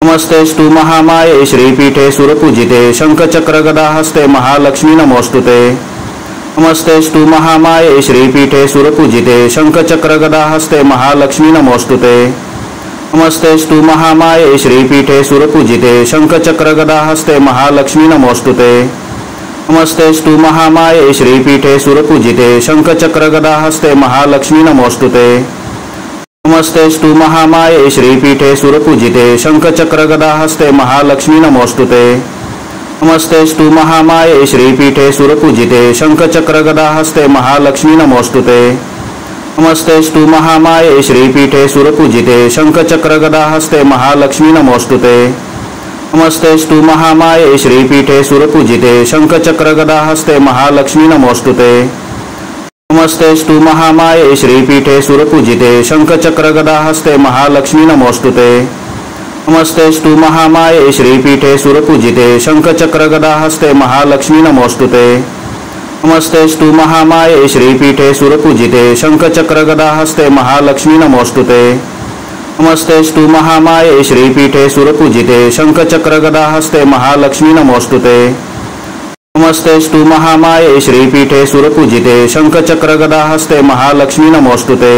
नमस्तेस्तु महामाये श्रीपीठे सुरपूजिते शंखचक्रगदाहस्ते महालक्ष्मी नमोस्तुते। नमस्तेस्तु महामाये श्रीपीठे सुरपूजिते शंखचक्रगदाहस्ते महालक्ष्मी नमोस्तुते। नमस्तेस्तु महामाये श्रीपीठे सुरपूजिते शंखचक्रगदाहस्ते महालक्ष्मी नमोस्तुते। नमस्तेस्तु महामाये श्रीपीठे सुरपूजिते शंखचक्रगदाहस्ते महालक्ष्मी नमोस्तुते। नमस्तेस्तु महामाये श्रीपीठे सुरपूजिते शंखचक्रगदाहस्ते महालक्ष्मी नमोस्तुते। नमस्तेस्तु महामाये श्रीपीठे सुरपूजिते शंखचक्रगदाहस्ते महालक्ष्मी नमोस्तुते। नमस्तेस्तु महामाये श्रीपीठे सुरपूजिते शंखचक्रगदाहस्ते महालक्ष्मी नमोस्तुते। नमस्तेस्तु महामाये श्रीपीठे सुरपूजिते शंखचक्रगदाहस्ते महालक्ष्मी नमोस्तुते। नमस्तेस्तु महामाये श्रीपीठे सुरपूजिते शंखचक्रगदाहस्ते महालक्ष्मी नमोस्तुते। नमस्तेस्तु महामाये श्रीपीठे सुरपूजिते शंखचक्रगदाहस्ते महालक्ष्मी नमोस्तुते। नमस्तेस्तु महामाये श्रीपीठे सुरपूजिते शंखचक्रगदाहस्ते महालक्ष्मी नमोस्तुते। नमस्तेस्तु महामाये श्रीपीठे सुरपूजिते शंखचक्रगदाहस्ते महालक्ष्मी नमोस्तुते। नमस्तेस्तु महामाये श्रीपीठे सुरपूजिते शंखचक्रगदाहस्ते महालक्ष्मी नमोस्तुते।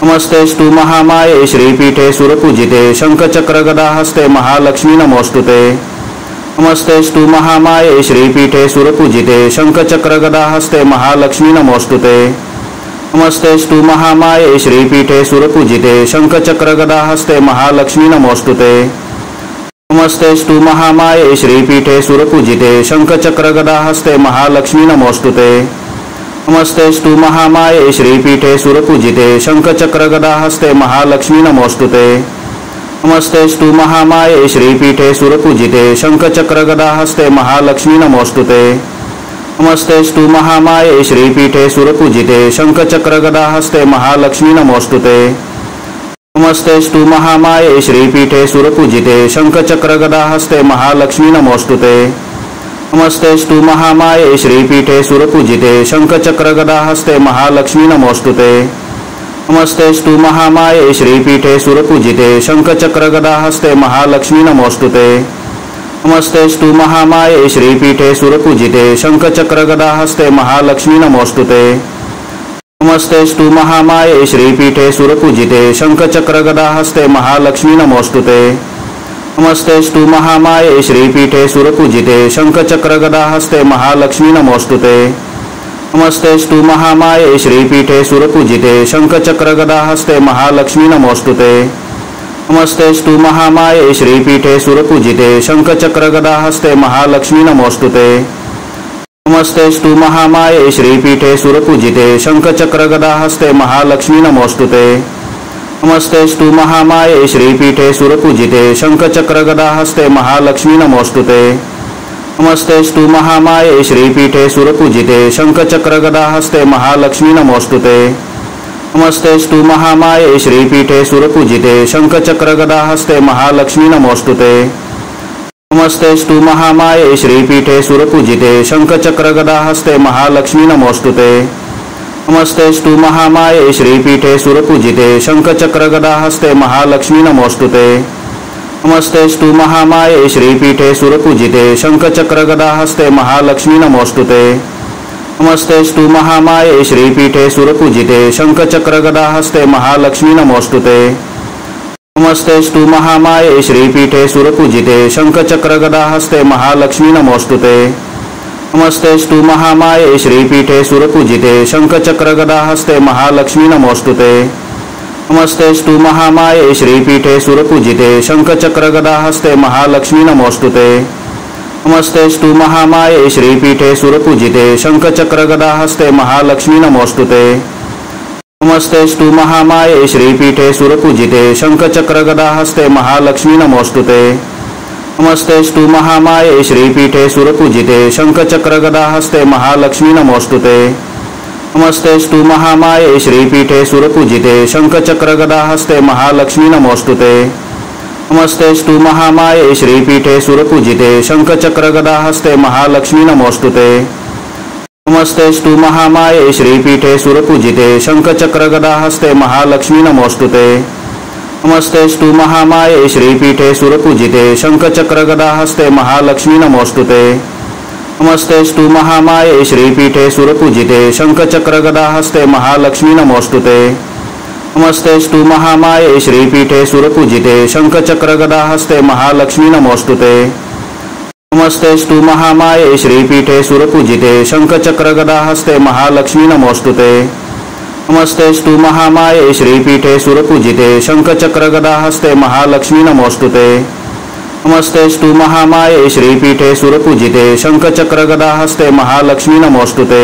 नमस्तेस्तु महामाये श्रीपीठे सुरपूजिते शंखचक्रगदाहस्ते महालक्ष्मी नमोस्तुते। नमस्तेस्तु महामाये श्रीपीठे सुरपूजिते शंखचक्रगदाहस्ते महालक्ष्मी नमोस्तुते। नमस्तेस्तु महामाये श्रीपीठे सुरपूजिते शंखचक्रगदाहस्ते महालक्ष्मी नमोस्तुते। नमस्तेस्तु महामाये श्रीपीठे सुरपूजिते शंखचक्रगदाहस्ते महालक्ष्मी नमोस्तुते। नमस्तेस्तु महामाये श्रीपीठे सुरपूजिते शंखचक्रगदाहस्ते महालक्ष्मी नमोस्तुते। नमस्तेस्तु महामाये श्रीपीठे सुरपूजिते शंखचक्रगदाहस्ते महालक्ष्मी नमोस्तुते। नमस्तेस्तु महामाये श्रीपीठे सुरपूजिते शंखचक्रगदाहस्ते महालक्ष्मी नमोस्तुते। नमस्तेस्तु महामाये श्रीपीठे सुरपूजिते शंखचक्रगदाहस्ते महालक्ष्मी नमोस्तुते। नमस्तेस्तु महामाये श्रीपीठे सुरपूजिते शंखचक्रगदाहस्ते महालक्ष्मी नमोस्तुते। नमस्तेस्तु महामाये श्रीपीठे सुरपूजिते शंखचक्रगदाहस्ते महालक्ष्मी नमोस्तुते। नमस्तेस्तु महामाये श्रीपीठे सुरपूजिते शंखचक्रगदाहस्ते महालक्ष्मी नमोस्तुते। नमस्तेस्तु महामाये श्रीपीठे सुरपूजिते शंखचक्रगदाहस्ते महालक्ष्मी नमोस्तुते। नमस्तेस्तु महामाये श्रीपीठे सुरपूजिते शंखचक्रगदाहस्ते महालक्ष्मी नमोस्तुते। नमस्तेस्तु महामाये श्रीपीठे सुरपूजिते शंखचक्रगदाहस्ते महालक्ष्मी नमोस्तुते। नमस्तेस्तु महामाये श्रीपीठे सुरपूजिते शंखचक्रगदाहस्ते महालक्ष्मी नमोस्तुते। नमस्तेस्तु महामाये श्रीपीठे सुरपूजिते शंखचक्रगदाहस्ते महालक्ष्मी नमोस्तुते। नमस्तेस्तु महामाये श्रीपीठे सुरपूजिते शंखचक्रगदाहस्ते महालक्ष्मी नमोस्तुते। नमस्तेस्तु महामाये श्रीपीठे सुरपूजिते शंखचक्रगदाहस्ते महालक्ष्मी नमोस्तुते। नमस्तेस्तु महामाये श्रीपीठे सुरपूजिते शंखचक्रगदाहस्ते महालक्ष्मी नमोस्तुते। नमस्तेस्तु महामाये श्रीपीठे सुरपूजिते शंखचक्रगदाहस्ते महालक्ष्मी नमोस्तुते। नमस्तेस्तु महामाये श्रीपीठे सुरपूजिते शंखचक्रगदाहस्ते महालक्ष्मी नमोस्तुते। नमस्तेस्तु महामाये श्रीपीठे सुरपूजिते शंखचक्रगदाहस्ते महालक्ष्मी नमोस्तुते। नमस्तेस्तु महामाये श्रीपीठे सुरपूजिते शंखचक्रगदाहस्ते महालक्ष्मी नमोस्तुते। नमस्तेस्तु महामाये श्रीपीठे सुरपूजिते शंखचक्रगदाहस्ते महालक्ष्मी नमोस्तुते। नमस्तेस्तु महामाये श्रीपीठे सुरपूजिते शंखचक्रगदाहस्ते महालक्ष्मी नमोस्तुते। नमस्तेस्तु महामाये श्रीपीठे सुरपूजिते शंखचक्रगदाहस्ते महालक्ष्मी नमोस्तुते। नमस्तेस्तु महामाये श्रीपीठे सुरपूजिते शंखचक्रगदाहस्ते महालक्ष्मी नमोस्तुते। नमस्तेस्तु महामाये श्रीपीठे सुरपूजिते शंखचक्रगदाहस्ते महालक्ष्मी नमोस्तुते। नमस्तेस्तु महामाये श्रीपीठे सुरपूजिते शंखचक्रगदाहस्ते महालक्ष्मी नमोस्तुते। नमस्तेस्तु महामाये श्रीपीठे सुरपूजिते शंखचक्रगदाहस्ते महालक्ष्मी नमोस्तुते। नमस्तेस्तु महामाये श्रीपीठे सुरपूजिते शंखचक्रगदाहस्ते महालक्ष्मी नमोस्तुते। नमस्तेस्तु महामाये श्रीपीठे सुरपूजिते शंखचक्रगदाहस्ते महालक्ष्मी नमोस्तुते। नमस्तेस्तु महामाये श्रीपीठे सुरपूजिते शंखचक्रगदाहस्ते महालक्ष्मी नमोस्तुते। नमस्तेस्तु महामाये श्रीपीठे सुरपूजिते शंखचक्रगदाहस्ते महालक्ष्मी नमोस्तुते। नमस्तेस्तु महामाये श्रीपीठे सुरपूजिते शंखचक्रगदाहस्ते महालक्ष्मी नमोस्तुते। नमस्तेस्तु महामाये श्रीपीठे सुरपूजिते शंखचक्रगदाहस्ते महालक्ष्मी नमोस्तुते। नमस्तेस्तु महामाये श्रीपीठे सुरपूजिते शंखचक्रगदाहस्ते महालक्ष्मी नमोस्तुते। नमस्तेस्तु महामाये श्रीपीठे सुरपूजिते शंखचक्रगदाहस्ते महालक्ष्मी नमोस्तुते।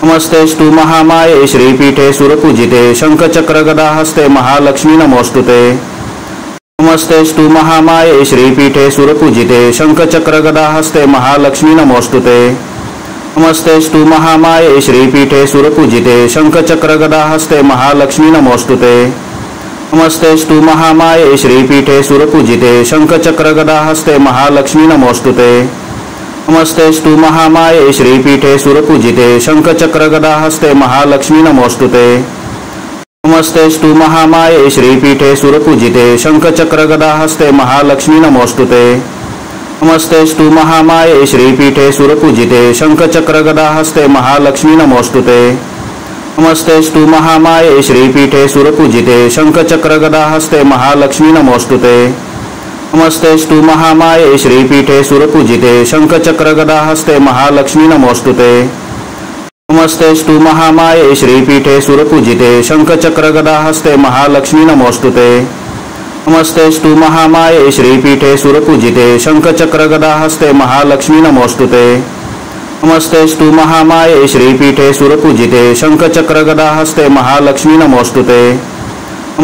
नमस्तेस्तु महामाये श्रीपीठे सुरपूजिते शंखचक्रगदाहस्ते महालक्ष्मी नमोस्तुते। नमस्तेस्तु महामाये श्रीपीठे सुरपूजिते शंखचक्रगदाहस्ते महालक्ष्मी नमोस्तुते। नमस्तेस्तु महामाये श्रीपीठे सुरपूजिते शंखचक्रगदाहस्ते महालक्ष्मी नमोस्तुते। नमस्तेस्तु महामाये श्रीपीठे सुरपूजिते शंखचक्रगदाहस्ते महालक्ष्मी नमोस्तुते। नमस्तेस्तु महामाये श्रीपीठे सुरपूजिते शंखचक्रगदाहस्ते महालक्ष्मी नमोस्तुते। नमस्तेस्तु महामाये श्रीपीठे सुरपूजिते शंखचक्रगदाहस्ते महालक्ष्मी नमोस्तुते। नमस्तेस्तु महामाये श्रीपीठे सुरपूजिते शंखचक्रगदाहस्ते महालक्ष्मी नमोस्तुते। नमस्तेस्तु महामाये श्रीपीठे सुरपूजिते शंखचक्रगदाहस्ते महालक्ष्मी नमोस्तुते। नमस्तेस्तु महामाये श्रीपीठे सुरपूजिते शंखचक्रगदाहस्ते महालक्ष्मी नमोस्तुते। नमस्तेस्तु महामाये श्रीपीठे सुरपूजिते शंखचक्रगदाहस्ते महालक्ष्मी नमोस्तुते। नमस्तेस्तु महामाये श्रीपीठे सुरपूजिते शंखचक्रगदाहस्ते महालक्ष्मी नमोस्तुते। नमस्तेस्तु महामाये श्रीपीठे सुरपूजिते शंखचक्रगदाहस्ते महालक्ष्मी नमोस्तुते।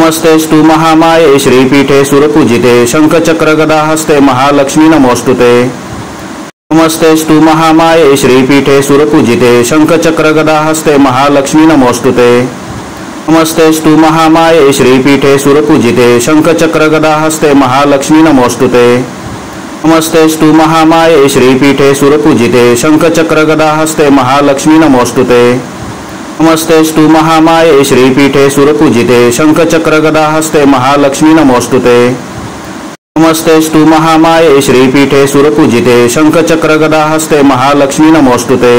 नमस्तेस्तु महामाये श्रीपीठे सुरपूजिते शंखचक्रगदाहस्ते महालक्ष्मी नमोस्तुते। नमस्तेस्तु महामाये श्रीपीठे सुरपूजिते शंखचक्रगदाहस्ते महालक्ष्मी नमोस्तुते। नमस्तेस्तु महामाये श्रीपीठे सुरपूजिते शंखचक्रगदाहस्ते महालक्ष्मी नमोस्तुते। नमस्तेस्तु महामाये श्रीपीठे सुरपूजिते शंखचक्रगदाहस्ते महालक्ष्मी नमोस्तुते। नमस्तेस्तु महामाये श्रीपीठे सुरपूजिते शंखचक्रगदाहस्ते महालक्ष्मी नमोस्तुते। नमस्तेस्तु महामाये श्रीपीठे सुरपूजिते शंखचक्रगदाहस्ते महालक्ष्मी नमोस्तुते।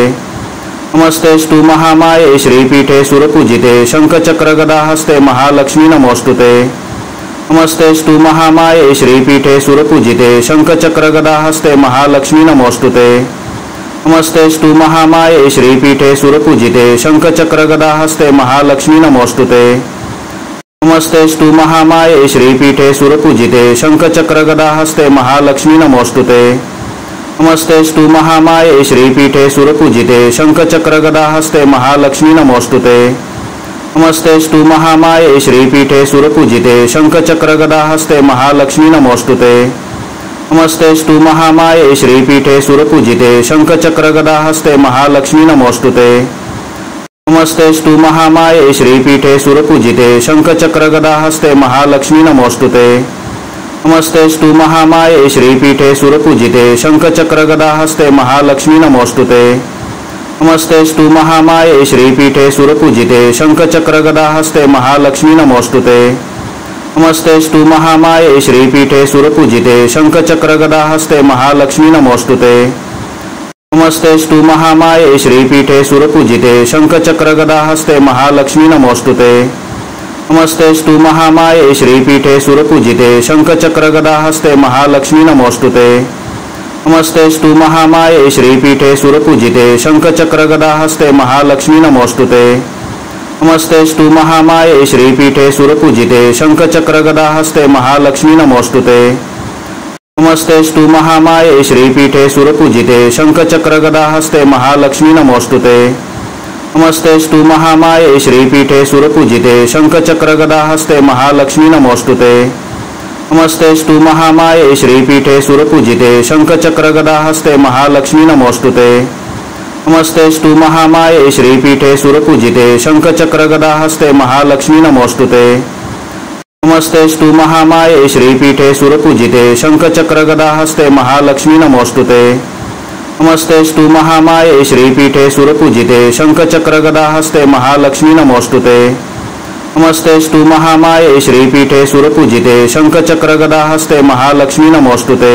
नमस्तेस्तु महामाये श्रीपीठे सुरपूजिते शंखचक्रगदाहस्ते महालक्ष्मी नमोस्तुते। नमस्तेस्तु महामाये श्रीपीठे सुरपूजिते शंखचक्रगदाहस्ते महालक्ष्मी नमोस्तुते। नमस्तेस्तु महामाये श्रीपीठे सुरपूजिते शंखचक्रगदाहस्ते महालक्ष्मी नमोस्तुते। नमस्तेस्तु महामाये श्रीपीठे सुरपूजिते शंखचक्रगदाहस्ते महालक्ष्मी नमोस्तुते। नमस्तेस्तु महामाये श्रीपीठे सुरपूजिते शंखचक्रगदाहस्ते महालक्ष्मी नमोस्तुते। नमस्तेस्तु महामाये श्रीपीठे सुरपूजिते शंखचक्रगदाहस्ते महालक्ष्मी नमोस्तुते। नमस्तेस्तु महामाये श्रीपीठे सुरपूजिते शंखचक्रगदाहस्ते महालक्ष्मी नमोस्तुते। नमस्तेस्तु महामाये श्रीपीठे सुरपूजिते शंखचक्रगदाहस्ते महालक्ष्मी नमोस्तुते। नमस्तेस्तु महामाये श्रीपीठे सुरपूजिते शंखचक्रगदाहस्ते महालक्ष्मी नमोस्तुते। नमस्तेस्तु महामाये श्रीपीठे सुरपूजिते शंखचक्रगदाहस्ते महालक्ष्मी नमोस्तुते। नमस्तेस्तु महामाये श्रीपीठे सुरपूजिते शंखचक्रगदाहस्ते महालक्ष्मी नमोस्तुते। नमस्तेस्तु महामाये श्रीपीठे सुरपूजिते शंखचक्रगदाहस्ते महालक्ष्मी नमोस्तुते। नमस्तेस्तु महामाये श्रीपीठे सुरपूजिते शंखचक्रगदाहस्ते महालक्ष्मी नमोस्तुते। नमस्तेस्तु महामाये श्रीपीठे सुरपूजिते शंखचक्रगदाहस्ते महालक्ष्मी नमोस्तुते। नमस्तेस्तु महामाये श्रीपीठे सुरपूजिते शंखचक्रगदाहस्ते महालक्ष्मी नमोस्तुते। नमस्तेस्तु महामाये श्रीपीठे सुरपूजिते शंखचक्रगदाहस्ते महालक्ष्मी नमोस्तुते। नमस्तेस्तु महामाये श्रीपीठे सुरपूजिते शंखचक्रगदाहस्ते महालक्ष्मी नमोस्तुते। नमस्तेस्तु महामाये श्रीपीठे सुरपूजिते शंखचक्रगदाहस्ते महालक्ष्मी नमोस्तुते। नमस्तेस्तु महामाये श्रीपीठे सुरपूजिते शंखचक्रगदाहस्ते महालक्ष्मी नमोस्तुते। नमस्तेस्तु महामाये श्रीपीठे सुरपूजिते शंखचक्रगदाहस्ते महालक्ष्मी नमोस्तुते। नमस्तेस्तु महामाये श्रीपीठे सुरपूजिते शंखचक्रगदाहस्ते महालक्ष्मी नमोस्तुते। नमस्तेस्तु महामाये श्रीपीठे सुरपूजिते शंखचक्रगदाहस्ते महालक्ष्मी नमोस्तुते।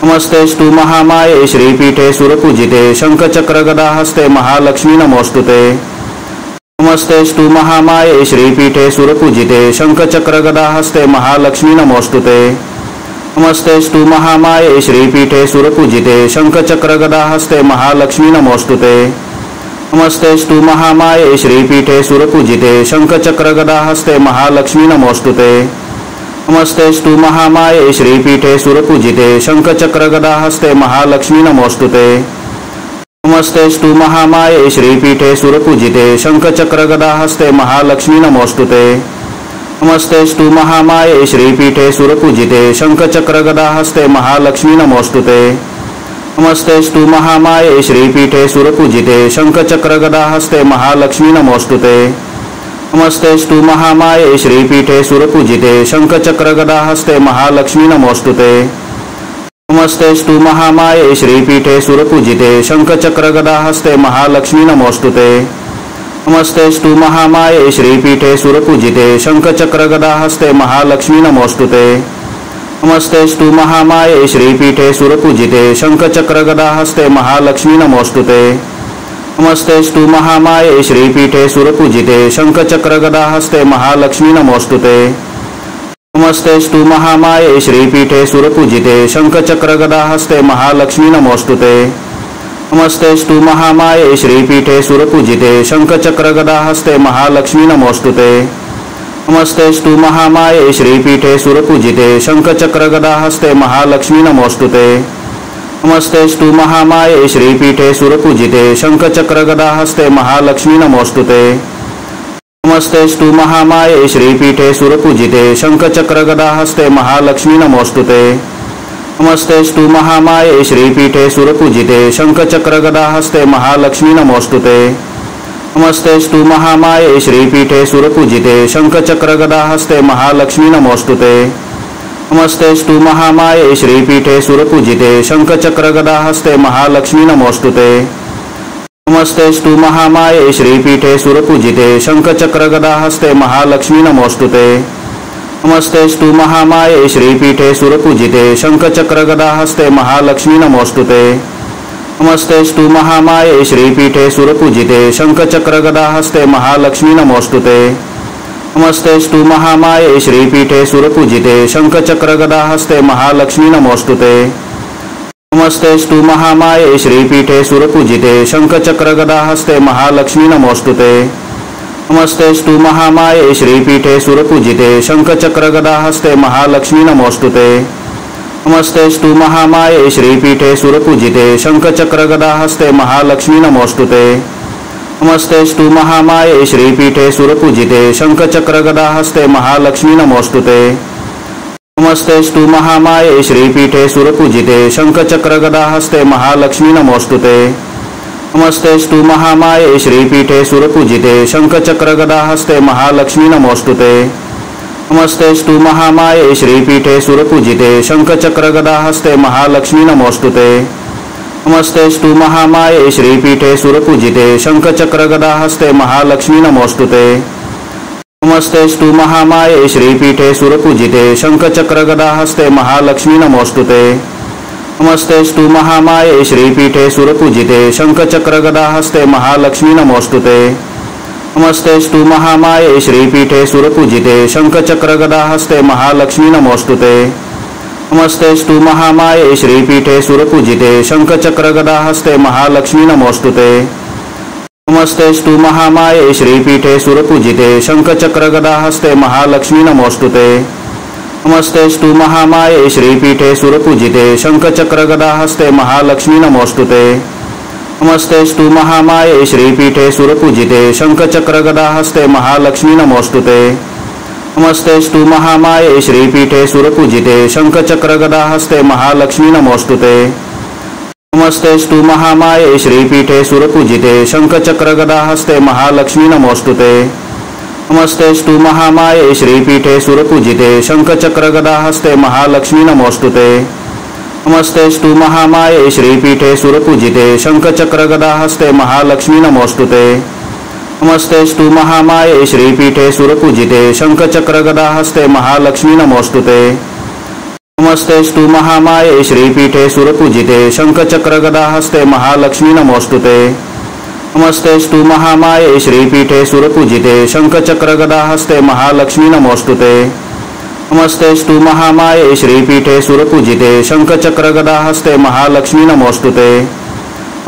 नमस्तेस्तु महामाये श्रीपीठे सुरपूजिते शंखचक्रगदाहस्ते महालक्ष्मी नमोस्तुते। नमस्तेस्तु महामाये श्रीपीठे सुरपूजिते शंखचक्रगदाहस्ते महालक्ष्मी नमोस्तुते। नमस्तेस्तु महामाये श्रीपीठे सुरपूजिते शंखचक्रगदाहस्ते महालक्ष्मी नमोस्तुते। नमस्तेस्तु महामाये श्रीपीठे सुरपूजिते शंखचक्रगदाहस्ते महालक्ष्मी नमोस्तुते। नमस्तेस्तु महामाये श्रीपीठे सुरपूजिते शंखचक्रगदाहस्ते महालक्ष्मी नमोस्तुते। नमस्तेस्तु महामाये श्रीपीठे सुरपूजिते शंखचक्रगदाहस्ते महालक्ष्मी नमोस्तुते। नमस्तेस्तु महामाये श्रीपीठे सुरपूजिते शंखचक्रगदाहस्ते महालक्ष्मी नमोस्तुते। नमस्तेस्तु महामाये श्रीपीठे सुरपूजिते शंखचक्रगदाहस्ते महालक्ष्मी नमोस्तुते। नमस्तेस्तु महामाये श्रीपीठे सुरपूजिते शंखचक्रगदाहस्ते महालक्ष्मी नमोस्तुते। नमस्तेस्तु महामाये श्रीपीठे सुरपूजिते शंखचक्रगदाहस्ते महालक्ष्मी नमोस्तुते। नमस्तेस्तु महामाये श्रीपीठे सुरपूजिते शंखचक्रगदाहस्ते महालक्ष्मी नमोस्तुते। नमस्तेस्तु महामाये श्रीपीठे सुरपूजिते शंखचक्रगदाहस्ते महालक्ष्मी नमोस्तुते। नमस्तेस्तु महामाये श्रीपीठे सुरपूजिते शंखचक्रगदाहस्ते महालक्ष्मी नमोस्तुते। नमस्तेस्तु महामाये श्रीपीठे सुरपूजिते शंखचक्रगदाहस्ते महालक्ष्मी नमोस्तुते। नमस्तेस्तु महामाये श्रीपीठे सुरपूजिते शंखचक्रगदाहस्ते महालक्ष्मी नमोस्तुते। नमस्तेस्तु महामाये श्रीपीठे सुरपूजिते शंखचक्रगदाहस्ते महालक्ष्मी नमोस्तुते। नमस्तेस्तु महामाये श्रीपीठे सुरपूजिते शंखचक्रगदाहस्ते महालक्ष्मी नमोस्तुते। नमस्तेस्तु महामाये श्रीपीठे सुरपूजिते शंखचक्रगदाहस्ते महालक्ष्मी नमोस्तुते। नमस्तेस्तु महामाये श्रीपीठे सुरपूजिते शंखचक्रगदाहस्ते महालक्ष्मी नमोस्तुते। नमस्तेस्तु महामाये श्रीपीठे सुरपूजिते शंखचक्रगदाहस्ते महालक्ष्मी नमोस्तुते। नमस्तेस्तु महामाये श्रीपीठे सुरपूजिते शंखचक्रगदाहस्ते महालक्ष्मी नमोस्तुते। नमस्तेस्तु महामाये श्रीपीठे सुरपूजिते शंखचक्रगदाहस्ते महालक्ष्मी नमोस्तुते। नमस्तेस्तु महामाये श्रीपीठे सुरपूजिते शंखचक्रगदाहस्ते महालक्ष्मी नमोस्तुते। नमस्तेस्तु महामाये श्रीपीठे सुरपूजिते शंखचक्रगदाहस्ते महालक्ष्मी नमोस्तुते। नमस्तेस्तु महामाये श्रीपीठे सुरपूजिते शंखचक्रगदाहस्ते महालक्ष्मी नमोस्तुते। नमस्तेस्तु महामाये श्रीपीठे सुरपूजिते शंखचक्रगदाहस्ते महालक्ष्मी नमोस्तुते। नमस्तेस्तु महामाये श्रीपीठे सुरपूजिते शंखचक्रगदाहस्ते महालक्ष्मी नमोस्तुते। नमस्तेस्तु महामाये श्रीपीठे सुरपूजिते शंखचक्रगदाहस्ते महालक्ष्मी नमोस्तुते। नमस्तेस्तु महामाये श्रीपीठे सुरपूजिते शंखचक्रगदाहस्ते महालक्ष्मी नमोस्तुते। नमस्तेस्तु महामाये श्रीपीठे सुरपूजिते शंखचक्रगदाहस्ते महालक्ष्मी नमोस्तुते। नमस्तेस्तु महामाये श्रीपीठे सुरपूजिते शंखचक्रगदाहस्ते महालक्ष्मी नमोस्तुते। नमस्तेस्तु महामाये श्रीपीठे सुरपूजिते शंखचक्रगदाहस्ते महालक्ष्मी नमोस्तुते। नमस्तेस्तु महामाये श्रीपीठे सुरपूजिते शंखचक्रगदाहस्ते महालक्ष्मी नमोस्तुते। नमस्तेस्तु महामाये श्रीपीठे सुरपूजिते शंखचक्रगदाहस्ते महालक्ष्मी नमोस्तुते। नमस्तेस्तु महामाये श्रीपीठे सुरपूजिते शंखचक्रगदाहस्ते महालक्ष्मी नमोस्तुते। नमस्तेस्तु महामाये श्रीपीठे सुरपूजिते शंखचक्रगदाहस्ते महालक्ष्मी नमोस्तुते। नमस्तेस्तु महामाये श्रीपीठे सुरपूजिते शंखचक्रगदाहस्ते महालक्ष्मी नमोस्तुते। नमस्तेस्तु महामाये श्रीपीठे सुरपूजिते शंखचक्रगदाहस्ते महालक्ष्मी नमोस्तुते। नमस्तेस्तु महामाये श्रीपीठे सुरपूजिते शंखचक्रगदाहस्ते महालक्ष्मी नमोस्तुते। नमस्तेस्तु महामाये श्रीपीठे सुरपूजिते शंखचक्रगदाहस्ते महालक्ष्मी नमोस्तुते। नमस्तेस्तु महामाये श्रीपीठे सुरपूजिते शंखचक्रगदाहस्ते महालक्ष्मी नमोस्तुते। नमस्तेस्तु महामाये श्रीपीठे सुरपूजिते शंखचक्रगदाहस्ते महालक्ष्मी नमोस्तुते। नमस्तेस्तु महामाये श्रीपीठे सुरपूजिते शंखचक्रगदाहस्ते महालक्ष्मी नमोस्तुते। नमस्तेस्तु महामाये श्रीपीठे सुरपूजिते शंखचक्रगदाहस्ते महालक्ष्मी नमोस्तुते। नमस्तेस्तु महामाये श्रीपीठे सुरपूजिते शंखचक्रगदाहस्ते महालक्ष्मी नमोस्तुते। नमस्तेस्तु महामाये श्रीपीठे सुरपूजिते शंखचक्रगदाहस्ते महालक्ष्मी नमोस्तुते। नमस्तेस्तु महामाये श्रीपीठे सुरपूजिते शंखचक्रगदाहस्ते महालक्ष्मी नमोस्तुते। नमस्तेस्तु महामाये श्रीपीठे सुरपूजिते शंखचक्रगदाहस्ते महालक्ष्मी नमोस्तुते।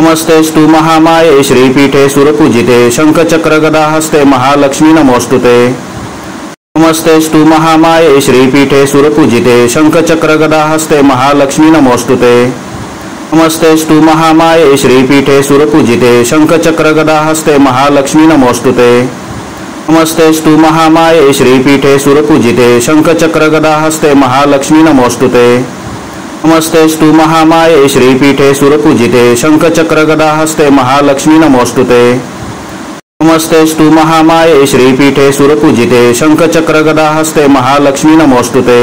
नमस्तेस्तु महामाये श्रीपीठे सुरपूजिते शंखचक्रगदाहस्ते महालक्ष्मी नमोस्तुते। नमस्तेस्तु महामाये श्रीपीठे सुरपूजिते शंखचक्रगदाहस्ते महालक्ष्मी नमोस्तुते। नमस्तेस्तु महामाये श्रीपीठे सुरपूजिते शंखचक्रगदाहस्ते महालक्ष्मी नमोस्तुते। नमस्तेस्तु महामाये श्रीपीठे सुरपूजिते शंखचक्रगदाहस्ते महालक्ष्मी नमोस्तुते। नमस्तेस्तु महामाये श्रीपीठे सुरपूजिते शंखचक्रगदाहस्ते महालक्ष्मी नमोस्तुते। नमस्तेस्तु महामाये श्रीपीठे सुरपूजिते शंखचक्रगदाहस्ते महालक्ष्मी नमोस्तुते।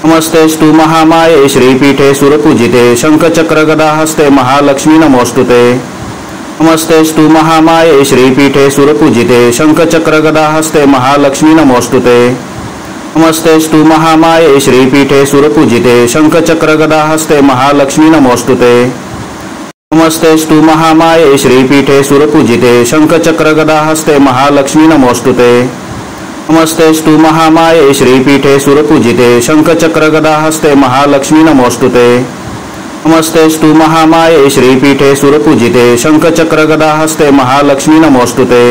नमस्तेस्तु महामाये श्रीपीठे सुरपूजिते शंखचक्रगदाहस्ते महालक्ष्मी नमोस्तुते। नमस्तेस्तु महामाये श्रीपीठे सुरपूजिते शंखचक्रगदाहस्ते महालक्ष्मी नमोस्तुते। नमस्तेस्तु महामाये श्रीपीठे सुरपूजिते शंखचक्रगदाहस्ते महालक्ष्मी नमोस्तुते। नमस्तेस्तु महामाये श्रीपीठे सुरपूजिते शंखचक्रगदाहस्ते महालक्ष्मी नमोस्तुते। नमस्तेस्तु महामाये श्रीपीठे सुरपूजिते शंखचक्रगदाहस्ते महालक्ष्मी नमोस्तुते। नमस्तेस्तु महामाये श्रीपीठे सुरपूजिते शंखचक्रगदाहस्ते महालक्ष्मी नमोस्तुते।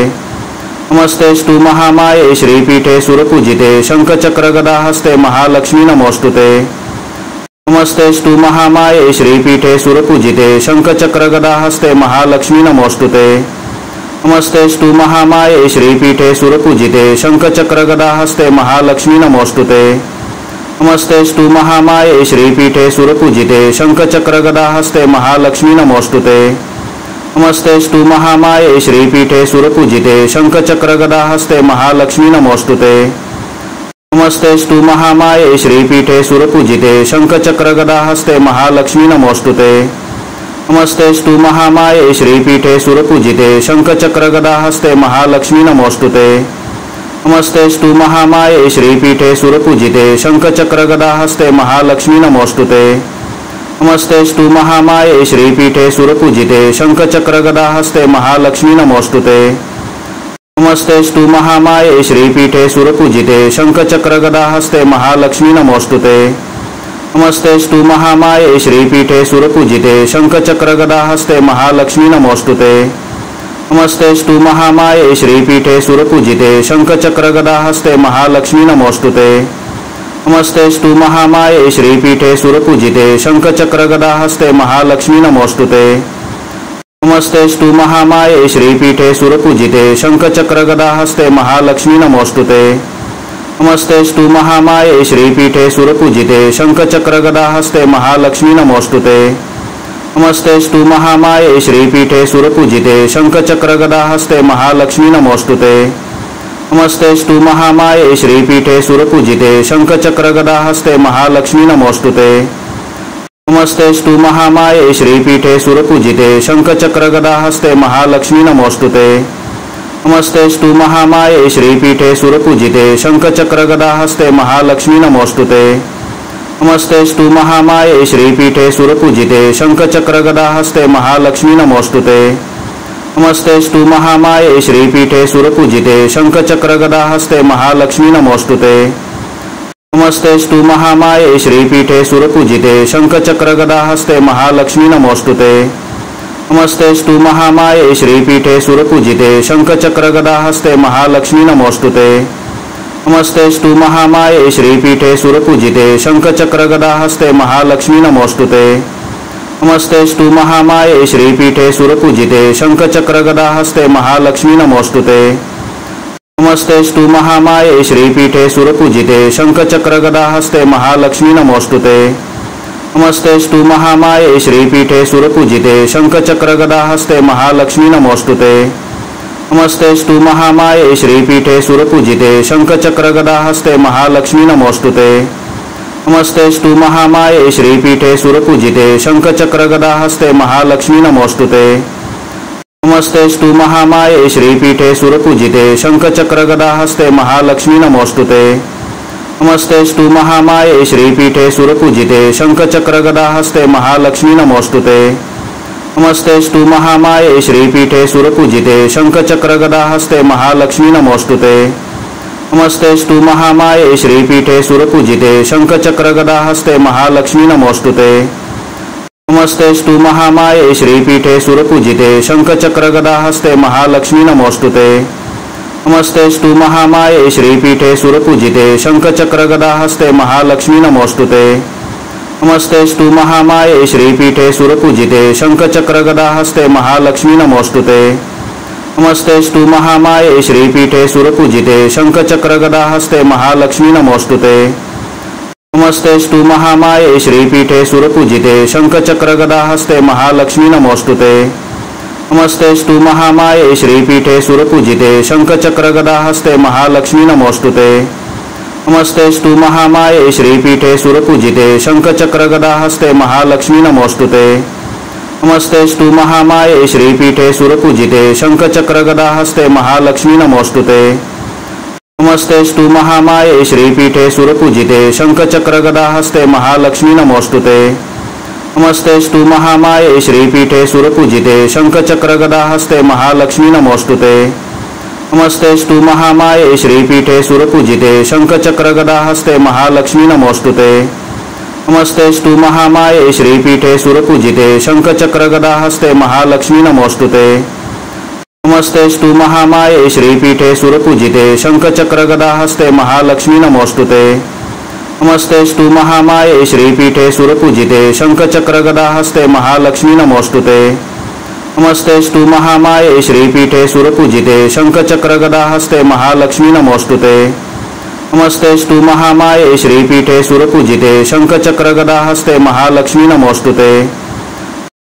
नमस्तेस्तु महामाये श्रीपीठे सुरपूजिते शंखचक्रगदाहस्ते महालक्ष्मी नमोस्तुते। नमस्तेस्तु महामाये श्रीपीठे सुरपूजिते शंखचक्रगदाहस्ते महालक्ष्मी नमोस्तुते। नमस्तेस्तु महामाये श्रीपीठे सुरपूजिते शंखचक्रगदाहस्ते महालक्ष्मी नमोस्तुते। नमस्तेस्तु महामाये श्रीपीठे सुरपूजिते शंखचक्रगदाहस्ते महालक्ष्मी नमोस्तुते। नमस्तेस्तु महामाये श्रीपीठे सुरपूजिते शंखचक्रगदाहस्ते महालक्ष्मी नमोस्तुते। नमस्तेस्तु महामाये श्रीपीठे सुरपूजिते शंखचक्रगदाहस्ते महालक्ष्मी नमोस्तुते। नमस्तेस्तु महामाये श्रीपीठे सुरपूजिते शंखचक्रगदाहस्ते महालक्ष्मी नमोस्तुते। नमस्तेस्तु महामाये श्रीपीठे सुरपूजिते शंखचक्रगदाहस्ते महालक्ष्मी नमोस्तुते। नमस्तेस्तु महामाये श्रीपीठे सुरपूजिते शंखचक्रगदाहस्ते महालक्ष्मी नमोस्तुते। नमस्तेस्तु महामाये श्रीपीठे सुरपूजिते शंखचक्रगदाहस्ते महालक्ष्मी नमोस्तुते। नमस्तेस्तु महामाये श्रीपीठे सुरपूजिते शंखचक्रगदाहस्ते महालक्ष्मी नमोस्तुते। नमस्तेस्तु महामाये श्रीपीठे सुरपूजिते शंखचक्रगदाहस्ते महालक्ष्मी नमोस्तुते। नमस्तेस्तु महामाये श्रीपीठे सुरपूजिते शंखचक्रगदाहस्ते महालक्ष्मी नमोस्तुते। नमस्तेस्तु महामाये श्रीपीठे सुरपूजिते शंखचक्रगदाहस्ते महालक्ष्मी नमोस्तुते। नमस्तेस्तु महामाये श्रीपीठे सुरपूजिते शंखचक्रगदाहस्ते महालक्ष्मी नमोस्तुते। नमस्तेस्तु महामाये श्रीपीठे सुरपूजिते शंखचक्रगदाहस्ते महालक्ष्मी नमोस्तुते। नमस्तेस्तु महामाये श्रीपीठे सुरपूजिते शंखचक्रगदाहस्ते महालक्ष्मी नमोस्तुते। नमस्तेस्तु महामाये श्रीपीठे सुरपूजिते शंखचक्रगदाहस्ते महालक्ष्मी नमोस्तुते। नमस्तेस्तु महामाये श्रीपीठे सुरपूजिते शंखचक्रगदाहस्ते महालक्ष्मी नमोस्तुते। नमस्तेस्तु महामाये श्रीपीठे सुरपूजिते शंखचक्रगदाहस्ते महालक्ष्मी नमोस्तुते। नमस्तेस्तु महामाये श्रीपीठे सुरपूजिते शंखचक्रगदाहस्ते महालक्ष्मी नमोस्तुते। नमस्तेस्तु महामाये श्रीपीठे सुरपूजिते शंखचक्रगदाहस्ते महालक्ष्मी नमोस्तुते। नमस्तेस्तु महामाये श्रीपीठे सुरपूजिते शंखचक्रगदाहस्ते महालक्ष्मी नमोस्तुते। नमस्तेस्तु महामाये श्रीपीठे सुरपूजिते शंखचक्रगदाहस्ते महालक्ष्मी नमोस्तुते। नमस्तेस्तु महामाये श्रीपीठे सुरपूजिते शंखचक्रगदाहस्ते महालक्ष्मी नमोस्तुते। नमस्तेस्तु महामाये श्रीपीठे सुरपूजिते शंखचक्रगदाहस्ते महालक्ष्मी नमोस्तुते। नमस्तेस्तु महामाये श्रीपीठे सुरपूजिते शंखचक्रगदाहस्ते महालक्ष्मी नमोस्तुते। नमस्तेस्तु महामाये श्रीपीठे सुरपूजिते शंखचक्रगदाहस्ते महालक्ष्मी नमोस्तुते। नमस्तेस्तु महामाये श्रीपीठे सुरपूजिते शंखचक्रगदाहस्ते महालक्ष्मी नमोस्तुते। नमस्तेस्तु महामाये श्रीपीठे सुरपूजिते शंखचक्रगदाहस्ते महालक्ष्मी नमोस्तुते। नमस्तेस्तु महामाये श्रीपीठे सुरपूजिते शंखचक्रगदाहस्ते महालक्ष्मी नमोस्तुते। नमस्तेस्तु महामाये श्रीपीठे सुरपूजिते शंखचक्रगदाहस्ते महालक्ष्मी नमोस्तुते। नमस्तेस्तु महामाये श्रीपीठे सुरपूजिते शंखचक्रगदाहस्ते महालक्ष्मी नमोस्तुते। नमस्तेस्तु महामाये श्रीपीठे सुरपूजिते शंखचक्रगदाहस्ते महालक्ष्मी नमोस्तुते। नमस्तेस्तु महामाये श्रीपीठे सुरपूजिते शंखचक्रगदाहस्ते महालक्ष्मी नमोस्तुते। नमस्तेस्तु महामाये श्रीपीठे सुरपूजिते शंखचक्रगदाहस्ते महालक्ष्मी नमोस्तुते। नमस्तेस्तु महामाये श्रीपीठे सुरपूजिते शंखचक्रगदाहस्ते महालक्ष्मी नमोस्तुते। नमस्तेस्तु महामाये श्रीपीठे सुरपूजिते शंखचक्रगदाहस्ते महालक्ष्मी नमोस्तुते। नमस्तेस्तु महामाये श्रीपीठे सुरपूजिते शंखचक्रगदाहस्ते महालक्ष्मी नमोस्तुते। नमस्तेस्तु महामाये श्रीपीठे सुरपूजिते शंखचक्रगदाहस्ते महालक्ष्मी नमोस्तुते। नमस्तेस्तु महामाये श्रीपीठे सुरपूजिते शंखचक्रगदाहस्ते महालक्ष्मी नमोस्तुते। नमस्तेस्तु महामाये श्रीपीठे सुरपूजिते शंखचक्रगदाहस्ते महालक्ष्मी नमोस्तुते। नमस्तेस्तु महामाये श्रीपीठे सुरपूजिते शंखचक्रगदाहस्ते महालक्ष्मी नमोस्तुते। नमस्तेस्तु महामाये श्रीपीठे सुरपूजिते शंखचक्रगदाहस्ते महालक्ष्मी नमोस्तुते। नमस्तेस्तु महामाये श्रीपीठे सुरपूजिते शंखचक्रगदाहस्ते महालक्ष्मी नमोस्तुते। नमस्तेस्तु महामाये श्रीपीठे सुरपूजिते शंखचक्रगदाहस्ते महालक्ष्मी नमोस्तुते। नमस्तेस्तु महामाये श्रीपीठे सुरपूजिते शंखचक्रगदाहस्ते महालक्ष्मी नमोस्तुते। नमस्तेस्तु महामाये श्रीपीठे सुरपूजिते शंखचक्रगदाहस्ते महालक्ष्मी नमोस्तुते। नमस्तेस्तु महामाये श्रीपीठे सुरपूजिते शंखचक्रगदाहस्ते महालक्ष्मी नमोस्तुते।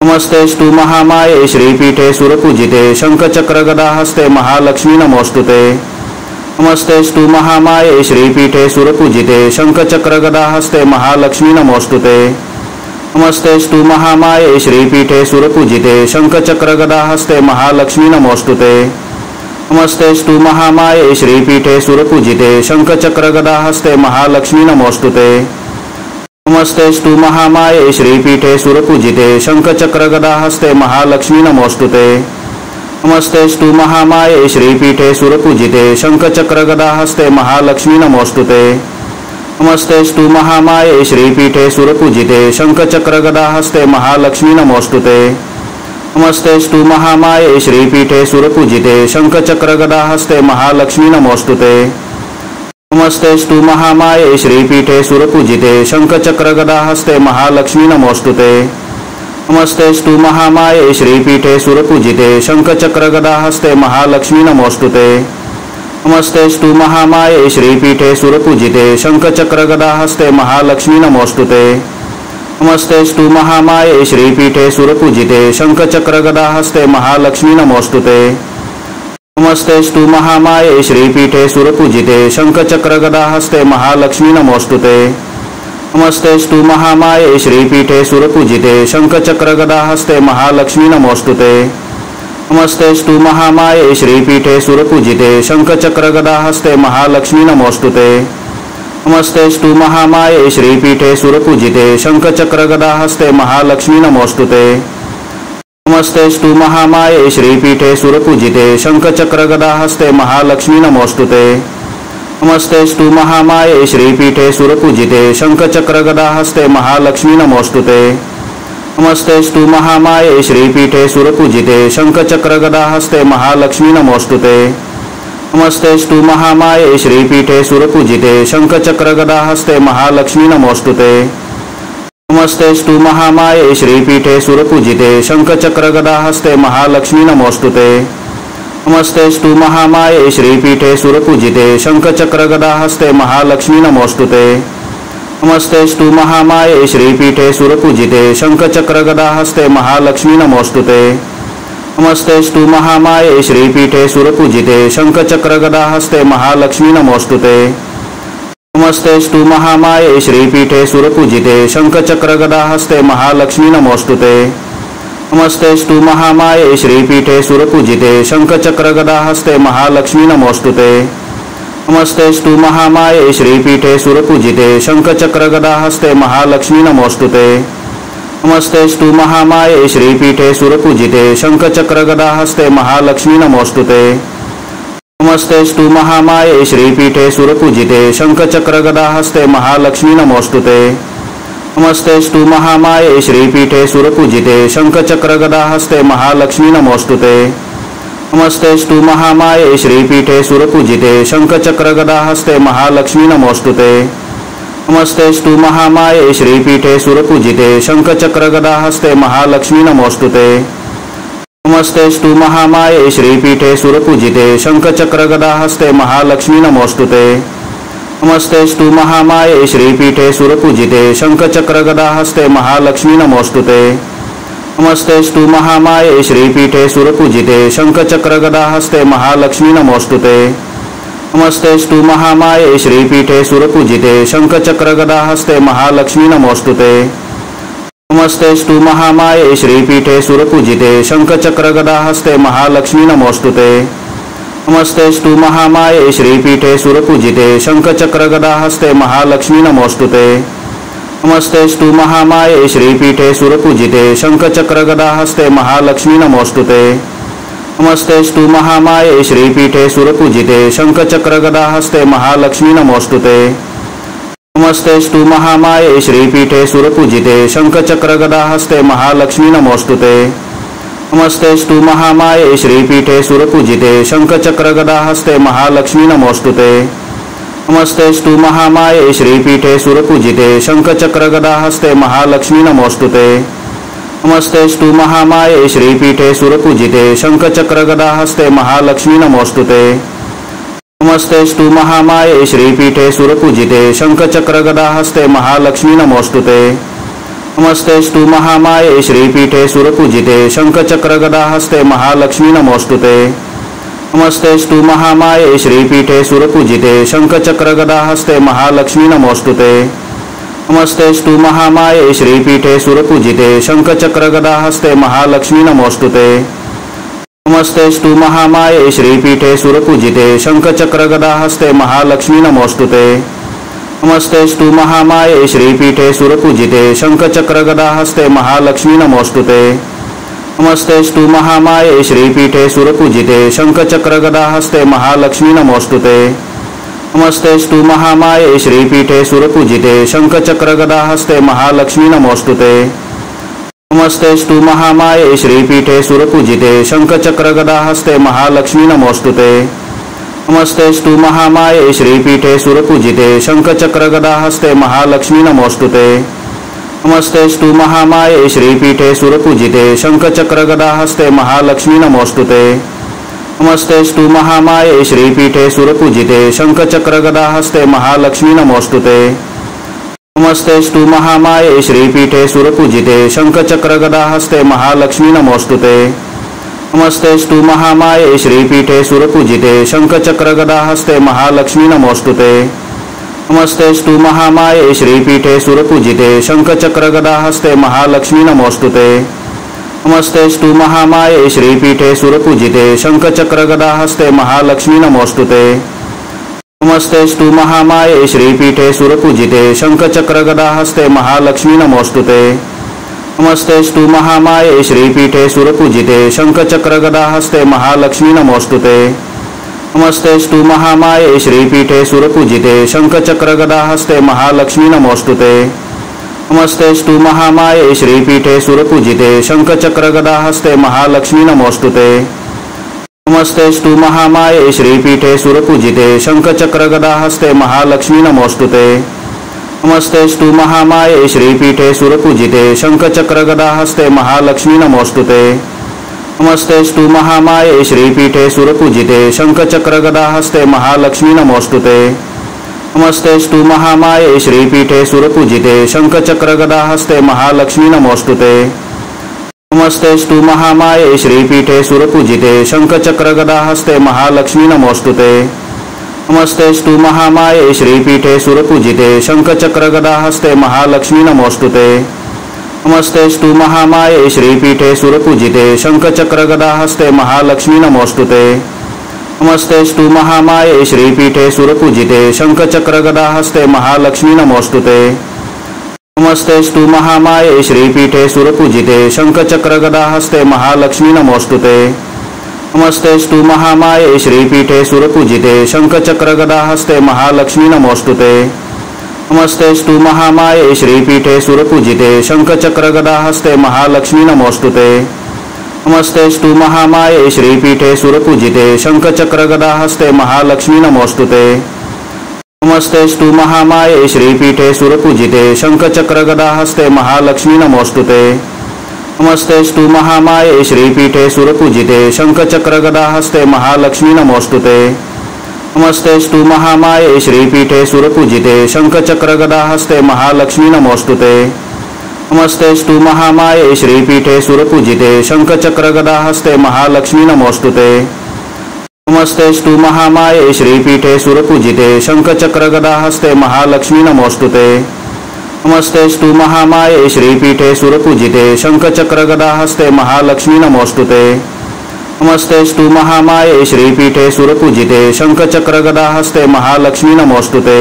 नमस्तेस्तु महामाये श्रीपीठे सुरपूजिते शंखचक्रगदाहस्ते महालक्ष्मी नमोस्तुते। नमस्तेस्तु महामाये श्रीपीठे सुरपूजिते शंखचक्रगदाहस्ते महालक्ष्मी नमोस्तुते। नमस्तेस्तु महामाये श्रीपीठे सुरपूजिते शंखचक्रगदाहस्ते महालक्ष्मी नमोस्तुते। नमस्तेस्तु महामाये श्रीपीठे सुरपूजिते शंखचक्रगदाहस्ते महालक्ष्मी नमोस्तुते। नमस्तेस्तु महामाये श्रीपीठे सुरपूजिते शंखचक्रगदाहस्ते महालक्ष्मी नमोस्तुते। नमस्तेस्तु महामाये श्रीपीठे सुरपूजिते शंखचक्रगदाहस्ते महालक्ष्मी नमोस्तुते। नमस्तेस्तु महामाये श्रीपीठे सुरपूजिते शंखचक्रगदाहस्ते महालक्ष्मी नमोस्तुते। नमस्तेस्तु महामाये श्रीपीठे सुरपूजिते शंखचक्रगदाहस्ते महालक्ष्मी नमोस्तुते। नमस्तेस्तु महामाये श्रीपीठे सुरपूजिते शंखचक्रगदाहस्ते महालक्ष्मी नमोस्तुते। नमस्तेस्तु महामाये श्रीपीठे सुरपूजिते शंखचक्रगदाहस्ते महालक्ष्मी नमोस्तुते। नमस्तेस्तु महामाये श्रीपीठे सुरपूजिते शंखचक्रगदाहस्ते महालक्ष्मी नमोस्तुते। नमस्तेस्तु महामाये श्रीपीठे सुरपूजिते शंखचक्रगदाहस्ते महालक्ष्मी नमोस्तुते। नमस्तेस्तु महामाये श्रीपीठे सुरपूजिते शंखचक्रगदाहस्ते महालक्ष्मी नमोस्तुते। नमस्तेस्तु महामाये श्रीपीठे सुरपूजिते शंखचक्रगदाहस्ते महालक्ष्मी नमोस्तुते। नमस्तेस्तु महामाये श्रीपीठे सुरपूजिते शंखचक्रगदाहस्ते महालक्ष्मी नमोस्तुते। नमस्तेस्तु महामाये श्रीपीठे सुरपूजिते शंखचक्रगदाहस्ते महालक्ष्मी नमोस्तुते। नमस्तेस्तु महामाये श्रीपीठे सुरपूजिते शंखचक्रगदाहस्ते महालक्ष्मी नमोस्तुते। नमस्तेस्तु महामाये श्रीपीठे सुरपूजिते शंखचक्रगदाहस्ते महालक्ष्मी नमोस्तुते। नमस्तेस्तु महामाये श्रीपीठे सुरपूजिते शंखचक्रगदाहस्ते महालक्ष्मी नमोस्तुते। नमस्तेस्तु महामाये श्रीपीठे सुरपूजिते शंखचक्रगदाहस्ते महालक्ष्मी नमोस्तुते। नमस्तेस्तु महामाये श्रीपीठे सुरपूजिते शंखचक्रगदाहस्ते महालक्ष्मी नमोस्तुते। नमस्तेस्तु महामाये श्रीपीठे सुरपूजिते शंखचक्रगदाहस्ते महालक्ष्मी नमोस्तुते। नमस्तेस्तु महामाये श्रीपीठे सुरपूजिते शंखचक्रगदाहस्ते महालक्ष्मी नमोस्तुते। नमस्तेस्तु महामाये श्रीपीठे सुरपूजिते शंखचक्रगदाहस्ते महालक्ष्मी नमोस्तुते। नमस्तेस्तु महामाये श्रीपीठे सुरपूजिते शंखचक्रगदाहस्ते महालक्ष्मी नमोस्तुते। नमस्तेस्तु महामाये श्रीपीठे सुरपूजिते शंखचक्रगदाहस्ते महालक्ष्मी नमोस्तुते। नमस्तेस्तु महामाये श्रीपीठे सुरपूजिते शंखचक्रगदाहस्ते महालक्ष्मी नमोस्तुते। नमस्तेस्तु महामाये श्रीपीठे सुरपूजिते शंखचक्रगदाहस्ते महालक्ष्मी नमोस्तुते। नमस्तेस्तु महामाये श्रीपीठे सुरपूजिते शंखचक्रगदाहस्ते महालक्ष्मी नमोस्तुते। नमस्तेस्तु महामाये श्रीपीठे सुरपूजिते शंखचक्रगदाहस्ते महालक्ष्मी नमोस्तुते। नमस्तेस्तु महामाये श्रीपीठे सुरपूजिते शंखचक्रगदाहस्ते महालक्ष्मी नमोस्तुते। नमस्तेस्तु महामाये श्रीपीठे सुरपूजिते शंखचक्रगदाहस्ते महालक्ष्मी नमोस्तुते। नमस्तेस्तु महामाये श्रीपीठे सुरपूजिते शंखचक्रगदाहस्ते महालक्ष्मी नमोस्तुते। नमस्तेस्तु महामाये श्रीपीठे सुरपूजिते शंखचक्रगदाहस्ते महालक्ष्मी नमोस्तुते। नमस्तेस्तु महामाये श्रीपीठे सुरपूजिते शंखचक्रगदाहस्ते महालक्ष्मी नमोस्तुते। नमस्तेस्तु महामाये श्रीपीठे सुरपूजिते शंखचक्रगदाहस्ते महालक्ष्मी नमोस्तुते। नमस्तेस्तु महामाये श्रीपीठे सुरपूजिते शंखचक्रगदाहस्ते महालक्ष्मी नमोस्तुते। नमस्तेस्तु महामाये श्रीपीठे सुरपूजिते शंखचक्रगदाहस्ते महालक्ष्मी नमोस्तुते। नमस्तेस्तु महामाये श्रीपीठे सुरपूजिते शंखचक्रगदाहस्ते महालक्ष्मी नमोस्तुते। नमस्तेस्तु महामाये श्रीपीठे सुरपूजिते शंखचक्रगदाहस्ते महालक्ष्मी नमोस्तुते। नमस्तेस्तु महामाये श्रीपीठे सुरपूजिते शंखचक्रगदाहस्ते महालक्ष्मी नमोस्तुते। नमस्तेस्तु महामाये श्रीपीठे सुरपूजिते शंखचक्रगदाहस्ते महालक्ष्मी नमोस्तुते। नमस्तेस्तु महामाये श्रीपीठे सुरपूजिते शंखचक्रगदाहस्ते महालक्ष्मी नमोस्तुते। नमस्तेस्तु महामाये श्रीपीठे सुरपूजिते शंखचक्रगदाहस्ते महालक्ष्मी नमोस्तुते। नमस्तेस्तु महामाये श्रीपीठे सुरपूजिते शंखचक्रगदाहस्ते महालक्ष्मी नमोस्तुते। नमस्तेस्तु महामाये श्रीपीठे सुरपूजिते शंखचक्रगदाहस्ते महालक्ष्मी नमोस्तुते। नमस्तेस्तु महामाये श्रीपीठे सुरपूजिते शंखचक्रगदाहस्ते महालक्ष्मी नमोस्तुते। नमस्तेस्तु महामाये श्रीपीठे सुरपूजिते शंखचक्रगदाहस्ते महालक्ष्मी नमोस्तुते। नमस्तेस्तु महामाये श्रीपीठे सुरपूजिते शंखचक्रगदाहस्ते महालक्ष्मी नमोस्तुते। नमस्तेस्तु महामाये श्रीपीठे सुरपूजिते शंखचक्रगदाहस्ते महालक्ष्मी नमोस्तुते। नमस्तेस्तु महामाये श्रीपीठे सुरपूजिते शंखचक्रगदाहस्ते महालक्ष्मी नमोस्तुते। नमस्तेस्तु महामाये श्रीपीठे सुरपूजिते शंखचक्रगदाहस्ते महालक्ष्मी नमोस्तुते। नमस्तेस्तु महामाये श्रीपीठे सुरपूजिते शंखचक्रगदाहस्ते महालक्ष्मी नमोस्तुते। नमस्तेस्तु महामाये श्रीपीठे सुरपूजिते शंखचक्रगदाहस्ते महालक्ष्मी नमोस्तुते। नमस्तेस्तु महामाये श्रीपीठे सुरपूजिते शंखचक्रगदाहस्ते महालक्ष्मी नमोस्तुते। नमस्तेस्तु महामाये श्रीपीठे सुरपूजिते शंखचक्रगदाहस्ते महालक्ष्मी नमोस्तुते। नमस्तेस्तु महामाये श्रीपीठे सुरपूजिते शंखचक्रगदाहस्ते महालक्ष्मी नमोस्तुते। नमस्तेस्तु महामाये श्रीपीठे सुरपूजिते शंखचक्रगदाहस्ते महालक्ष्मी नमोस्तुते। नमस्तेस्तु महामाये श्रीपीठे सुरपूजिते शंखचक्रगदाहस्ते महालक्ष्मी नमोस्तुते। नमस्तेस्तु महामाये श्रीपीठे सुरपूजिते शंखचक्रगदाहस्ते महालक्ष्मी नमोस्तुते। नमस्तेस्तु महामाये श्रीपीठे सुरपूजिते शंखचक्रगदाहस्ते महालक्ष्मी नमोस्तुते। नमस्तेस्तु महामाये श्रीपीठे सुरपूजिते शंखचक्रगदाहस्ते महालक्ष्मी नमोस्तुते। नमस्तेस्तु महामाये श्रीपीठे सुरपूजिते शंखचक्रगदाहस्ते महालक्ष्मी नमोस्तुते। नमस्तेस्तु महामाये श्रीपीठे सुरपूजिते शंखचक्रगदाहस्ते महालक्ष्मी नमोस्तुते। नमस्तेस्तु महामाये श्रीपीठे सुरपूजिते शंखचक्रगदाहस्ते महालक्ष्मी नमोस्तुते। नमस्तेस्तु महामाये श्रीपीठे सुरपूजिते शंखचक्रगदाहस्ते महालक्ष्मी नमोस्तुते। नमस्तेस्तु महामाये श्रीपीठे सुरपूजिते शंखचक्रगदाहस्ते महालक्ष्मी नमोस्तुते। नमस्तेस्तु महामाये श्रीपीठे सुरपूजिते शंखचक्रगदाहस्ते महालक्ष्मी नमोस्तुते। नमस्तेस्तु महामाये श्रीपीठे सुरपूजिते शंखचक्रगदाहस्ते महालक्ष्मी नमोस्तुते। नमस्तेस्तु महामाये श्रीपीठे सुरपूजिते शंखचक्रगदाहस्ते महालक्ष्मी नमोस्तुते। नमस्तेस्तु महामाये श्रीपीठे सुरपूजिते शंखचक्रगदाहस्ते महालक्ष्मी नमोस्तुते। नमस्तेस्तु महामाये श्रीपीठे सुरपूजिते शंखचक्रगदाहस्ते महालक्ष्मी नमोस्तुते। नमस्तेस्तु महामाये श्रीपीठे सुरपूजिते शंखचक्रगदाहस्ते महालक्ष्मी नमोस्तुते। नमस्तेस्तु महामाये श्रीपीठे सुरपूजिते शंखचक्रगदाहस्ते महालक्ष्मी नमोस्तुते। नमस्तेस्तु महामाये श्रीपीठे सुरपूजिते शंखचक्रगदाहस्ते महालक्ष्मी नमोस्तुते। नमस्तेस्तु महामाये श्रीपीठे सुरपूजिते शंखचक्रगदाहस्ते महालक्ष्मी नमोस्तुते। नमस्तेस्तु महामाये श्रीपीठे सुरपूजिते शंखचक्रगदाहस्ते महालक्ष्मी नमोस्तुते। नमस्तेस्तु महामाये श्रीपीठे सुरपूजिते शंखचक्रगदाहस्ते महालक्ष्मी नमोस्तुते। नमस्तेस्तु महामाये श्रीपीठे सुरपूजिते शंखचक्रगदाहस्ते महालक्ष्मी नमोस्तुते। नमस्तेस्तु महामाये श्रीपीठे सुरपूजिते शंखचक्रगदाहस्ते महालक्ष्मी नमोस्तुते। नमस्तेस्तु महामाये श्रीपीठे सुरपूजिते शंखचक्रगदाहस्ते महालक्ष्मी नमोस्तुते। नमस्तेस्तु महामाये श्रीपीठे सुरपूजिते शंखचक्रगदाहस्ते महालक्ष्मी नमोस्तुते। नमस्तेस्तु महामाये श्रीपीठे सुरपूजिते शंखचक्रगदाहस्ते महालक्ष्मी नमोस्तुते।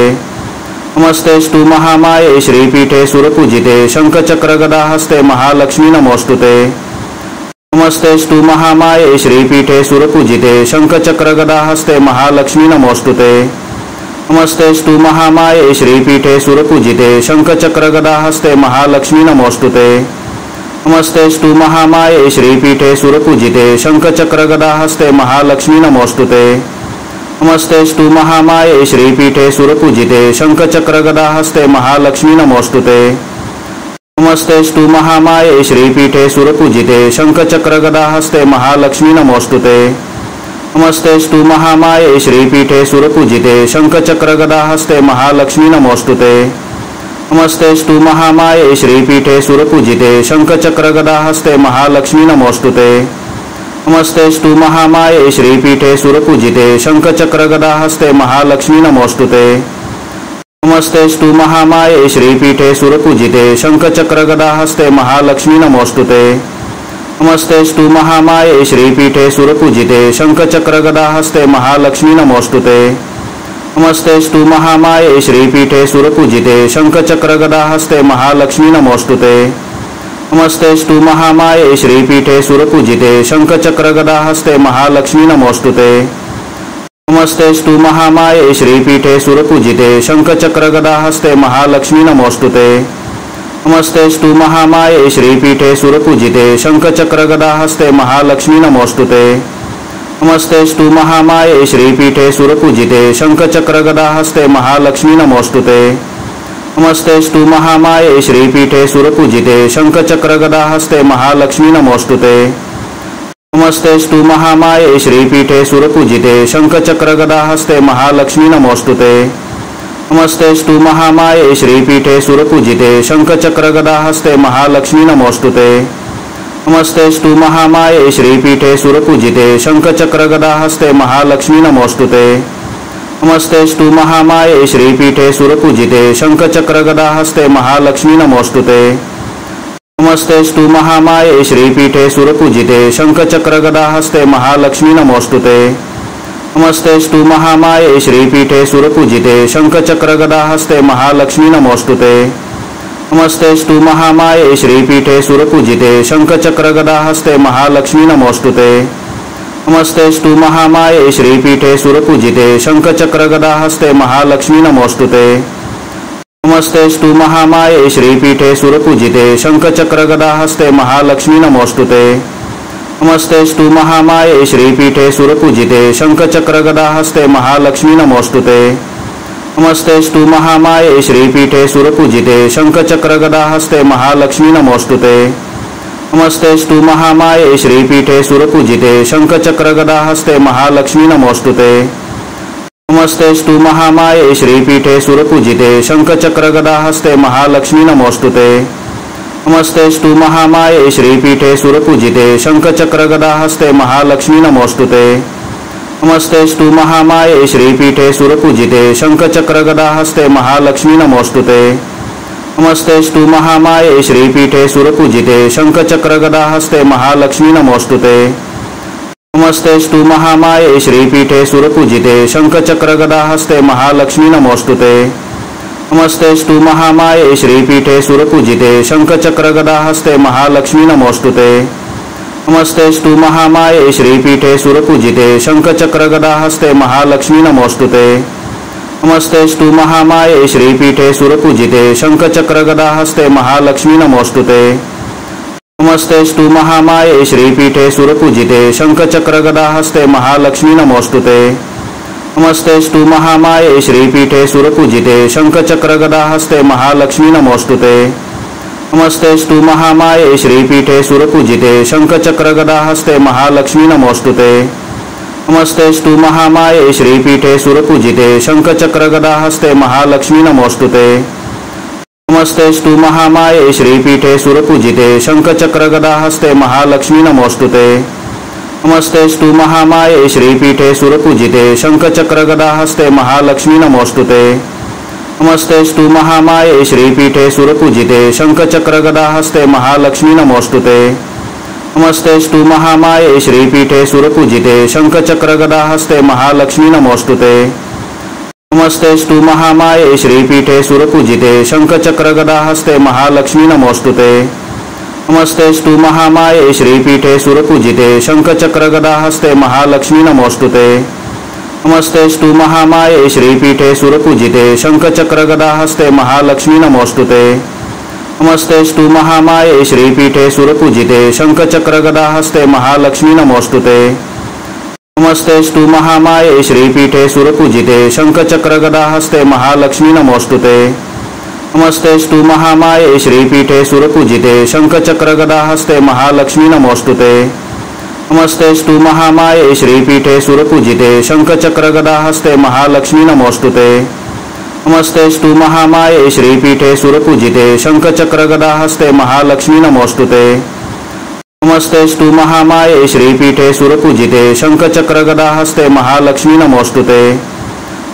नमस्तेस्तु महामाये श्रीपीठे सुरपूजिते शंखचक्रगदाहस्ते महालक्ष्मी नमोस्तुते। नमस्तेस्तु महामाये श्रीपीठे सुरपूजिते शंखचक्रगदाहस्ते महालक्ष्मी नमोस्तुते। नमस्तेस्तु महामाये श्रीपीठे सुरपूजिते शंखचक्रगदाहस्ते महालक्ष्मी नमोस्तुते। नमस्तेस्तु महामाये श्रीपीठे सुरपूजिते शंखचक्रगदाहस्ते महालक्ष्मी नमोस्तुते। नमस्तेस्तु महामाये श्रीपीठे सुरपूजिते शंखचक्रगदाहस्ते महालक्ष्मी नमोस्तुते। नमस्तेस्तु महामाये श्रीपीठे सुरपूजिते शंखचक्रगदाहस्ते महालक्ष्मी नमोस्तुते। नमस्तेस्तु महामाये श्रीपीठे सुरपूजिते शंखचक्रगदाहस्ते महालक्ष्मी नमोस्तुते। नमस्तेस्तु महामाये श्रीपीठे सुरपूजिते शंखचक्रगदाहस्ते महालक्ष्मी नमोस्तुते। नमस्तेस्तु महामाये श्रीपीठे सुरपूजिते शंखचक्रगदाहस्ते महालक्ष्मी नमोस्तुते। नमस्तेस्तु महामाये श्रीपीठे सुरपूजिते शंखचक्रगदाहस्ते महालक्ष्मी नमोस्तुते। नमस्तेस्तु महामाये श्रीपीठे सुरपूजिते शंखचक्रगदाहस्ते महालक्ष्मी नमोस्तुते। नमस्तेस्तु महामाये श्रीपीठे सुरपूजिते शंखचक्रगदाहस्ते महालक्ष्मी नमोस्तुते। नमस्तेस्तु महामाये श्रीपीठे सुरपूजिते शंखचक्रगदाहस्ते महालक्ष्मी नमोस्तुते। नमस्तेस्तु महामाये श्रीपीठे सुरपूजिते शंखचक्रगदाहस्ते महालक्ष्मी नमोस्तुते। नमस्तेस्तु महामाये श्रीपीठे सुरपूजिते शंखचक्रगदाहस्ते महालक्ष्मी नमोस्तुते। नमस्तेस्तु महामाये श्रीपीठे सुरपूजिते शंखचक्रगदाहस्ते महालक्ष्मी नमोस्तुते। नमस्तेस्तु महामाये श्रीपीठे सुरपूजिते शंखचक्रगदाहस्ते महालक्ष्मी नमोस्तुते। नमस्तेस्तु महामाये श्रीपीठे सुरपूजिते शंखचक्रगदाहस्ते महालक्ष्मी नमोस्तुते। नमस्तेस्तु महामाये श्रीपीठे सुरपूजिते शंखचक्रगदाहस्ते महालक्ष्मी नमोस्तुते। नमस्तेस्तु महामाये श्रीपीठे सुरपूजिते शंखचक्रगदाहस्ते महालक्ष्मी नमोस्तुते। नमस्तेस्तु महामाये श्रीपीठे सुरपूजिते शंखचक्रगदाहस्ते महालक्ष्मी नमोस्तुते। नमस्तेस्तु महामाये श्रीपीठे सुरपूजिते शंखचक्रगदाहस्ते महालक्ष्मी नमोस्तुते। नमस्तेस्तु महामाये श्रीपीठे सुरपूजिते शंखचक्रगदाहस्ते महालक्ष्मी नमोस्तुते। नमस्तेस्तु महामाये श्रीपीठे सुरपूजिते शंखचक्रगदाहस्ते महालक्ष्मी नमोस्तुते। नमस्तेस्तु महामाये श्रीपीठे सुरपूजिते शंखचक्रगदाहस्ते महालक्ष्मी नमोस्तुते। नमस्तेस्तु महामाये श्रीपीठे सुरपूजिते शंखचक्रगदाहस्ते महालक्ष्मी नमोस्तुते। नमस्तेस्तु महामाये श्रीपीठे सुरपूजिते शंखचक्रगदाहस्ते महालक्ष्मी नमोस्तुते। नमस्तेस्तु महामाये श्रीपीठे सुरपूजिते शंखचक्रगदाहस्ते महालक्ष्मी नमोस्तुते। नमस्तेस्तु महामाये श्रीपीठे सुरपूजिते शंखचक्रगदाहस्ते महालक्ष्मी नमोस्तुते। नमस्तेस्तु महामाये श्रीपीठे सुरपूजिते शंखचक्रगदाहस्ते महालक्ष्मी नमोस्तुते। नमस्तेस्तु महामाये श्रीपीठे सुरपूजिते शंखचक्रगदाहस्ते महालक्ष्मी नमोस्तुते। नमस्तेस्तु महामाये श्रीपीठे सुरपूजिते शंखचक्रगदाहस्ते महालक्ष्मी नमोस्तुते। नमस्तेस्तु महामाये श्रीपीठे सुरपूजिते शंखचक्रगदाहस्ते महालक्ष्मी नमोस्तुते। नमस्तेस्तु महामाये श्रीपीठे सुरपूजिते शंखचक्रगदाहस्ते महालक्ष्मी नमोस्तुते। नमस्तेस्तु महामाये श्रीपीठे सुरपूजिते शंखचक्रगदाहस्ते महालक्ष्मी नमोस्तुते। नमस्तेस्तु महामाये श्रीपीठे सुरपूजिते शंखचक्रगदाहस्ते महालक्ष्मी नमोस्तुते। नमस्तेस्तु महामाये श्रीपीठे सुरपूजिते शंखचक्रगदाहस्ते महालक्ष्मी नमोस्तुते। नमस्तेस्तु महामाये श्रीपीठे सुरपूजिते शंखचक्रगदाहस्ते महालक्ष्मी नमोस्तुते। नमस्तेस्तु महामाये श्रीपीठे सुरपूजिते शंखचक्रगदाहस्ते महालक्ष्मी नमोस्तुते। नमस्तेस्तु महामाये श्रीपीठे सुरपूजिते शंखचक्रगदाहस्ते महालक्ष्मी नमोस्तुते। नमस्तेस्तु महामाये श्रीपीठे सुरपूजिते शंखचक्रगदाहस्ते महालक्ष्मी नमोस्तुते। नमस्तेस्तु महामाये श्रीपीठे सुरपूजिते शंखचक्रगदाहस्ते महालक्ष्मी नमोस्तुते। नमस्तेस्तु महामाये श्रीपीठे सुरपूजिते शंखचक्रगदाहस्ते महालक्ष्मी नमोस्तुते। नमस्तेस्तु महामाये श्रीपीठे सुरपूजिते शंखचक्रगदाहस्ते महालक्ष्मी नमोस्तुते। नमस्तेस्तु महामाये श्रीपीठे सुरपूजिते शंखचक्रगदाहस्ते महालक्ष्मी नमोस्तुते। नमस्तेस्तु महामाये श्रीपीठे सुरपूजिते शंखचक्रगदाहस्ते महालक्ष्मी नमोस्तुते। नमस्तेस्तु महामाये श्रीपीठे सुरपूजिते शंखचक्रगदाहस्ते महालक्ष्मी नमोस्तुते। नमस्तेस्तु महामाये श्रीपीठे सुरपूजिते शंखचक्रगदाहस्ते महालक्ष्मी नमोस्तुते। नमस्तेस्तु महामाये श्रीपीठे सुरपूजिते शंखचक्रगदाहस्ते महालक्ष्मी नमोस्तुते। नमस्तेस्तु महामाये श्रीपीठे सुरपूजिते शंखचक्रगदाहस्ते महालक्ष्मी नमोस्तुते। नमस्तेस्तु महामाये श्रीपीठे सुरपूजिते शंखचक्रगदाहस्ते महालक्ष्मी नमोस्तुते। नमस्तेस्तु महामाये श्रीपीठे सुरपूजिते शंखचक्रगदाहस्ते महालक्ष्मी नमोस्तुते। नमस्तेस्तु महामाये श्रीपीठे सुरपूजिते शंखचक्रगदाहस्ते महालक्ष्मी नमोस्तुते। नमस्तेस्तु महामाये श्रीपीठे सुरपूजिते शंखचक्रगदाहस्ते महालक्ष्मी नमोस्तुते।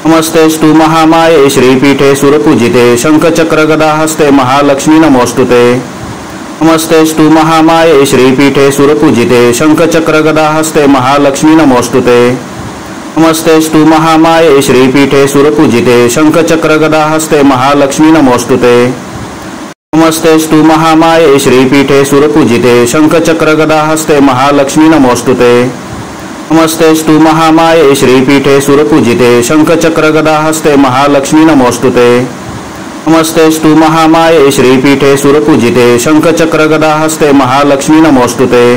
नमस्तेस्तु महामाये श्रीपीठे सुरपूजिते शंखचक्रगदाहस्ते महालक्ष्मी नमोस्तुते। नमस्तेस्तु महामाये श्रीपीठे सुरपूजिते शंखचक्रगदाहस्ते महालक्ष्मी नमोस्तुते। नमस्तेस्तु महामाये श्रीपीठे सुरपूजिते शंखचक्रगदाहस्ते महालक्ष्मी नमोस्तुते। नमस्तेस्तु महामाये श्रीपीठे सुरपूजिते शंखचक्रगदाहस्ते महालक्ष्मी नमोस्तुते। नमस्तेस्तु महामाये श्रीपीठे सुरपूजिते शंखचक्रगदाहस्ते महालक्ष्मी नमोस्तुते। नमस्तेस्तु महामाये श्रीपीठे सुरपूजिते शंखचक्रगदाहस्ते महालक्ष्मी नमोस्तुते।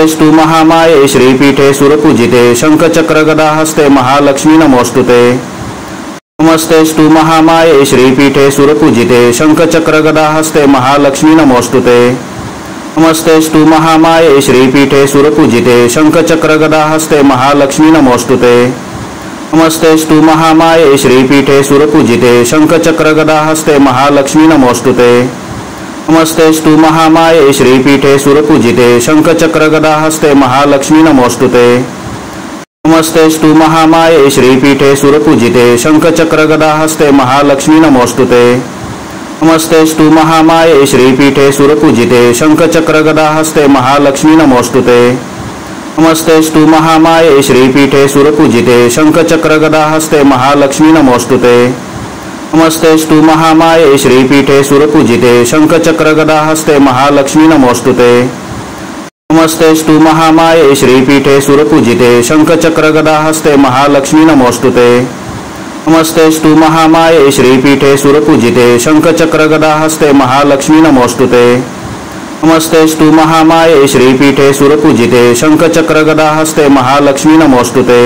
नमस्तेस्तु महामाये श्रीपीठे सुरपूजिते शंखचक्रगदाहस्ते महालक्ष्मी नमोस्तुते। नमस्तेस्तु महामाये श्रीपीठे सुरपूजिते शंखचक्रगदाहस्ते महालक्ष्मी नमोस्तुते। नमस्तेस्तु महामाये श्रीपीठे सुरपूजिते शंखचक्रगदाहस्ते महालक्ष्मी नमोस्तुते। नमस्तेस्तु महामाये श्रीपीठे सुरपूजिते शंखचक्रगदाहस्ते महालक्ष्मी नमोस्तुते। नमस्तेस्तु महामाये श्रीपीठे सुरपूजिते शंखचक्रगदाहस्ते महालक्ष्मी नमोस्तुते। नमस्तेस्तु महामाये श्रीपीठे सुरपूजिते शंखचक्रगदाहस्ते महालक्ष्मी नमोस्तुते। नमस्तेस्तु महामाये श्रीपीठे सुरपूजिते शंखचक्रगदाहस्ते महालक्ष्मी नमोस्तुते। नमस्तेस्तु महामाये श्रीपीठे सुरपूजिते शंखचक्रगदाहस्ते महालक्ष्मी नमोस्तुते। नमस्तेस्तु महामाये श्रीपीठे सुरपूजिते शंखचक्रगदाहस्ते महालक्ष्मी नमोस्तुते। नमस्तेस्तु महामाये श्रीपीठे सुरपूजिते शंखचक्रगदाहस्ते महालक्ष्मी नमोस्तुते। नमस्तेस्तु महामाये श्रीपीठे सुरपूजिते शंखचक्रगदाहस्ते महालक्ष्मी नमोस्तुते। नमस्तेस्तु महामाये श्रीपीठे सुरपूजिते शंखचक्रगदाहस्ते महालक्ष्मी नमोस्तुते।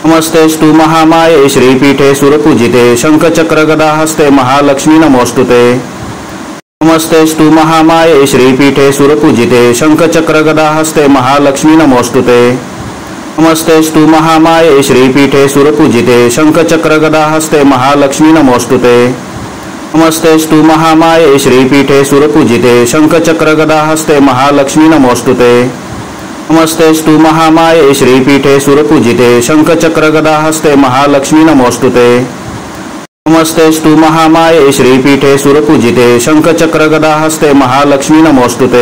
नमस्तेस्तु महामाये श्रीपीठे सुरपूजिते शंखचक्रगदाहस्ते महालक्ष्मी नमोस्तुते। नमस्तेस्तु महामाये श्रीपीठे सुरपूजिते शंखचक्रगदाहस्ते महालक्ष्मी नमोस्तुते। नमस्तेस्तु महामाये श्रीपीठे सुरपूजिते शंखचक्रगदाहस्ते महालक्ष्मी नमोस्तुते। नमस्तेस्तु महामाये श्रीपीठे सुरपूजिते शंखचक्रगदाहस्ते महालक्ष्मी नमोस्तुते। नमस्तेस्तु महामाये श्रीपीठे सुरपूजिते शंखचक्रगदाहस्ते महालक्ष्मी नमोस्तुते। नमस्तेस्तु महामाये श्रीपीठे सुरपूजिते शंखचक्रगदाहस्ते महालक्ष्मी नमोस्तुते।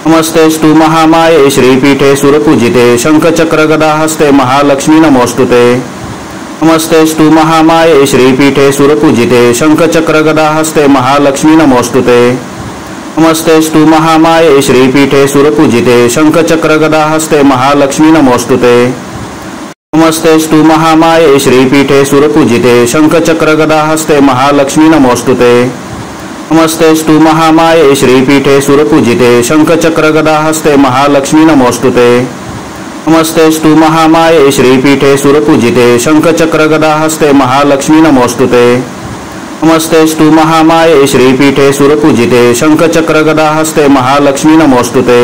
नमस्तेस्तु महामाये श्रीपीठे सुरपूजिते शंखचक्रगदाहस्ते महालक्ष्मी नमोस्तुते। नमस्तेस्तु महामाये श्रीपीठे सुरपूजिते शंखचक्रगदाहस्ते महालक्ष्मी नमोस्तुते। नमस्तेस्तु महामाये श्रीपीठे सुरपूजिते शंखचक्रगदाहस्ते महालक्ष्मी नमोस्तुते। नमस्तेस्तु महामाये श्रीपीठे सुरपूजिते शंखचक्रगदाहस्ते महालक्ष्मी नमोस्तुते। नमस्तेस्तु महामाये श्रीपीठे सुरपूजिते शंखचक्रगदाहस्ते महालक्ष्मी नमोस्तुते। नमस्तेस्तु महामाये श्रीपीठे सुरपूजिते शंखचक्रगदाहस्ते महालक्ष्मी नमोस्तुते। नमस्तेस्तु महामाये श्रीपीठे सुरपूजिते शंखचक्रगदाहस्ते महालक्ष्मी नमोस्तुते।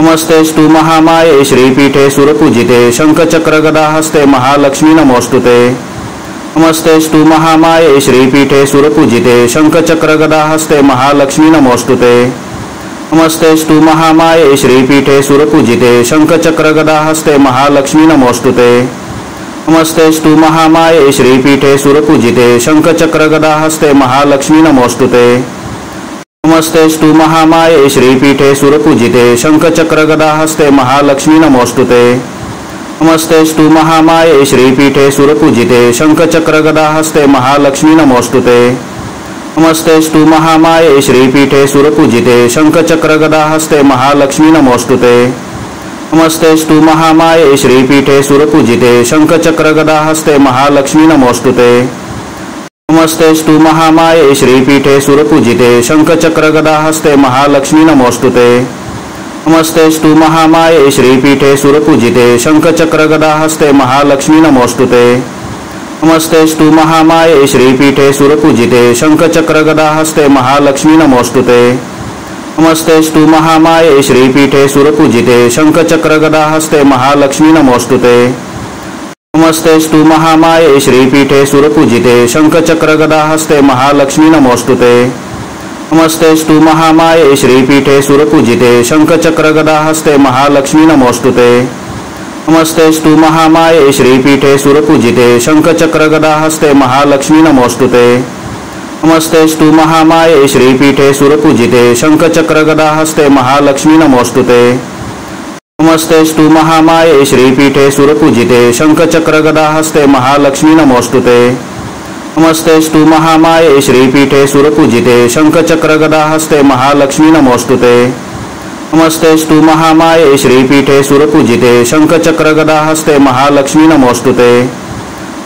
नमस्तेस्तु महामाये श्रीपीठे सुरपूजिते शंखचक्रगदाहस्ते महालक्ष्मी नमोस्तुते। नमस्तेस्तु महामाये श्रीपीठे सुरपूजिते शंखचक्रगदाहस्ते महालक्ष्मी नमोस्तुते। नमस्तेस्तु महामाये श्रीपीठे सुरपूजिते शंखचक्रगदाहस्ते महालक्ष्मी नमोस्तुते। नमस्तेस्तु महामाये श्रीपीठे सुरपूजिते शंखचक्रगदाहस्ते महालक्ष्मी नमोस्तुते। नमस्तेस्तु महामाये श्रीपीठे सुरपूजिते शंखचक्रगदाहस्ते महालक्ष्मी नमोस्तुते। नमस्तेस्तु महामाये श्रीपीठे सुरपूजिते शंखचक्रगदाहस्ते महालक्ष्मी नमोस्तुते। नमस्तेस्तु महामाये श्रीपीठे सुरपूजिते शंखचक्रगदाहस्ते महालक्ष्मी नमोस्तुते। नमस्तेस्तु महामाये श्रीपीठे सुरपूजिते शंखचक्रगदाहस्ते महालक्ष्मी नमोस्तुते। नमस्तेस्तु महामाये श्रीपीठे सुरपूजिते शंखचक्रगदाहस्ते महालक्ष्मी नमोस्तुते। नमस्तेस्तु महामाये श्रीपीठे सुरपूजिते शंखचक्रगदाहस्ते महालक्ष्मी नमोस्तुते। नमस्तेस्तु महामाये श्रीपीठे सुरपूजिते शंखचक्रगदाहस्ते महालक्ष्मी नमोस्तुते। नमस्तेस्तु महामाये श्रीपीठे सुरपूजिते शंखचक्रगदाहस्ते महालक्ष्मी नमोस्तुते। नमस्तेस्तु महामाये श्रीपीठे सुरपूजिते शंखचक्रगदाहस्ते महालक्ष्मी नमोस्तुते। नमस्तेस्तु महामाये श्रीपीठे सुरपूजिते शंखचक्रगदाहस्ते महालक्ष्मी नमोस्तुते। नमस्तेस्तु महामाये श्रीपीठे सुरपूजिते शंखचक्रगदाहस्ते महालक्ष्मी नमोस्तुते। नमस्तेस्तु महामाये श्रीपीठे सुरपूजिते शंखचक्रगदाहस्ते महालक्ष्मी नमोस्तुते। नमस्तेस्तु महामाये श्रीपीठे सुरपूजिते शंखचक्रगदाहस्ते महालक्ष्मी नमोस्तुते। नमस्तेस्तु महामाये श्रीपीठे सुरपूजिते शंखचक्रगदाहस्ते महालक्ष्मी नमोस्तुते। नमस्तेस्तु महामाये श्रीपीठे सुरपूजिते शंखचक्रगदाहस्ते महालक्ष्मी नमोस्तुते।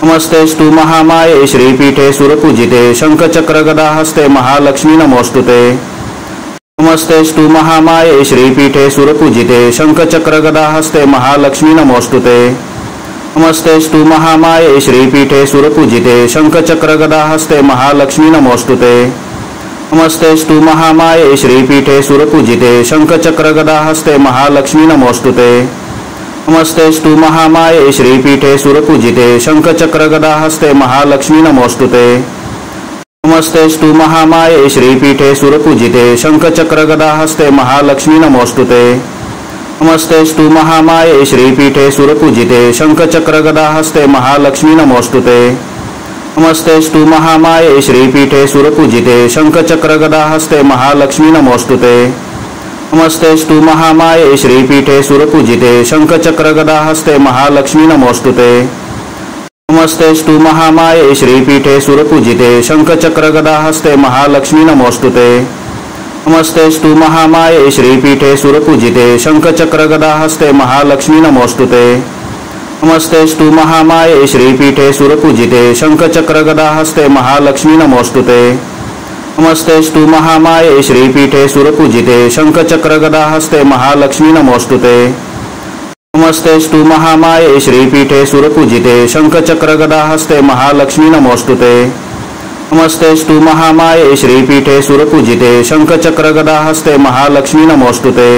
नमस्तेस्तु महामाये श्रीपीठे सुरपूजिते शंखचक्रगदाहस्ते महालक्ष्मी नमोस्तुते। नमस्तेस्तु महामाये श्रीपीठे सुरपूजिते शंखचक्रगदाहस्ते महालक्ष्मी नमोस्तुते। नमस्तेस्तु महामाये श्रीपीठे सुरपूजिते शंखचक्रगदाहस्ते महालक्ष्मी नमोस्तुते। नमस्तेस्तु महामाये श्रीपीठे सुरपूजिते शंखचक्रगदाहस्ते महालक्ष्मी नमोस्तुते। नमस्तेस्तु महामाये श्रीपीठे सुरपूजिते शंखचक्रगदाहस्ते महालक्ष्मी नमोस्तुते। नमस्तेस्तु महामाये श्रीपीठे सुरपूजिते शंखचक्रगदाहस्ते महालक्ष्मी नमोस्तुते। नमस्तेस्तु महामाये श्रीपीठे सुरपूजिते शंखचक्रगदाहस्ते महालक्ष्मी नमोस्तुते। नमस्तेस्तु महामाये श्रीपीठे सुरपूजिते शंखचक्रगदाहस्ते महालक्ष्मी नमोस्तुते। नमस्तेस्तु महामाये श्रीपीठे सुरपूजिते शंखचक्रगदाहस्ते महालक्ष्मी नमोस्तुते। नमस्तेस्तु महामाये श्रीपीठे सुरपूजिते शंखचक्रगदाहस्ते महालक्ष्मी नमोस्तुते। नमस्तेस्तु महामाये श्रीपीठे सुरपूजिते शंखचक्रगदाहस्ते महालक्ष्मी नमोस्तुते। नमस्तेस्तु महामाये श्रीपीठे सुरपूजिते शंखचक्रगदाहस्ते महालक्ष्मी नमोस्तुते। नमस्तेस्तु महामाये श्रीपीठे सुरपूजिते शंखचक्रगदाहस्ते महालक्ष्मी नमोस्तुते। नमस्तेस्तु महामाये श्रीपीठे सुरपूजिते शंखचक्रगदाहस्ते महालक्ष्मी नमोस्तुते। नमस्तेस्तु महामाये श्रीपीठे सुरपूजिते शंखचक्रगदाहस्ते महालक्ष्मी नमोस्तुते।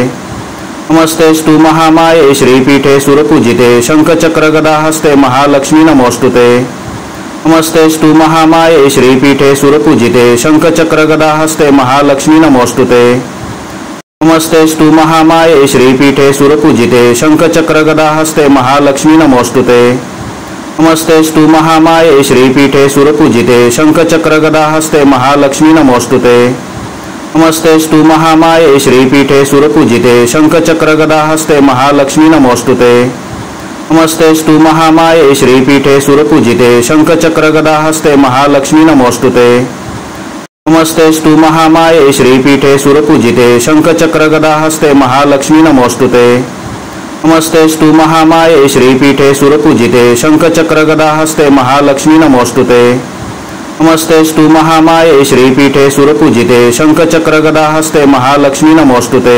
नमस्तेस्तु महामाये श्रीपीठे सुरपूजिते शंखचक्रगदाहस्ते महालक्ष्मी नमोस्तुते। नमस्तेस्तु महामाये श्रीपीठे सुरपूजिते शंखचक्रगदाहस्ते महालक्ष्मी नमोस्तुते। नमस्तेस्तु महामाये श्रीपीठे सुरपूजिते शंखचक्रगदाहस्ते महालक्ष्मी नमोस्तुते। नमस्तेस्तु महामाये श्रीपीठे सुरपूजिते शंखचक्रगदाहस्ते महालक्ष्मी नमोस्तुते। नमस्तेस्तु महामाये श्रीपीठे सुरपूजिते शंखचक्रगदाहस्ते महालक्ष्मी नमोस्तुते। नमस्तेस्तु महामाये श्रीपीठे सुरपूजिते शंखचक्रगदाहस्ते महालक्ष्मी नमोस्तुते। नमस्तेस्तु महामाये श्रीपीठे सुरपूजिते शंखचक्रगदाहस्ते महालक्ष्मी नमोस्तुते। नमस्तेस्तु महामाये श्रीपीठे सुरपूजिते शंखचक्रगदाहस्ते महालक्ष्मी नमोस्तुते। नमस्तेस्तु महामाये श्रीपीठे सुरपूजिते शंखचक्रगदाहस्ते महालक्ष्मी नमोस्तुते।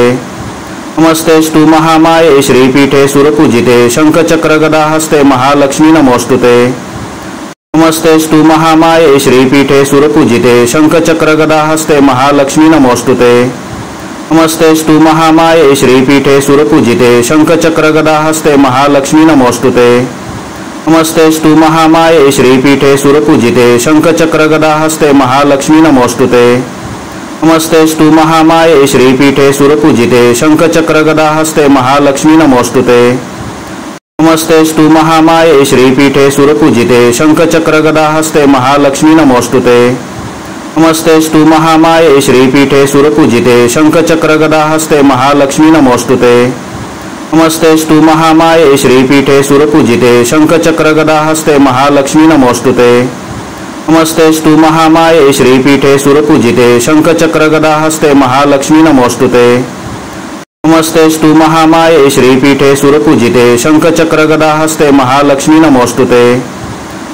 नमस्तेस्तु महामाये श्रीपीठे सुरपूजिते शंखचक्रगदाहस्ते महालक्ष्मी नमोस्तुते। नमस्तेस्तु महामाये श्रीपीठे सुरपूजिते शंखचक्रगदाहस्ते महालक्ष्मी नमोस्तुते। नमस्तेस्तु महामाये श्रीपीठे सुरपूजिते शंखचक्रगदाहस्ते महालक्ष्मी नमोस्तुते। नमस्तेस्तु महामाये श्रीपीठे सुरपूजिते शंखचक्रगदाहस्ते महालक्ष्मी नमोस्तुते। नमस्तेस्तु महामाये श्रीपीठे सुरपूजिते शंखचक्रगदाहस्ते महालक्ष्मी नमोस्तुते। नमस्तेस्तु महामाये श्रीपीठे सुरपूजिते शंखचक्रगदाहस्ते महालक्ष्मी नमोस्तुते। नमस्तेस्तु महामाये श्रीपीठे सुरपूजिते शंखचक्रगदाहस्ते महालक्ष्मी नमोस्तुते। नमस्तेस्तु महामाये श्रीपीठे सुरपूजिते शंखचक्रगदाहस्ते महालक्ष्मी नमोस्तुते। नमस्तेस्तु महामाये श्रीपीठे सुरपूजिते शंखचक्रगदाहस्ते महालक्ष्मी नमोस्तुते। नमस्तेस्तु महामाये श्रीपीठे सुरपूजिते शंखचक्रगदाहस्ते महालक्ष्मी नमोस्तुते।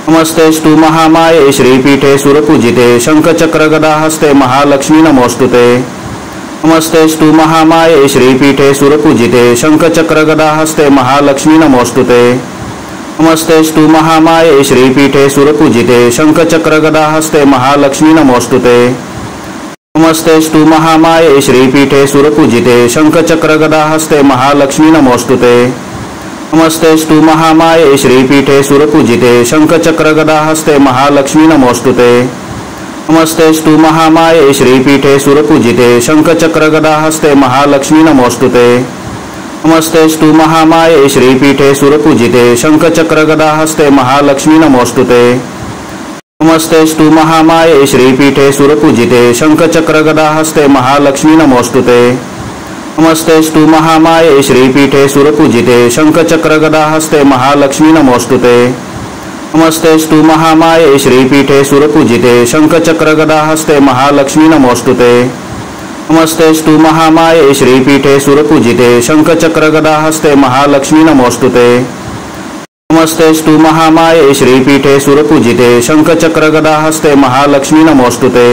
नमस्तेस्तु महामाये श्रीपीठे सुरपूजिते शंखचक्रगदाहस्ते महालक्ष्मी नमोस्तुते। नमस्तेस्तु महामाये श्रीपीठे सुरपूजिते शंखचक्रगदाहस्ते महालक्ष्मी नमोस्तुते। नमस्तेस्तु महामाये श्रीपीठे सुरपूजिते शंखचक्रगदाहस्ते महालक्ष्मी नमोस्तुते। नमस्तेस्तु महामाये श्रीपीठे सुरपूजिते शंखचक्रगदाहस्ते महालक्ष्मी नमोस्तुते। नमस्तेस्तु महामाये श्रीपीठे सुरपूजिते शंखचक्रगदाहस्ते महालक्ष्मी नमोस्तुते। नमस्तेस्तु महामाये श्रीपीठे सुरपूजिते शंखचक्रगदाहस्ते महालक्ष्मी नमोस्तुते। नमस्तेस्तु महामाये श्रीपीठे सुरपूजिते शंखचक्रगदाहस्ते महालक्ष्मी नमोस्तुते। नमस्तेस्तु महामाये श्रीपीठे सुरपूजिते शंखचक्रगदाहस्ते महालक्ष्मी नमोस्तुते। नमस्तेस्तु महामाये श्रीपीठे सुरपूजिते शंखचक्रगदाहस्ते महालक्ष्मी नमोस्तुते। नमस्तेस्तु महामाये श्रीपीठे सुरपूजिते शंखचक्रगदाहस्ते महालक्ष्मी नमोस्तुते। नमस्तेस्तु महामाये श्रीपीठे सुरपूजिते शंखचक्रगदाहस्ते महालक्ष्मी नमोस्तुते। नमस्तेस्तु महामाये श्रीपीठे सुरपूजिते शंखचक्रगदाहस्ते महालक्ष्मी नमोस्तुते।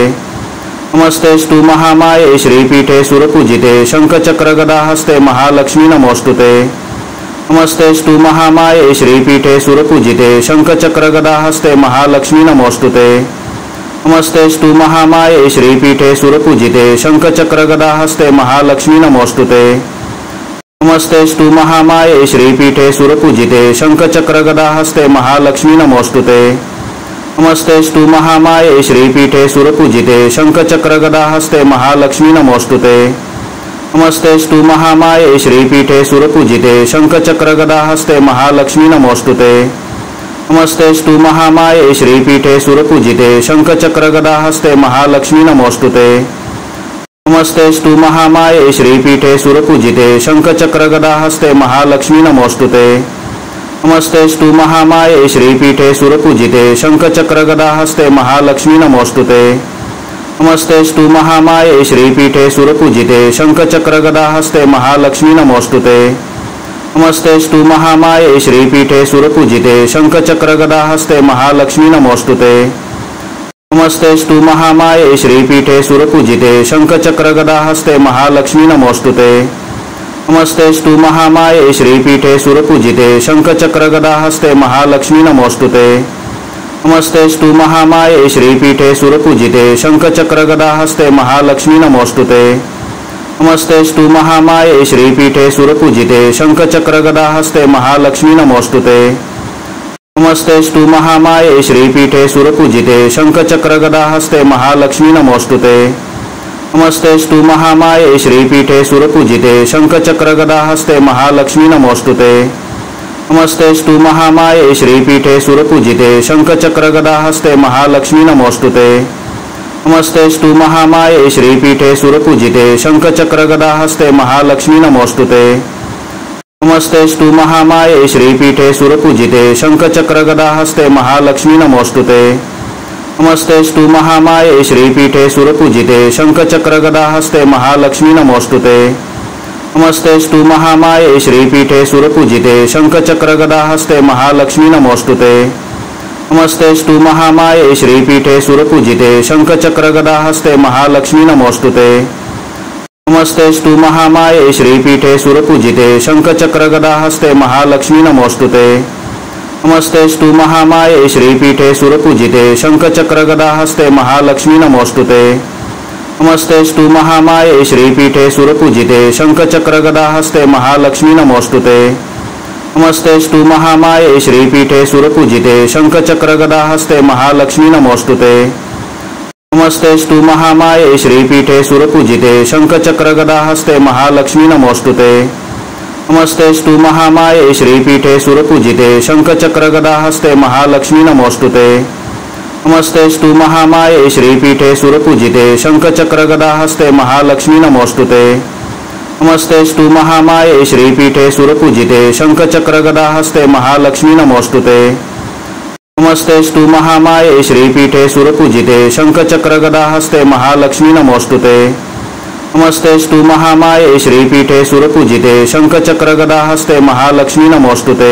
नमस्तेस्तु महामाये श्रीपीठे सुरपूजिते शंखचक्रगदाहस्ते महालक्ष्मी नमोस्तुते। नमस्तेस्तु महामाये श्रीपीठे सुरपूजिते शंखचक्रगदाहस्ते महालक्ष्मी नमोस्तुते। नमस्तेस्तु महामाये श्रीपीठे सुरपूजिते शंखचक्रगदाहस्ते महालक्ष्मी नमोस्तुते। नमस्तेस्तु महामाये श्रीपीठे सुरपूजिते शंखचक्रगदाहस्ते महालक्ष्मी नमोस्तुते। नमस्तेस्तु महामाये श्रीपीठे सुरपूजिते शंखचक्रगदाहस्ते महालक्ष्मी नमोस्तुते। नमस्तेस्तु महामाये श्रीपीठे सुरपूजिते शंखचक्रगदाहस्ते महालक्ष्मी नमोस्तुते। नमस्तेस्तु महामाये श्रीपीठे सुरपूजिते शंखचक्रगदाहस्ते महालक्ष्मी नमोस्तुते। नमस्तेस्तु महामाये श्रीपीठे सुरपूजिते शंखचक्रगदाहस्ते महालक्ष्मी नमोस्तुते। नमस्तेस्तु महामाये श्रीपीठे सुरपूजिते शंखचक्रगदाहस्ते महालक्ष्मी नमोस्तुते। नमस्तेस्तु महामाये श्रीपीठे सुरपूजिते शंखचक्रगदाहस्ते महालक्ष्मी नमोस्तुते। नमस्तेस्तु महामाये श्रीपीठे सुरपूजिते शंखचक्रगदाहस्ते महालक्ष्मी नमोस्तुते। नमस्तेस्तु महामाये श्रीपीठे सुरपूजिते शंखचक्रगदाहस्ते महालक्ष्मी नमोस्तुते। नमस्तेस्तु महामाये श्रीपीठे सुरपूजिते शंखचक्रगदाहस्ते महालक्ष्मी नमोस्तुते। नमस्तेस्तु महामाये श्रीपीठे सुरपूजिते शंखचक्रगदाहस्ते महालक्ष्मी नमोस्तुते। नमस्तेस्तु महामाये श्रीपीठे सुरपूजिते शंखचक्रगदाहस्ते महालक्ष्मी नमोस्तुते। नमस्तेस्तु महामाये श्रीपीठे सुरपूजिते शंखचक्रगदाहस्ते महालक्ष्मी नमोस्तुते। नमस्तेस्तु महामाये श्रीपीठे सुरपूजिते शंखचक्रगदाहस्ते महालक्ष्मी नमोस्तुते। नमस्तेस्तु महामाये श्रीपीठे सुरपूजिते शंखचक्रगदाहस्ते महालक्ष्मी नमोस्तुते। नमस्तेस्तु महामाये श्रीपीठे सुरपूजिते शंखचक्रगदाहस्ते महालक्ष्मी नमोस्तुते। नमस्तेस्तु महामाये श्रीपीठे सुरपूजिते शंखचक्रगदाहस्ते महालक्ष्मी नमोस्तुते। नमस्तेस्तु महामाये श्रीपीठे सुरपूजिते शंखचक्रगदाहस्ते महालक्ष्मी नमोस्तुते। नमस्तेस्तु महामाये श्रीपीठे सुरपूजिते शंखचक्रगदाहस्ते महालक्ष्मी नमोस्तुते। नमस्तेस्तु महामाये श्रीपीठे सुरपूजिते शंखचक्रगदाहस्ते महालक्ष्मी नमोस्तुते। नमस्तेस्तु महामाये श्रीपीठे सुरपूजिते शंखचक्रगदाहस्ते महालक्ष्मी नमोस्तुते। नमस्तेस्तु महामाये श्रीपीठे सुरपूजिते शंखचक्रगदाहस्ते महालक्ष्मी नमोस्तुते। नमस्तेस्तु महामाये श्रीपीठे सुरपूजिते शंखचक्रगदाहस्ते महालक्ष्मी नमोस्तुते। नमस्तेस्तु महामाये श्रीपीठे सुरपूजिते शंखचक्रगदाहस्ते महालक्ष्मी नमोस्तुते। नमस्तेस्तु महामाये श्रीपीठे सुरपूजिते शंखचक्रगदाहस्ते महालक्ष्मी नमोस्तुते। नमस्तेस्तु महामाये श्रीपीठे सुरपूजिते शंखचक्रगदाहस्ते महालक्ष्मी नमोस्तुते। नमस्तेस्तु महामाये श्रीपीठे सुरपूजिते शंखचक्रगदाहस्ते महालक्ष्मी नमोस्तुते। नमस्तेस्तु महामाये श्रीपीठे सुरपूजिते शंखचक्रगदाहस्ते महालक्ष्मी नमोस्तुते। नमस्तेस्तु महामाये श्रीपीठे सुरपूजिते शंखचक्रगदाहस्ते महालक्ष्मी नमोस्तुते। नमस्तेस्तु महामाये श्रीपीठे सुरपूजिते शंखचक्रगदाहस्ते महालक्ष्मी नमोस्तुते।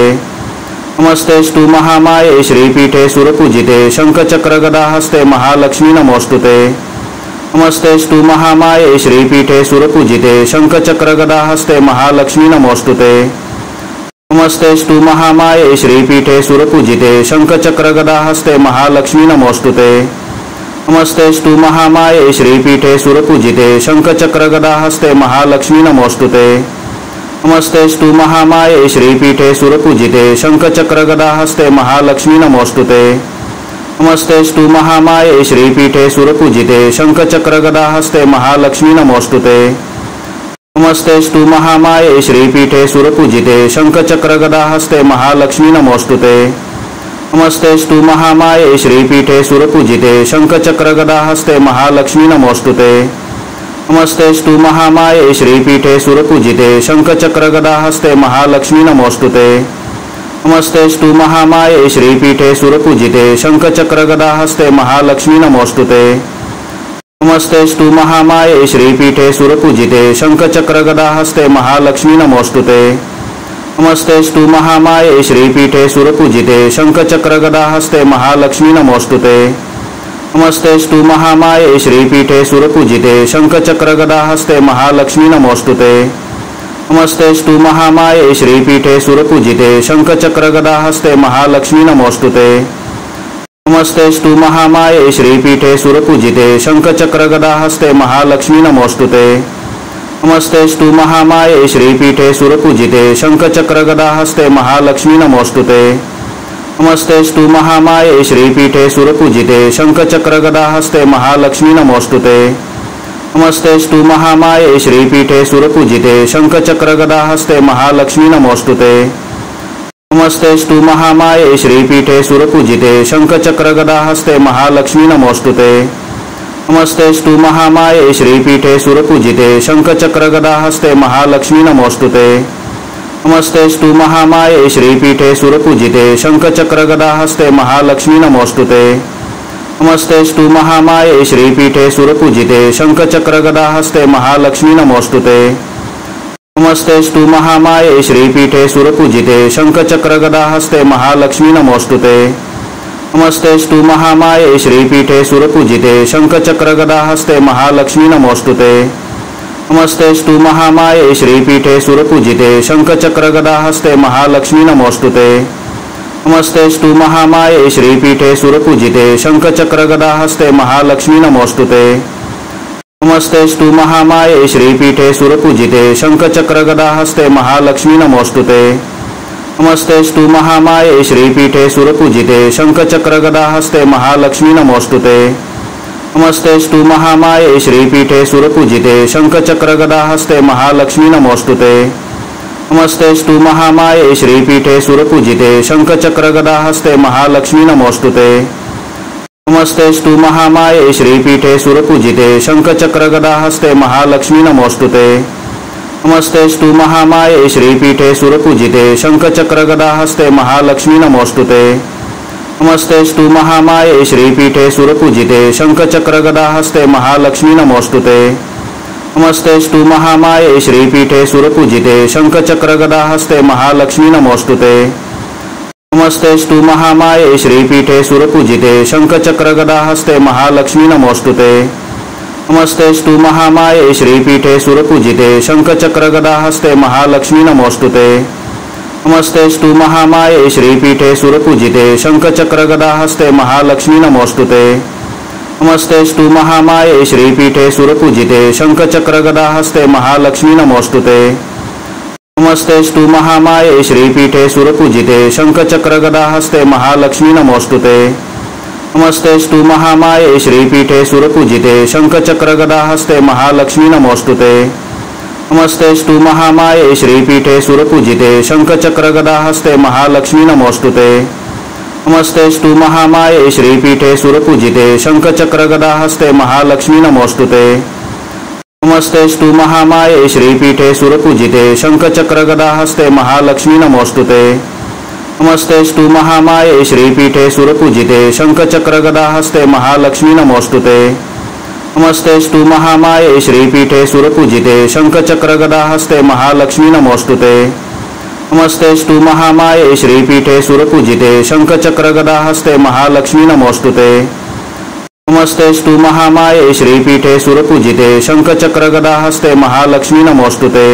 नमस्तेस्तु महामाये श्रीपीठे सुरपूजिते शंखचक्रगदाहस्ते महालक्ष्मी नमोस्तुते। नमस्तेस्तु महामाये श्रीपीठे सुरपूजिते शंखचक्रगदाहस्ते महालक्ष्मी नमोस्तुते। नमस्तेस्तु महामाये श्रीपीठे सुरपूजिते शंखचक्रगदाहस्ते महालक्ष्मी नमोस्तुते। नमस्तेस्तु महामाये श्रीपीठे सुरपूजिते शंखचक्रगदाहस्ते महालक्ष्मी नमोस्तुते। नमस्तेस्तु महामाये श्रीपीठे सुरपूजिते शंखचक्रगदाहस्ते महालक्ष्मी नमोस्तुते। नमस्तेस्तु महामाये श्रीपीठे सुरपूजिते शंखचक्रगदाहस्ते महालक्ष्मी नमोस्तुते। नमस्तेस्तु महामाये श्रीपीठे सुरपूजिते शंखचक्रगदाहस्ते महालक्ष्मी नमोस्तुते। नमस्तेस्तु महामाये श्रीपीठे सुरपूजिते शंखचक्रगदाहस्ते महालक्ष्मी नमोस्तुते। नमस्तेस्तु महामाये श्रीपीठे सुरपूजिते शंखचक्रगदाहस्ते महालक्ष्मी नमोस्तुते। नमस्तेस्तु महामाये श्रीपीठे सुरपूजिते शंखचक्रगदाहस्ते महालक्ष्मी नमोस्तुते। नमस्तेस्तु महामाये श्रीपीठे सुरपूजिते शंखचक्रगदाहस्ते महालक्ष्मी नमोस्तुते। नमस्तेस्तु महामाये श्रीपीठे सुरपूजिते शंखचक्रगदाहस्ते महालक्ष्मी नमोस्तुते। नमस्तेस्तु महामाये श्रीपीठे सुरपूजिते शंखचक्रगदाहस्ते महालक्ष्मी नमोस्तुते। नमस्तेस्तु महामाये श्रीपीठे सुरपूजिते शंखचक्रगदाहस्ते महालक्ष्मी नमोस्तुते। नमस्तेस्तु महामाये श्रीपीठे सुरपूजिते शंखचक्रगदाहस्ते महालक्ष्मी नमोस्तुते। नमस्तेस्तु महामाये श्रीपीठे सुरपूजिते शंखचक्रगदाहस्ते महालक्ष्मी नमोस्तुते। नमस्तेस्तु महामाये श्रीपीठे सुरपूजिते शंखचक्रगदाहस्ते महालक्ष्मी नमोस्तुते। नमस्तेस्तु महामाये श्रीपीठे सुरपूजिते शंखचक्रगदाहस्ते महालक्ष्मी नमोस्तुते। नमस्तेस्तु महामाये श्रीपीठे सुरपूजिते शंखचक्रगदाहस्ते महालक्ष्मी नमोस्तुते। नमस्तेस्तु महामाये श्रीपीठे सुरपूजिते शंखचक्रगदाहस्ते महालक्ष्मी नमोस्तुते। नमस्तेस्तु महामाये श्रीपीठे सुरपूजिते शंखचक्रगदाहस्ते महालक्ष्मी नमोस्तुते। नमस्तेस्तु महामाये श्रीपीठे सुरपूजिते शंखचक्रगदाहस्ते महालक्ष्मी नमोस्तुते। नमस्तेस्तु महामाये श्रीपीठे सुरपूजिते शंखचक्रगदाहस्ते महालक्ष्मी नमोस्तुते। नमस्तेस्तु महामाये श्रीपीठे सुरपूजिते शंखचक्रगदाहस्ते महालक्ष्मी नमोस्तुते। नमस्तेस्तु महामाये श्रीपीठे सुरपूजिते शंखचक्रगदाहस्ते महालक्ष्मी नमोस्तुते। नमस्तेस्तु महामाये श्रीपीठे सुरपूजिते शंखचक्रगदाहस्ते महालक्ष्मी नमोस्तुते। नमस्तेस्तु महामाये श्रीपीठे सुरपूजिते शंखचक्रगदाहस्ते महालक्ष्मी नमोस्तुते। नमस्तेस्तु महामाये श्रीपीठे सुरपूजिते शंखचक्रगदाहस्ते महालक्ष्मी नमोस्तुते। नमस्तेस्तु महामाये श्रीपीठे सुरपूजिते शंखचक्रगदाहस्ते महालक्ष्मी नमोस्तुते। नमस्तेस्तु महामाये श्रीपीठे सुरपूजिते शंखचक्रगदाहस्ते महालक्ष्मी नमोस्तुते। नमस्तेस्तु महामाये श्रीपीठे सुरपूजिते शंखचक्रगदाहस्ते महालक्ष्मी नमोस्तुते। नमस्तेस्तु महामाये श्रीपीठे सुरपूजिते शंखचक्रगदाहस्ते महालक्ष्मी नमोस्तुते। नमस्तेस्तु महामाये श्रीपीठे सुरपूजिते शंखचक्रगदाहस्ते महालक्ष्मी नमोस्तुते। नमस्तेस्तु महामाये श्रीपीठे सुरपूजिते शंखचक्रगदाहस्ते महालक्ष्मी नमोस्तुते। नमस्तेस्तु महामाये श्रीपीठे सुरपूजिते शंखचक्रगदाहस्ते महालक्ष्मी नमोस्तुते। नमस्तेस्तु महामाये श्रीपीठे सुरपूजिते शंखचक्रगदाहस्ते महालक्ष्मी नमोस्तुते। नमस्तेस्तु महामाये श्रीपीठे सुरपूजिते शंखचक्रगदाहस्ते महालक्ष्मी नमोस्तुते। नमस्तेस्तु महामाये श्रीपीठे सुरपूजिते शंखचक्रगदाहस्ते महालक्ष्मी नमोस्तुते। नमस्तेस्तु महामाये श्रीपीठे सुरपूजिते शंखचक्रगदाहस्ते महालक्ष्मी नमोस्तुते। नमस्तेस्तु महामाये श्रीपीठे सुरपूजिते शंखचक्रगदाहस्ते महालक्ष्मी नमोस्तुते। नमस्तेस्तु महामाये श्रीपीठे सुरपूजिते शंखचक्रगदाहस्ते महालक्ष्मी नमोस्तुते। नमस्तेस्तु महामाये श्रीपीठे सुरपूजिते शंखचक्रगदाहस्ते महालक्ष्मी नमोस्तुते। नमस्तेस्तु महामाये श्रीपीठे सुरपूजिते शंखचक्रगदाहस्ते महालक्ष्मी नमोस्तुते। नमस्तेस्तु महामाये श्रीपीठे सुरपूजिते शंखचक्रगदाहस्ते महालक्ष्मी नमोस्तुते। नमस्तेस्तु महामाये श्रीपीठे सुरपूजिते शंखचक्रगदाहस्ते महालक्ष्मी नमोस्तुते। नमस्तेस्तु महामाये श्रीपीठे सुरपूजिते शंखचक्रगदाहस्ते महालक्ष्मी नमोस्तुते। नमस्तेस्तु महामाये श्रीपीठे सुरपूजिते शंखचक्रगदाहस्ते महालक्ष्मी नमोस्तुते।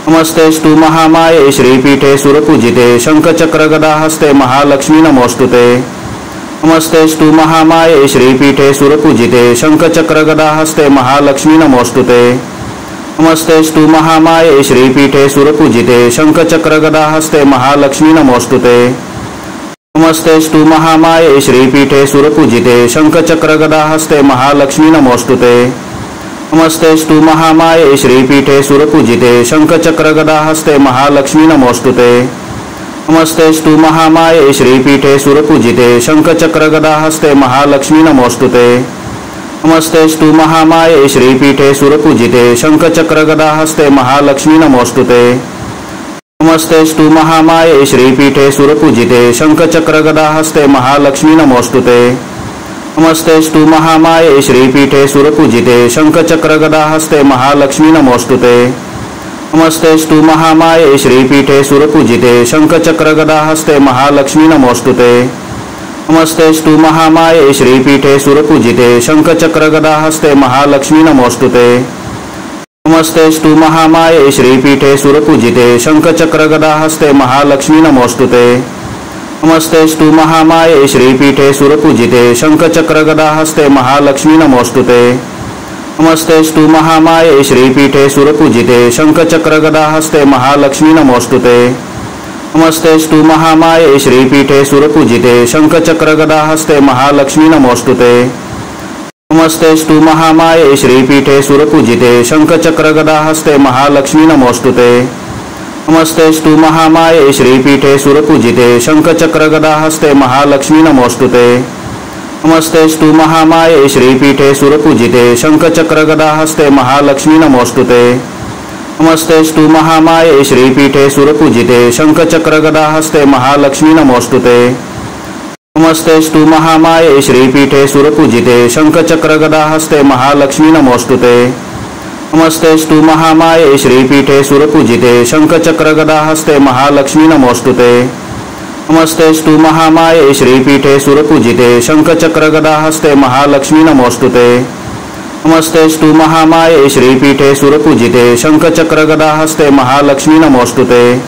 नमस्तेस्तु महामाये श्रीपीठे सुरपूजिते शंखचक्रगदाहस्ते महालक्ष्मी नमोस्तुते। नमस्तेस्तु महामाये श्रीपीठे सुरपूजिते शंखचक्रगदाहस्ते महालक्ष्मी नमोस्तुते। नमस्तेस्तु महामाये श्रीपीठे सुरपूजिते शंखचक्रगदाहस्ते महालक्ष्मी नमोस्तुते। नमस्तेस्तु महामाये श्रीपीठे सुरपूजिते शंखचक्रगदाहस्ते महालक्ष्मी नमोस्तुते। नमस्तेस्तु महामाये श्रीपीठे सुरपूजिते शंखचक्रगदाहस्ते महालक्ष्मी नमोस्तुते। नमस्तेस्तु महामाये श्रीपीठे सुरपूजिते शंखचक्रगदाहस्ते महालक्ष्मी नमोस्तुते। नमस्तेस्तु महामाये श्रीपीठे सुरपूजिते शंखचक्रगदाहस्ते महालक्ष्मी नमोस्तुते। नमस्तेस्तु महामाये श्रीपीठे सुरपूजिते शंखचक्रगदाहस्ते महालक्ष्मी नमोस्तुते। नमस्तेस्तु महामाये श्रीपीठे सुरपूजिते शंखचक्रगदाहस्ते महालक्ष्मी नमोस्तुते। नमस्तेस्तु महामाये श्रीपीठे सुरपूजिते शंखचक्रगदाहस्ते महालक्ष्मी नमोस्तुते। नमस्तेस्तु महामाये श्रीपीठे सुरपूजिते शंखचक्रगदाहस्ते महालक्ष्मी नमोस्तुते। नमस्तेस्तु महामाये श्रीपीठे सुरपूजिते शंखचक्रगदाहस्ते महालक्ष्मी नमोस्तुते। नमस्तेस्तु महामाये श्रीपीठे सुरपूजिते शंखचक्रगदाहस्ते महालक्ष्मी नमोस्तुते। नमस्तेस्तु महामाये श्रीपीठे सुरपूजिते शंखचक्रगदाहस्ते महालक्ष्मी नमोस्तुते। नमस्तेस्तु महामाये श्रीपीठे सुरपूजिते शंखचक्रगदाहस्ते महालक्ष्मी नमोस्तुते। नमस्तेस्तु महामाये श्रीपीठे सुरपूजिते शंखचक्रगदाहस्ते महालक्ष्मी नमोस्तुते। नमस्तेस्तु महामाये श्रीपीठे सुरपूजिते शंखचक्रगदाहस्ते महालक्ष्मी नमोस्तुते। नमस्तेस्तु महामाये श्रीपीठे सुरपूजिते शंखचक्रगदाहस्ते महालक्ष्मी नमोस्तुते। नमस्तेस्तु महामाये श्रीपीठे सुरपूजिते शंखचक्रगदाहस्ते महालक्ष्मी नमोस्तुते। नमस्तेस्तु महामाये श्रीपीठे सुरपूजिते शंखचक्रगदाहस्ते महालक्ष्मी नमोस्तुते। नमस्तेस्तु महामाये श्रीपीठे सुरपूजिते शंखचक्रगदाहस्ते महालक्ष्मी नमोस्तुते। नमस्तेस्तु महामाये श्रीपीठे सुरपूजिते शंखचक्रगदाहस्ते महालक्ष्मी नमोस्तुते। नमस्तेस्तु महामाये श्रीपीठे सुरपूजिते शंखचक्रगदाहस्ते महालक्ष्मी नमोस्तुते।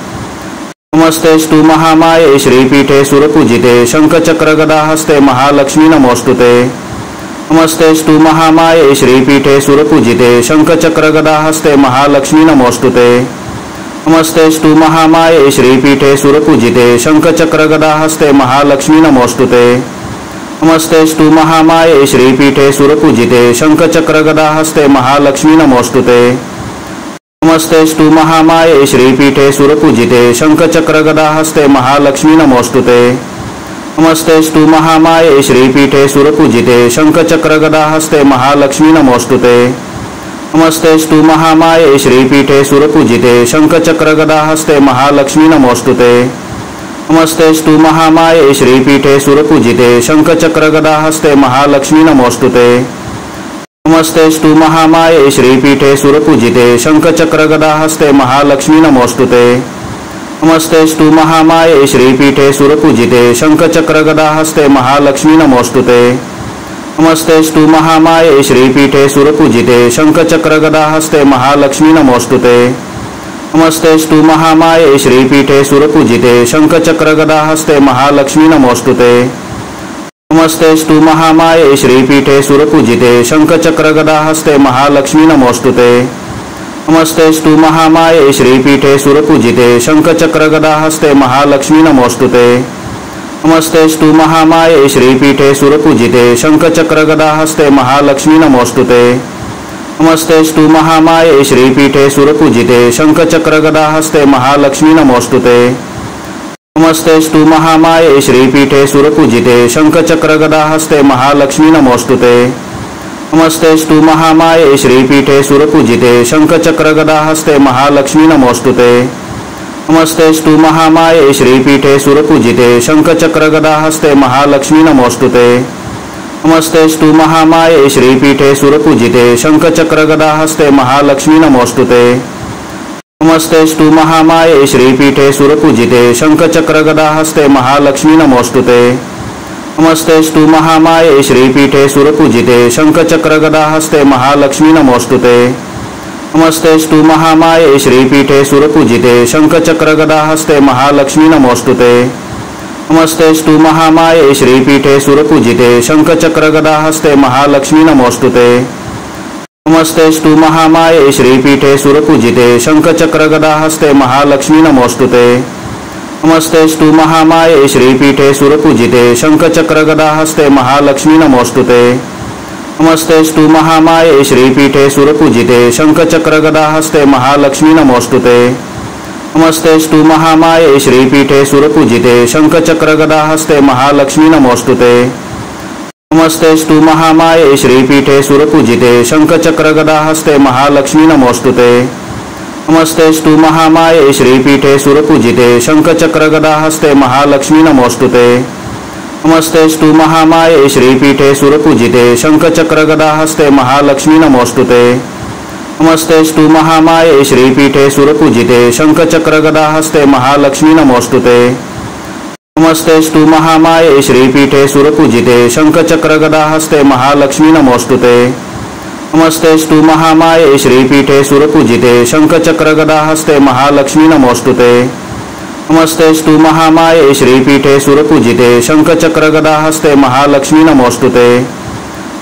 नमस्तेस्तु महामाये श्रीपीठे सुरपूजिते शंखचक्रगदाहस्ते महालक्ष्मी नमोस्तुते। नमस्तेस्तु महामाये श्रीपीठे सुरपूजिते शंखचक्रगदाहस्ते महालक्ष्मी नमोस्तुते। नमस्तेस्तु महामाये श्रीपीठे सुरपूजिते शंखचक्रगदाहस्ते महालक्ष्मी नमोस्तुते। नमस्तेस्तु महामाये श्रीपीठे सुरपूजिते शंखचक्रगदाहस्ते महालक्ष्मी नमोस्तुते। नमस्तेस्तु महामाये श्रीपीठे सुरपूजिते शंखचक्रगदाहस्ते महालक्ष्मी नमोस्तुते। नमस्तेस्तु महामाये श्रीपीठे सुरपूजिते शंखचक्रगदाहस्ते महालक्ष्मी नमोस्तुते। नमस्तेस्तु महामाये श्रीपीठे सुरपूजिते शंखचक्रगदाहस्ते महालक्ष्मी नमोस्तुते। नमस्तेस्तु महामाये श्रीपीठे सुरपूजिते शंखचक्रगदाहस्ते महालक्ष्मी नमोस्तुते। नमस्तेस्तु महामाये श्रीपीठे सुरपूजिते शंखचक्रगदाहस्ते महालक्ष्मी नमोस्तुते। नमस्तेस्तु महामाये श्रीपीठे सुरपूजिते शंखचक्रगदाहस्ते महालक्ष्मी नमोस्तुते। नमस्तेस्तु महामाये श्रीपीठे सुरपूजिते शंखचक्रगदाहस्ते महालक्ष्मी नमोस्तुते। नमस्तेस्तु महामाये श्रीपीठे सुरपूजिते शंखचक्रगदाहस्ते महालक्ष्मी नमोस्तुते। नमस्तेस्तु महामाये श्रीपीठे सुरपूजिते शंखचक्रगदाहस्ते महालक्ष्मी नमोस्तुते। नमस्तेस्तु महामाये श्रीपीठे सुरपूजिते शंखचक्रगदाहस्ते महालक्ष्मी नमोस्तुते। नमस्तेस्तु महामाये श्रीपीठे सुरपूजिते शंखचक्रगदाहस्ते महालक्ष्मी नमोस्तुते। नमस्तेस्तु महामाये श्रीपीठे सुरपूजिते शंखचक्रगदाहस्ते महालक्ष्मी नमोस्तुते। नमस्तेस्तु महामाये श्रीपीठे सुरपूजिते शंखचक्रगदाहस्ते महालक्ष्मी नमोस्तुते। नमस्तेस्तु महामाये श्रीपीठे सुरपूजिते शंखचक्रगदाहस्ते महालक्ष्मी नमोस्तुते। नमस्तेस्तु महामाये श्रीपीठे सुरपूजिते शंखचक्रगदाहस्ते महालक्ष्मी नमोस्तुते। नमस्तेस्तु महामाये श्रीपीठे सुरपूजिते शंखचक्रगदाहस्ते महालक्ष्मी नमोस्तुते। नमस्तेस्तु महामाये श्रीपीठे सुरपूजिते शंखचक्रगदाहस्ते महालक्ष्मी नमोस्तुते। नमस्तेस्तु महामाये श्रीपीठे सुरपूजिते शंखचक्रगदाहस्ते महालक्ष्मी नमोस्तुते। नमस्तेस्तु महामाये श्रीपीठे सुरपूजिते शंखचक्रगदाहस्ते महालक्ष्मी नमोस्तुते। नमस्तेस्तु महामाये श्रीपीठे सुरपूजिते शंखचक्रगदाहस्ते महालक्ष्मी नमोस्तुते। नमस्तेस्तु महामाये श्रीपीठे सुरपूजिते शंखचक्रगदाहस्ते महालक्ष्मी नमोस्तुते। नमस्तेस्तु महामाये श्रीपीठे सुरपूजिते शंखचक्रगदाहस्ते महालक्ष्मी नमोस्तुते। नमस्तेस्तु महामाये श्रीपीठे सुरपूजिते शंखचक्रगदाहस्ते महालक्ष्मी नमोस्तुते। नमस्तेस्तु महामाये श्रीपीठे सुरपूजिते शंखचक्रगदाहस्ते महालक्ष्मी नमोस्तुते। नमस्तेस्तु महामाये श्रीपीठे सुरपूजिते शंखचक्रगदाहस्ते महालक्ष्मी नमोस्तुते। नमस्तेस्तु महामाये श्रीपीठे सुरपूजिते शंखचक्रगदाहस्ते महालक्ष्मी नमोस्तुते। नमस्तेस्तु महामाये श्रीपीठे सुरपूजिते शंखचक्रगदाहस्ते महालक्ष्मी नमोस्तुते। नमस्तेस्तु महामाये श्रीपीठे सुरपूजिते शंखचक्रगदाहस्ते महालक्ष्मी नमोस्तुते। नमस्तेस्तु महामाये श्रीपीठे सुरपूजिते शंखचक्रगदाहस्ते महालक्ष्मी नमोस्तुते। नमस्तेस्तु महामाये श्रीपीठे सुरपूजिते शंखचक्रगदाहस्ते महालक्ष्मी नमोस्तुते। नमस्तेस्तु महामाये श्रीपीठे सुरपूजिते शंखचक्रगदाहस्ते महालक्ष्मी नमोस्तुते।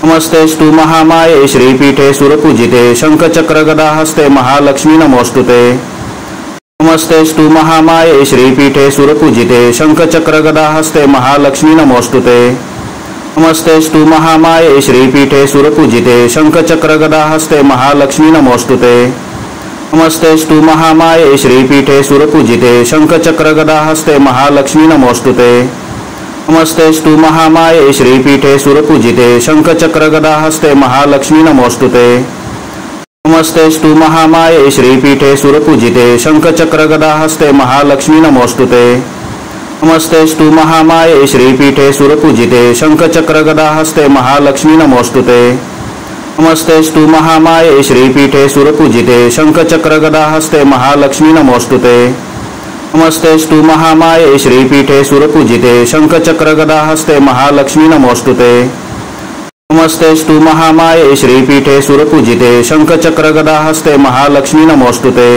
नमस्तेस्तु महामाये श्रीपीठे सुरपूजिते शंखचक्रगदाहस्ते महालक्ष्मी नमोस्तुते। नमस्तेस्तु महामाये श्रीपीठे सुरपूजिते शंखचक्रगदाहस्ते महालक्ष्मी नमोस्तुते। नमस्तेस्तु महामाये श्रीपीठे सुरपूजिते शंखचक्रगदाहस्ते महालक्ष्मी नमोस्तुते। नमस्तेस्तु महामाये श्रीपीठे सुरपूजिते शंखचक्रगदाहस्ते महालक्ष्मी नमोस्तुते। नमस्तेस्तु महामाये श्रीपीठे सुरपूजिते शंखचक्रगदाहस्ते महालक्ष्मी नमोस्तुते। नमस्तेस्तु महामाये श्रीपीठे सुरपूजिते शंखचक्रगदाहस्ते महालक्ष्मी नमोस्तुते। नमस्तेस्तु महामाये श्रीपीठे सुरपूजिते शंखचक्रगदाहस्ते महालक्ष्मी नमोस्तुते। नमस्तेस्तु महामाये श्रीपीठे सुरपूजिते शंखचक्रगदाहस्ते महालक्ष्मी नमोस्तुते। नमस्तेस्तु महामाये श्रीपीठे सुरपूजिते शंखचक्रगदाहस्ते महालक्ष्मी नमोस्तुते। नमस्तेस्तु महामाये श्रीपीठे सुरपूजिते शंखचक्रगदाहस्ते महालक्ष्मी नमोस्तुते।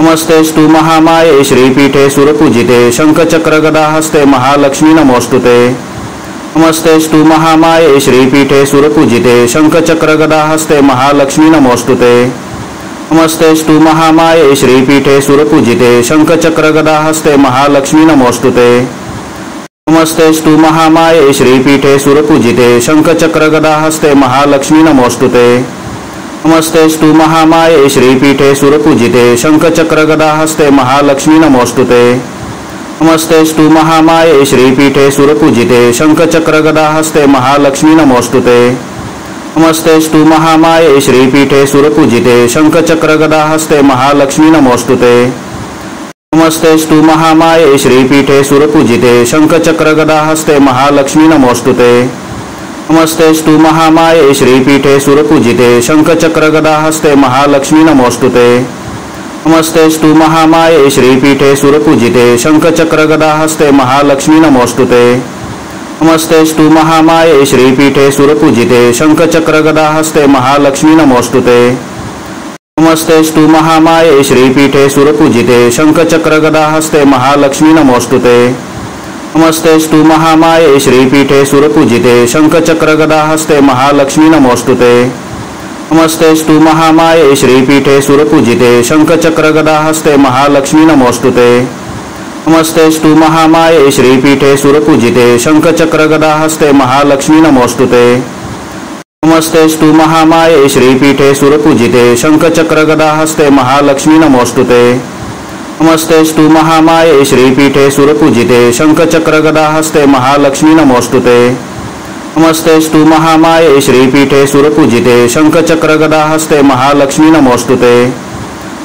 नमस्तेस्तु महामाये श्रीपीठे सुरपूजिते शंखचक्रगदाहस्ते महालक्ष्मी नमोस्तुते। नमस्तेस्तु महामाये श्रीपीठे सुरपूजिते शंखचक्रगदाहस्ते महालक्ष्मी नमोस्तुते। नमस्तेस्तु महामाये श्रीपीठे सुरपूजिते शंखचक्रगदाहस्ते महालक्ष्मी नमोस्तुते। नमस्तेस्तु महामाये श्रीपीठे सुरपूजिते शंखचक्रगदाहस्ते महालक्ष्मी नमोस्तुते। नमस्तेस्तु महामाये श्रीपीठे सुरपूजिते शंखचक्रगदाहस्ते महालक्ष्मी नमोस्तुते। नमस्तेस्तु महामाये श्रीपीठे सुरपूजिते शंखचक्रगदाहस्ते महालक्ष्मी नमोस्तुते। नमस्तेस्तु महामाये श्रीपीठे सुरपूजिते शंखचक्रगदाहस्ते महालक्ष्मी नमोस्तुते। नमस्तेस्तु महामाये श्रीपीठे सुरपूजिते शंखचक्रगदाहस्ते महालक्ष्मी नमोस्तुते। नमस्तेस्तु महामाये श्रीपीठे सुरपूजिते शंखचक्रगदाहस्ते महालक्ष्मी नमोस्तुते। नमस्तेस्तु महामाये श्रीपीठे सुरपूजिते शंखचक्रगदाहस्ते महालक्ष्मी नमोस्तुते। नमस्तेस्तु महामाये श्रीपीठे सुरपूजिते शंखचक्रगदाहस्ते महालक्ष्मी नमोस्तुते। नमस्तेस्तु महामाये श्रीपीठे सुरपूजिते शंखचक्रगदाहस्ते महालक्ष्मी नमोस्तुते। नमस्तेस्तु महामाये श्रीपीठे सुरपूजिते शंखचक्रगदाहस्ते महालक्ष्मी नमोस्तुते। नमस्तेस्तु महामाये श्रीपीठे सुरपूजिते शंखचक्रगदाहस्ते महालक्ष्मी नमोस्तुते। नमस्तेस्तु महामाये श्रीपीठे सुरपूजिते शंखचक्रगदाहस्ते महालक्ष्मी नमोस्तुते। नमस्तेस्तु महामाये श्रीपीठे सुरपूजिते शंखचक्रगदाहस्ते महालक्ष्मी नमोस्तुते। नमस्तेस्तु महामाये श्रीपीठे सुरपूजिते शंखचक्रगदाहस्ते महालक्ष्मी नमोस्तुते। नमस्तेस्तु महामाये श्रीपीठे सुरपूजिते शंखचक्रगदाहस्ते महालक्ष्मी नमोस्तुते।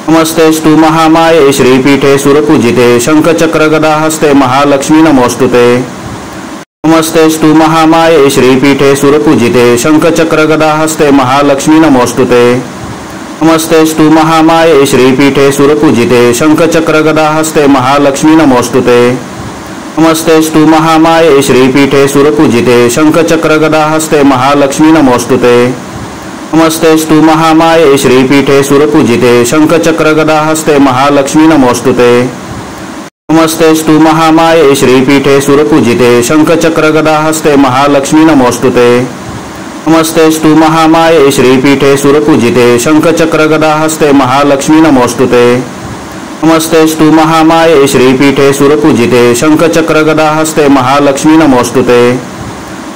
नमस्तेस्तु महामाये श्रीपीठे सुरपूजिते शंखचक्रगदाहस्ते महालक्ष्मी नमोस्तुते। नमस्तेस्तु महामाये श्रीपीठे सुरपूजिते शंखचक्रगदाहस्ते महालक्ष्मी नमोस्तुते। नमस्तेस्तु महामाये श्रीपीठे सुरपूजिते शंखचक्रगदाहस्ते महालक्ष्मी नमोस्तुते। नमस्तेस्तु महामाये श्रीपीठे सुरपूजिते शंखचक्रगदाहस्ते महालक्ष्मी नमोस्तुते। नमस्तेस्तु महामाये श्रीपीठे सुरपूजिते शंखचक्रगदाहस्ते महालक्ष्मी नमोस्तुते। नमस्तेस्तु महामाये श्रीपीठे सुरपूजिते शंखचक्रगदाहस्ते महालक्ष्मी नमोस्तुते। नमस्तेस्तु महामाये श्रीपीठे सुरपूजिते शंखचक्रगदाहस्ते महालक्ष्मी नमोस्तुते। नमस्तेस्तु महामाये श्रीपीठे सुरपूजिते शंखचक्रगदाहस्ते महालक्ष्मी नमोस्तुते।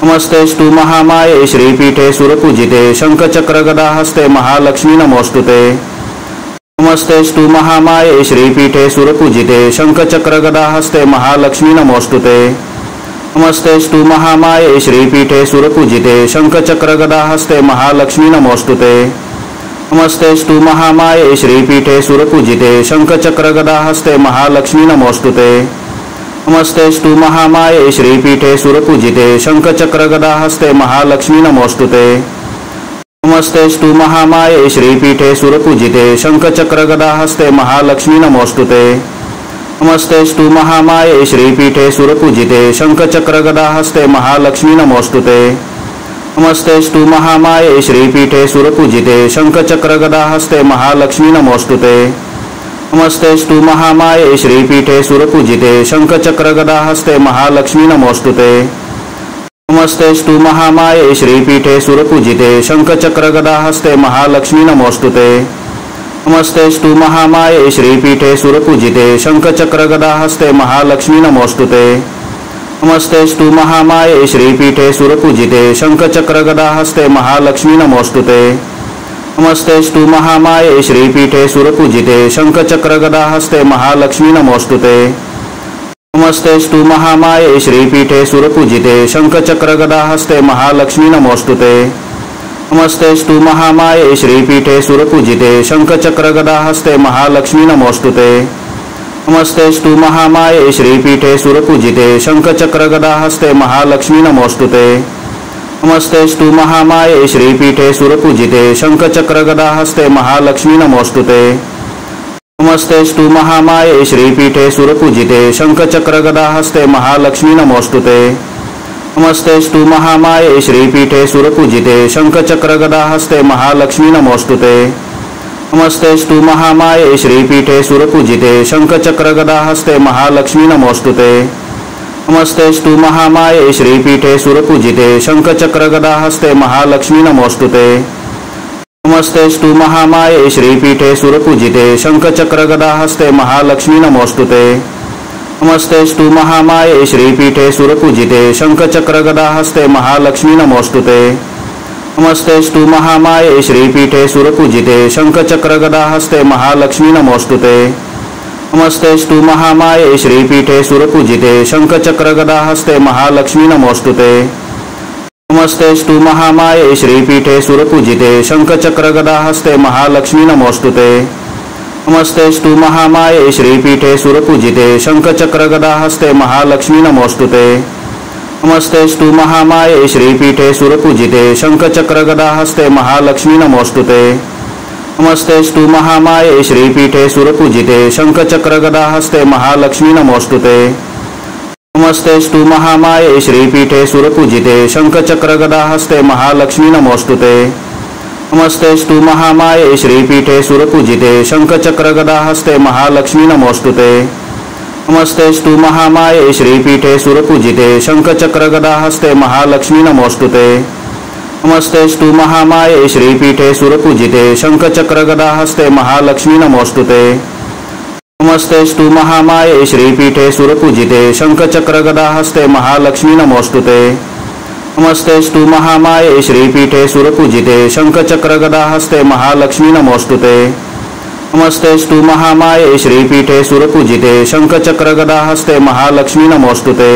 नमस्तेस्तु महामाये श्रीपीठे सुरपूजिते शंखचक्रगदाहस्ते महालक्ष्मी नमोस्तुते। नमस्तेस्तु महामाये श्रीपीठे सुरपूजिते शंखचक्रगदाहस्ते महालक्ष्मी नमोस्तुते। नमस्तेस्तु महामाये श्रीपीठे सुरपूजिते शंखचक्रगदाहस्ते महालक्ष्मी नमोस्तुते। नमस्तेस्तु महामाये श्रीपीठे सुरपूजिते शंखचक्रगदाहस्ते महालक्ष्मी नमोस्तुते। नमस्तेस्तु महामाये श्रीपीठे सुरपूजिते शंखचक्रगदाहस्ते महालक्ष्मी नमोस्तुते। नमस्तेस्तु महामाये श्रीपीठे सुरपूजिते शंखचक्रगदाहस्ते महालक्ष्मी नमोस्तुते। नमस्तेस्तु महामाये श्रीपीठे सुरपूजिते शंखचक्रगदाहस्ते महालक्ष्मी नमोस्तुते। नमस्तेस्तु महामाये श्रीपीठे सुरपूजिते शंखचक्रगदाहस्ते महालक्ष्मी नमोस्तुते। नमस्तेस्तु महामाये श्रीपीठे सुरपूजिते शंखचक्रगदाहस्ते महालक्ष्मी नमोस्तुते। नमस्तेस्तु महामाये श्रीपीठे सुरपूजिते शंखचक्रगदाहस्ते महालक्ष्मी नमोस्तुते। नमस्तेस्तु महामाये श्रीपीठे सुरपूजिते शंखचक्रगदाहस्ते महालक्ष्मी नमोस्तुते। नमस्तेस्तु महामाये श्रीपीठे सुरपूजिते शंखचक्रगदाहस्ते महालक्ष्मी नमोस्तुते। नमस्तेस्तु महामाये श्रीपीठे सुरपूजिते शंखचक्रगदाहस्ते महालक्ष्मी नमोस्तुते। नमस्तेस्तु महामाये श्रीपीठे सुरपूजिते शंखचक्रगदाहस्ते महालक्ष्मी नमोस्तुते। नमस्तेस्तु महामाये श्रीपीठे सुरपूजिते शंखचक्रगदाहस्ते महालक्ष्मी नमोस्तुते। नमस्तेस्तु महामाये श्रीपीठे सुरपूजिते शंखचक्रगदाहस्ते महालक्ष्मी नमोस्तुते। नमस्तेस्तु महामाये श्रीपीठे सुरपूजिते शंखचक्रगदाहस्ते महालक्ष्मी नमोस्तुते। नमस्तेस्तु महामाये श्रीपीठे सुरपूजिते शंखचक्रगदाहस्ते महालक्ष्मी नमोस्तुते। नमस्तेस्तु महामाये श्रीपीठे सुरपूजिते शंखचक्रगदाहस्ते महालक्ष्मी नमोस्तुते। नमस्तेस्तु महामाये श्रीपीठे सुरपूजिते शंखचक्रगदाहस्ते महालक्ष्मी नमोस्तुते। नमस्तेस्तु महामाये श्रीपीठे सुरपूजिते शंखचक्रगदाहस्ते महालक्ष्मी नमोस्तुते। नमस्तेस्तु महामाये श्रीपीठे सुरपूजिते शंखचक्रगदाहस्ते महालक्ष्मी नमोस्तुते। नमस्तेस्तु महामाये श्रीपीठे सुरपूजिते शंखचक्रगदाहस्ते महालक्ष्मी नमोस्तुते। नमस्तेस्तु महामाये श्रीपीठे सुरपूजिते शंखचक्रगदाहस्ते महालक्ष्मी नमोस्तुते। नमस्तेस्तु महामाये श्रीपीठे सुरपूजिते शंखचक्रगदाहस्ते महालक्ष्मी नमोस्तुते। नमस्तेस्तु महामाये श्रीपीठे सुरपूजिते शंखचक्रगदाहस्ते महालक्ष्मी नमोस्तुते। नमस्तेस्तु महामाये श्रीपीठे सुरपूजिते शंखचक्रगदाहस्ते महालक्ष्मी नमोस्तुते। नमस्तेस्तु महामाये श्रीपीठे सुरपूजिते शंखचक्रगदाहस्ते महालक्ष्मी नमोस्तुते। नमस्तेस्तु महामाये श्रीपीठे सुरपूजिते शंखचक्रगदाहस्ते महालक्ष्मी नमोस्तुते। नमस्तेस्तु महामाये श्रीपीठे सुरपूजिते शंखचक्रगदाहस्ते महालक्ष्मी नमोस्तुते। नमस्तेस्तु महामाये श्रीपीठे सुरपूजिते शंखचक्रगदाहस्ते महालक्ष्मी नमोस्तुते। नमस्तेस्तु महामाये श्रीपीठे सुरपूजिते शंखचक्रगदाहस्ते महालक्ष्मी नमोस्तुते। नमस्तेस्तु महामाये श्रीपीठे सुरपूजिते शंखचक्रगदाहस्ते महालक्ष्मी नमोस्तुते। नमस्तेस्तु महामाये श्रीपीठे सुरपूजिते शंखचक्रगदाहस्ते महालक्ष्मी नमोस्तुते। नमस्तेस्तु महामाये श्रीपीठे सुरपूजिते शंखचक्रगदाहस्ते महालक्ष्मी नमोस्तुते। नमस्तेस्तु महामाये श्रीपीठे सुरपूजिते शंखचक्रगदाहस्ते महालक्ष्मी नमोस्तुते।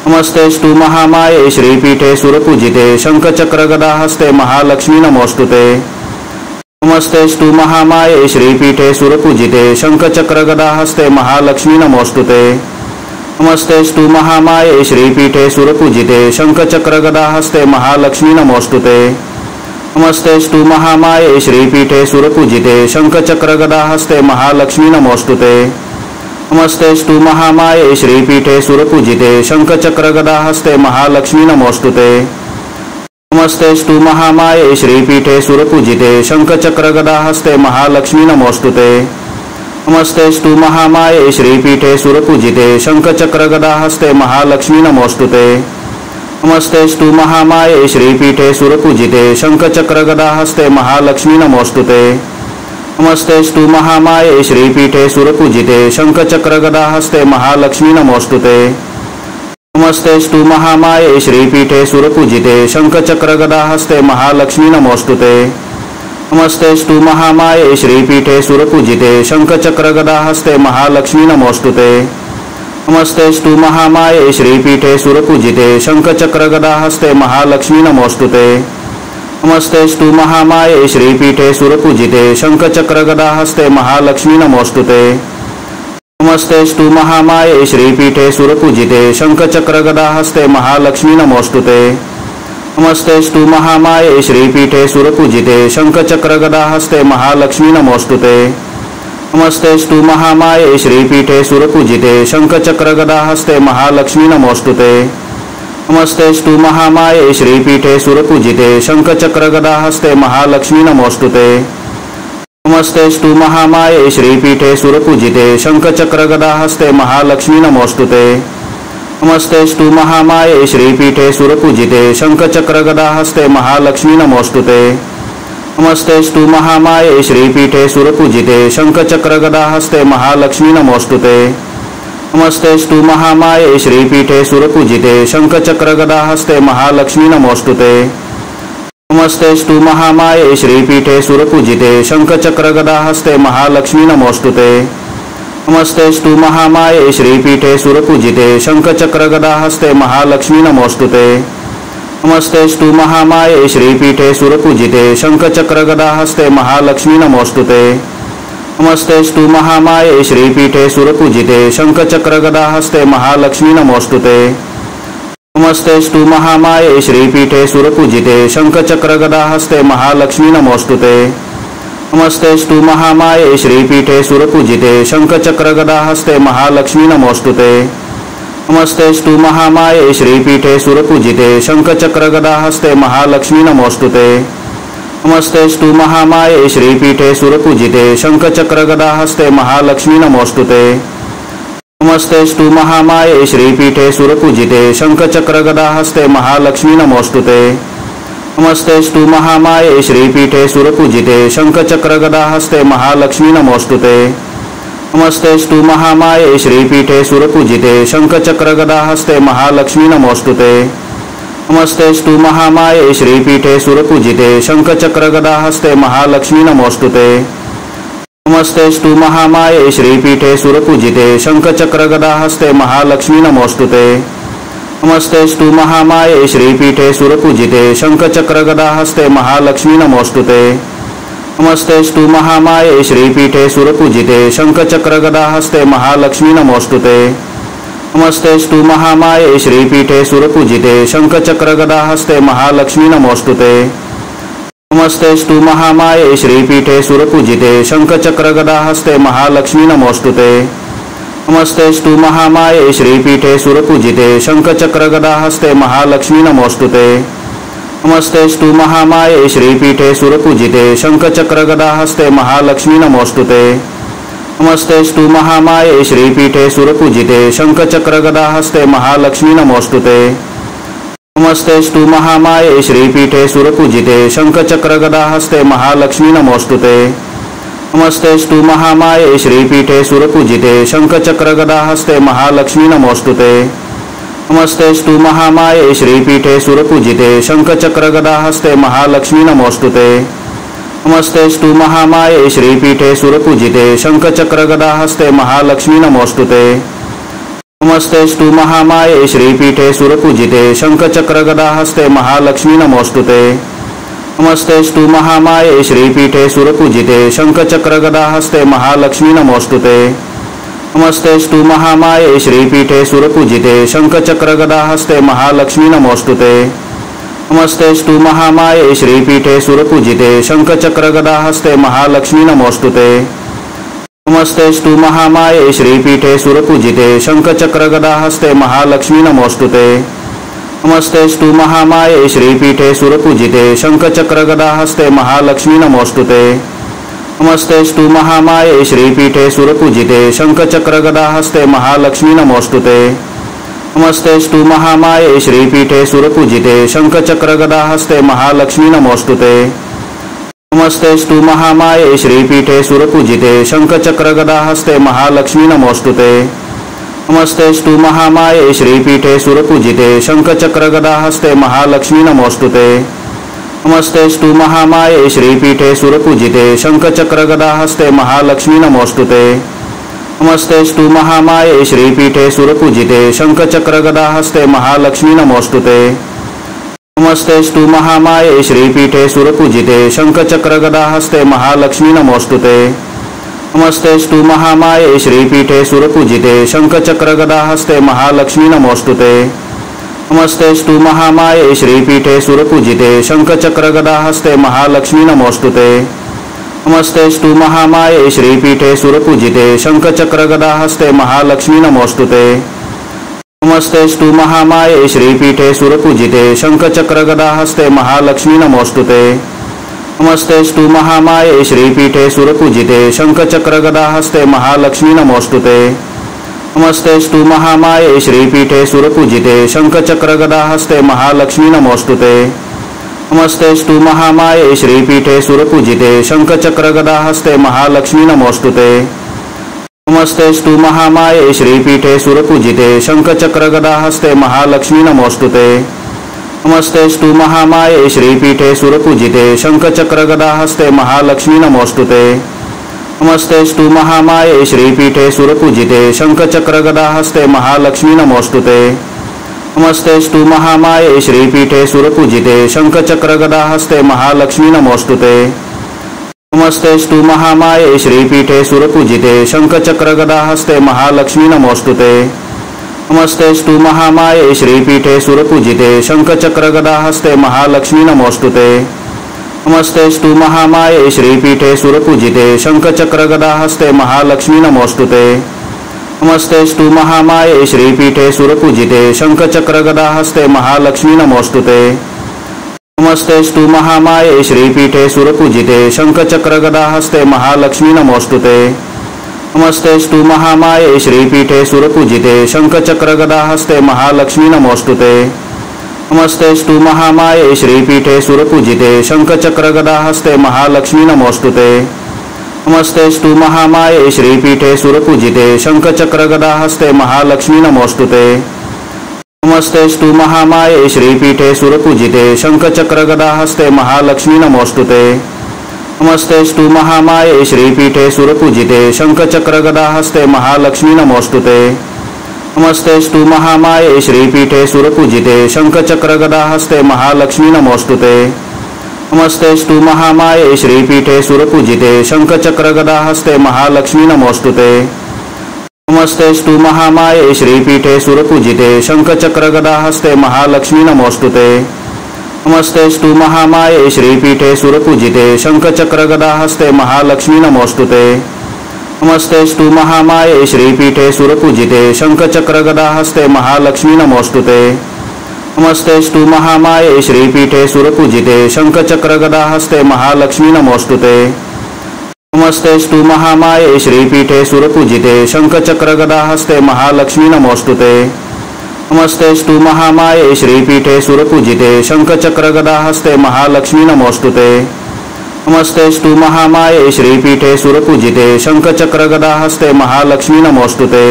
नमस्तेस्तु महामाये श्रीपीठे सुरपूजिते शंखचक्रगदाहस्ते महालक्ष्मी नमोस्तुते। नमस्तेस्तु महामाये श्रीपीठे सुरपूजिते शंखचक्रगदाहस्ते महालक्ष्मी नमोस्तुते। नमस्तेस्तु महामाये श्रीपीठे सुरपूजिते शंखचक्रगदाहस्ते महालक्ष्मी नमोस्तुते। नमस्तेस्तु महामाये श्रीपीठे सुरपूजिते शंखचक्रगदाहस्ते महालक्ष्मी नमोस्तुते। नमस्तेस्तु महामाये श्रीपीठे सुरपूजिते शंखचक्रगदाहस्ते महालक्ष्मी नमोस्तुते। नमस्तेस्तु महामाये श्रीपीठे सुरपूजिते शंखचक्रगदाहस्ते महालक्ष्मी नमोस्तुते। नमस्तेस्तु महामाये श्रीपीठे सुरपूजिते शंखचक्रगदाहस्ते महालक्ष्मी नमोस्तुते। नमस्तेस्तु महामाये श्रीपीठे सुरपूजिते शंखचक्रगदाहस्ते महालक्ष्मी नमोस्तुते। नमस्तेस्तु महामाये श्रीपीठे सुरपूजिते शंखचक्रगदाहस्ते महालक्ष्मी नमोस्तुते। नमस्तेस्तु महामाये श्रीपीठे सुरपूजिते शंखचक्रगदाहस्ते महालक्ष्मी नमोस्तुते। नमस्तेस्तु महामाये श्रीपीठे सुरपूजिते शंखचक्रगदाहस्ते महालक्ष्मी नमोस्तुते। नमस्तेस्तु महामाये श्रीपीठे सुरपूजिते शंखचक्रगदाहस्ते महालक्ष्मी नमोस्तुते। नमस्तेस्तु महामाये श्रीपीठे सुरपूजिते शंखचक्रगदाहस्ते महालक्ष्मी नमोस्तुते। नमस्तेस्तु महामाये श्रीपीठे सुरपूजिते शंखचक्रगदाहस्ते महालक्ष्मी नमोस्तुते। नमस्तेस्तु महामाये श्रीपीठे सुरपूजिते शंखचक्रगदाहस्ते महालक्ष्मी नमोस्तुते। नमस्तेस्तु महामाये श्रीपीठे सुरपूजिते शंखचक्रगदाहस्ते महालक्ष्मी नमोस्तुते। नमस्तेस्तु महामाये श्रीपीठे सुरपूजिते शंखचक्रगदाहस्ते महालक्ष्मी नमोस्तुते। नमस्तेस्तु महामाये श्रीपीठे सुरपूजिते शंखचक्रगदाहस्ते महालक्ष्मी नमोस्तुते। नमस्तेस्तु महामाये श्रीपीठे सुरपूजिते शंखचक्रगदाहस्ते महालक्ष्मी नमोस्तुते। नमस्तेस्तु महामाये श्रीपीठे सुरपूजिते शंखचक्रगदाहस्ते महालक्ष्मी नमोस्तुते। नमस्तेस्तु महामाये श्रीपीठे सुरपूजिते शंखचक्रगदाहस्ते महालक्ष्मी नमोस्तुते। नमस्तेस्तु महामाये श्रीपीठे सुरपूजिते शंखचक्रगदाहस्ते महालक्ष्मी नमोस्तुते। नमस्तेस्तु महामाये श्रीपीठे सुरपूजिते शंखचक्रगदाहस्ते महालक्ष्मी नमोस्तुते। नमस्तेस्तु महामाये श्रीपीठे सुरपूजिते शंखचक्रगदाहस्ते महालक्ष्मी नमोस्तुते। नमस्तेस्तु महामाये श्रीपीठे सुरपूजिते शंखचक्रगदाहस्ते महालक्ष्मी नमोस्तुते। नमस्तेस्तु महामाये श्रीपीठे सुरपूजिते शंखचक्रगदाहस्ते महालक्ष्मी नमोस्तुते। नमस्तेस्तु महामाये श्रीपीठे सुरपूजिते शंखचक्रगदाहस्ते महालक्ष्मी नमोस्तुते। नमस्तेस्तु महामाये श्रीपीठे सुरपूजिते शंखचक्रगदाहस्ते महालक्ष्मी नमोस्तुते। नमस्तेस्तु महामाये श्रीपीठे सुरपूजिते शंखचक्रगदाहस्ते महालक्ष्मी नमोस्तुते। नमस्तेस्तु महामाये श्रीपीठे सुरपूजिते शंखचक्रगदाहस्ते महालक्ष्मी नमोस्तुते। नमस्तेस्तु महामाये श्रीपीठे सुरपूजिते शंखचक्रगदाहस्ते महालक्ष्मी नमोस्तुते। नमस्तेस्तु महामाये श्रीपीठे सुरपूजिते शंखचक्रगदाहस्ते महालक्ष्मी नमोस्तुते। नमस्तेस्तु महामाये श्रीपीठे सुरपूजिते शंखचक्रगदाहस्ते महालक्ष्मी नमोस्तुते। नमस्तेस्तु महामाये श्रीपीठे सुरपूजिते शंखचक्रगदाहस्ते महालक्ष्मी नमोस्तुते। नमस्तेस्तु महामाये श्रीपीठे सुरपूजिते शंखचक्रगदाहस्ते महालक्ष्मी नमोस्तुते। नमस्तेस्तु महामाये श्रीपीठे सुरपूजिते शंखचक्रगदाहस्ते महालक्ष्मी नमोस्तुते। नमस्तेस्तु महामाये श्रीपीठे सुरपूजिते शंखचक्रगदाहस्ते महालक्ष्मी नमोस्तुते। नमस्तेस्तु महामाये श्रीपीठे सुरपूजिते शंखचक्रगदाहस्ते महालक्ष्मी नमोस्तुते। नमस्तेस्तु महामाये श्रीपीठे सुरपूजिते शंखचक्रगदाहस्ते महालक्ष्मी नमोस्तुते। नमस्तेस्तु महामाये श्रीपीठे सुरपूजिते शंखचक्रगदाहस्ते महालक्ष्मी नमोस्तुते। नमस्तेस्तु महामाये श्रीपीठे सुरपूजिते शंखचक्रगदाहस्ते महालक्ष्मी नमोस्तुते। नमस्तेस्तु महामाये श्रीपीठे सुरपूजिते शंखचक्रगदाहस्ते महालक्ष्मी नमोस्तुते। नमस्तेस्तु महामाये श्रीपीठे सुरपूजिते शंखचक्रगदाहस्ते महालक्ष्मी नमोस्तुते। नमस्तेस्तु महामाये श्रीपीठे सुरपूजिते शंखचक्रगदाहस्ते महालक्ष्मी नमोस्तुते। नमस्तेस्तु महामाये श्रीपीठे सुरपूजिते शंखचक्रगदाहस्ते महालक्ष्मी नमोस्तुते। नमस्तेस्तु महामाये श्रीपीठे सुरपूजिते शंखचक्रगदाहस्ते महालक्ष्मी नमोस्तुते। नमस्तेस्तु महामाये श्रीपीठे सुरपूजिते शंखचक्रगदाहस्ते महालक्ष्मी नमोस्तुते। नमस्तेस्तु महामाये श्रीपीठे सुरपूजिते शंखचक्रगदाहस्ते महालक्ष्मी नमोस्तुते। नमस्तेस्तु महामाये श्रीपीठे सुरपूजिते शंखचक्रगदाहस्ते महालक्ष्मी नमोस्तुते। नमस्तेस्तु महामाये श्रीपीठे सुरपूजिते शंखचक्रगदाहस्ते महालक्ष्मी नमोस्तुते। नमस्तेस्तु महामाये श्रीपीठे सुरपूजिते शंखचक्रगदाहस्ते महालक्ष्मी नमोस्तुते। नमस्तेस्तु महामाये श्रीपीठे सुरपूजिते शंखचक्रगदाहस्ते महालक्ष्मी नमोस्तुते। नमस्तेस्तु महामाये श्रीपीठे सुरपूजिते शंखचक्रगदाहस्ते महालक्ष्मी नमोस्तुते। नमस्तेस्तु महामाये श्रीपीठे सुरपूजिते शंखचक्रगदाहस्ते महालक्ष्मी नमोस्तुते। नमस्तेस्तु महामाये श्रीपीठे सुरपूजिते शंखचक्रगदाहस्ते महालक्ष्मी नमोस्तुते। नमस्तेस्तु महामाये श्रीपीठे सुरपूजिते शंखचक्रगदाहस्ते महालक्ष्मी नमोस्तुते। नमस्तेस्तु महामाये श्रीपीठे सुरपूजिते शंखचक्रगदाहस्ते महालक्ष्मी नमोस्तुते। नमस्तेस्तु महामाये श्रीपीठे सुरपूजिते शंखचक्रगदाहस्ते महालक्ष्मी नमोस्तुते। नमस्तेस्तु महामाये श्रीपीठे सुरपूजिते शंखचक्रगदाहस्ते महालक्ष्मी नमोस्तुते। नमस्तेस्तु महामाये श्रीपीठे सुरपूजिते शंखचक्रगदाहस्ते महालक्ष्मी नमोस्तुते। नमस्तेस्तु महामाये श्रीपीठे सुरपूजिते शंखचक्रगदाहस्ते महालक्ष्मी नमोस्तुते। नमस्तेस्तु महामाये श्रीपीठे सुरपूजिते शंखचक्रगदाहस्ते महालक्ष्मी नमोस्तुते। नमस्तेस्तु महामाये श्रीपीठे सुरपूजिते शंखचक्रगदाहस्ते महालक्ष्मी नमोस्तुते। नमस्तेस्तु महामाये श्रीपीठे सुरपूजिते शंखचक्रगदाहस्ते महालक्ष्मी नमोस्तुते। नमस्तेस्तु महामाये श्रीपीठे सुरपूजिते शंखचक्रगदाहस्ते महालक्ष्मी नमोस्तुते। नमस्तेस्तु महामाये श्रीपीठे सुरपूजिते शंखचक्रगदाहस्ते महालक्ष्मी नमोस्तुते। नमस्तेस्तु महामाये श्रीपीठे सुरपूजिते शंखचक्रगदाहस्ते महालक्ष्मी नमोस्तुते। नमस्तेस्तु महामाये श्रीपीठे सुरपूजिते शंखचक्रगदाहस्ते महालक्ष्मी नमोस्तुते। नमस्तेस्तु महामाये श्रीपीठे सुरपूजिते शंखचक्रगदाहस्ते महालक्ष्मी नमोस्तुते। नमस्तेस्तु महामाये श्रीपीठे सुरपूजिते शंखचक्रगदाहस्ते महालक्ष्मी नमोस्तुते। नमस्तेस्तु महामाये श्रीपीठे सुरपूजिते शंखचक्रगदाहस्ते महालक्ष्मी नमोस्तुते। नमस्तेस्तु महामाये श्रीपीठे सुरपूजिते शंखचक्रगदाहस्ते महालक्ष्मी नमोस्तुते। नमस्तेस्तु महामाये श्रीपीठे सुरपूजिते शंखचक्रगदाहस्ते महालक्ष्मी नमोस्तुते। नमस्तेस्तु महामाये श्रीपीठे सुरपूजिते शंखचक्रगदाहस्ते महालक्ष्मी नमोस्तुते। नमस्तेस्तु महामाये श्रीपीठे सुरपूजिते शंखचक्रगदाहस्ते महालक्ष्मी नमोस्तुते। नमस्तेस्तु महामाये श्रीपीठे सुरपूजिते शंखचक्रगदाहस्ते महालक्ष्मी नमोस्तुते। नमस्तेस्तु महामाये श्रीपीठे सुरपूजिते शंखचक्रगदाहस्ते महालक्ष्मी नमोस्तुते। नमस्तेस्तु महामाये श्रीपीठे सुरपूजिते शंखचक्रगदाहस्ते महालक्ष्मी नमोस्तुते। नमस्तेस्तु महामाये श्रीपीठे सुरपूजिते शंखचक्रगदाहस्ते महालक्ष्मी नमोस्तुते। नमस्तेस्तु महामाये श्रीपीठे सुरपूजिते शंखचक्रगदाहस्ते महालक्ष्मी नमोस्तुते। नमस्तेस्तु महामाये श्रीपीठे सुरपूजिते शंखचक्रगदाहस्ते महालक्ष्मी नमोस्तुते। नमस्तेस्तु महामाये श्रीपीठे सुरपूजिते शंखचक्रगदाहस्ते महालक्ष्मी नमोस्तुते। नमस्तेस्तु महामाये श्रीपीठे सुरपूजिते शंखचक्रगदाहस्ते महालक्ष्मी नमोस्तुते। नमस्तेस्तु महामाये श्रीपीठे सुरपूजिते शंखचक्रगदाहस्ते महालक्ष्मी नमोस्तुते। नमस्तेस्तु महामाये श्रीपीठे सुरपूजिते शंखचक्रगदाहस्ते महालक्ष्मी नमोस्तुते। नमस्तेस्तु महामाये श्रीपीठे सुरपूजिते शंखचक्रगदाहस्ते महालक्ष्मी नमोस्तुते। नमस्तेस्तु महामाये श्रीपीठे सुरपूजिते शंखचक्रगदाहस्ते महालक्ष्मी नमोस्तुते। नमस्तेस्तु महामाये श्रीपीठे सुरपूजिते शंखचक्रगदाहस्ते महालक्ष्मी नमोस्तुते।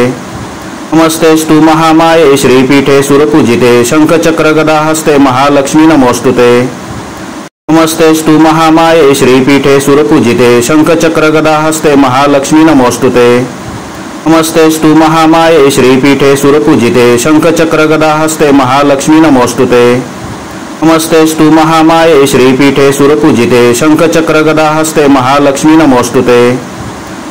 नमस्तेस्तु महामाये श्रीपीठे सुरपूजिते शंखचक्रगदाहस्ते महालक्ष्मी नमोस्तुते। नमस्तेस्तु महामाये श्रीपीठे सुरपूजिते शंखचक्रगदाहस्ते महालक्ष्मी नमोस्तुते। नमस्तेस्तु महामाये श्रीपीठे सुरपूजिते शंखचक्रगदाहस्ते महालक्ष्मी नमोस्तुते। नमस्तेस्तु महामाये श्रीपीठे सुरपूजिते शंखचक्रगदाहस्ते महालक्ष्मी नमोस्तुते।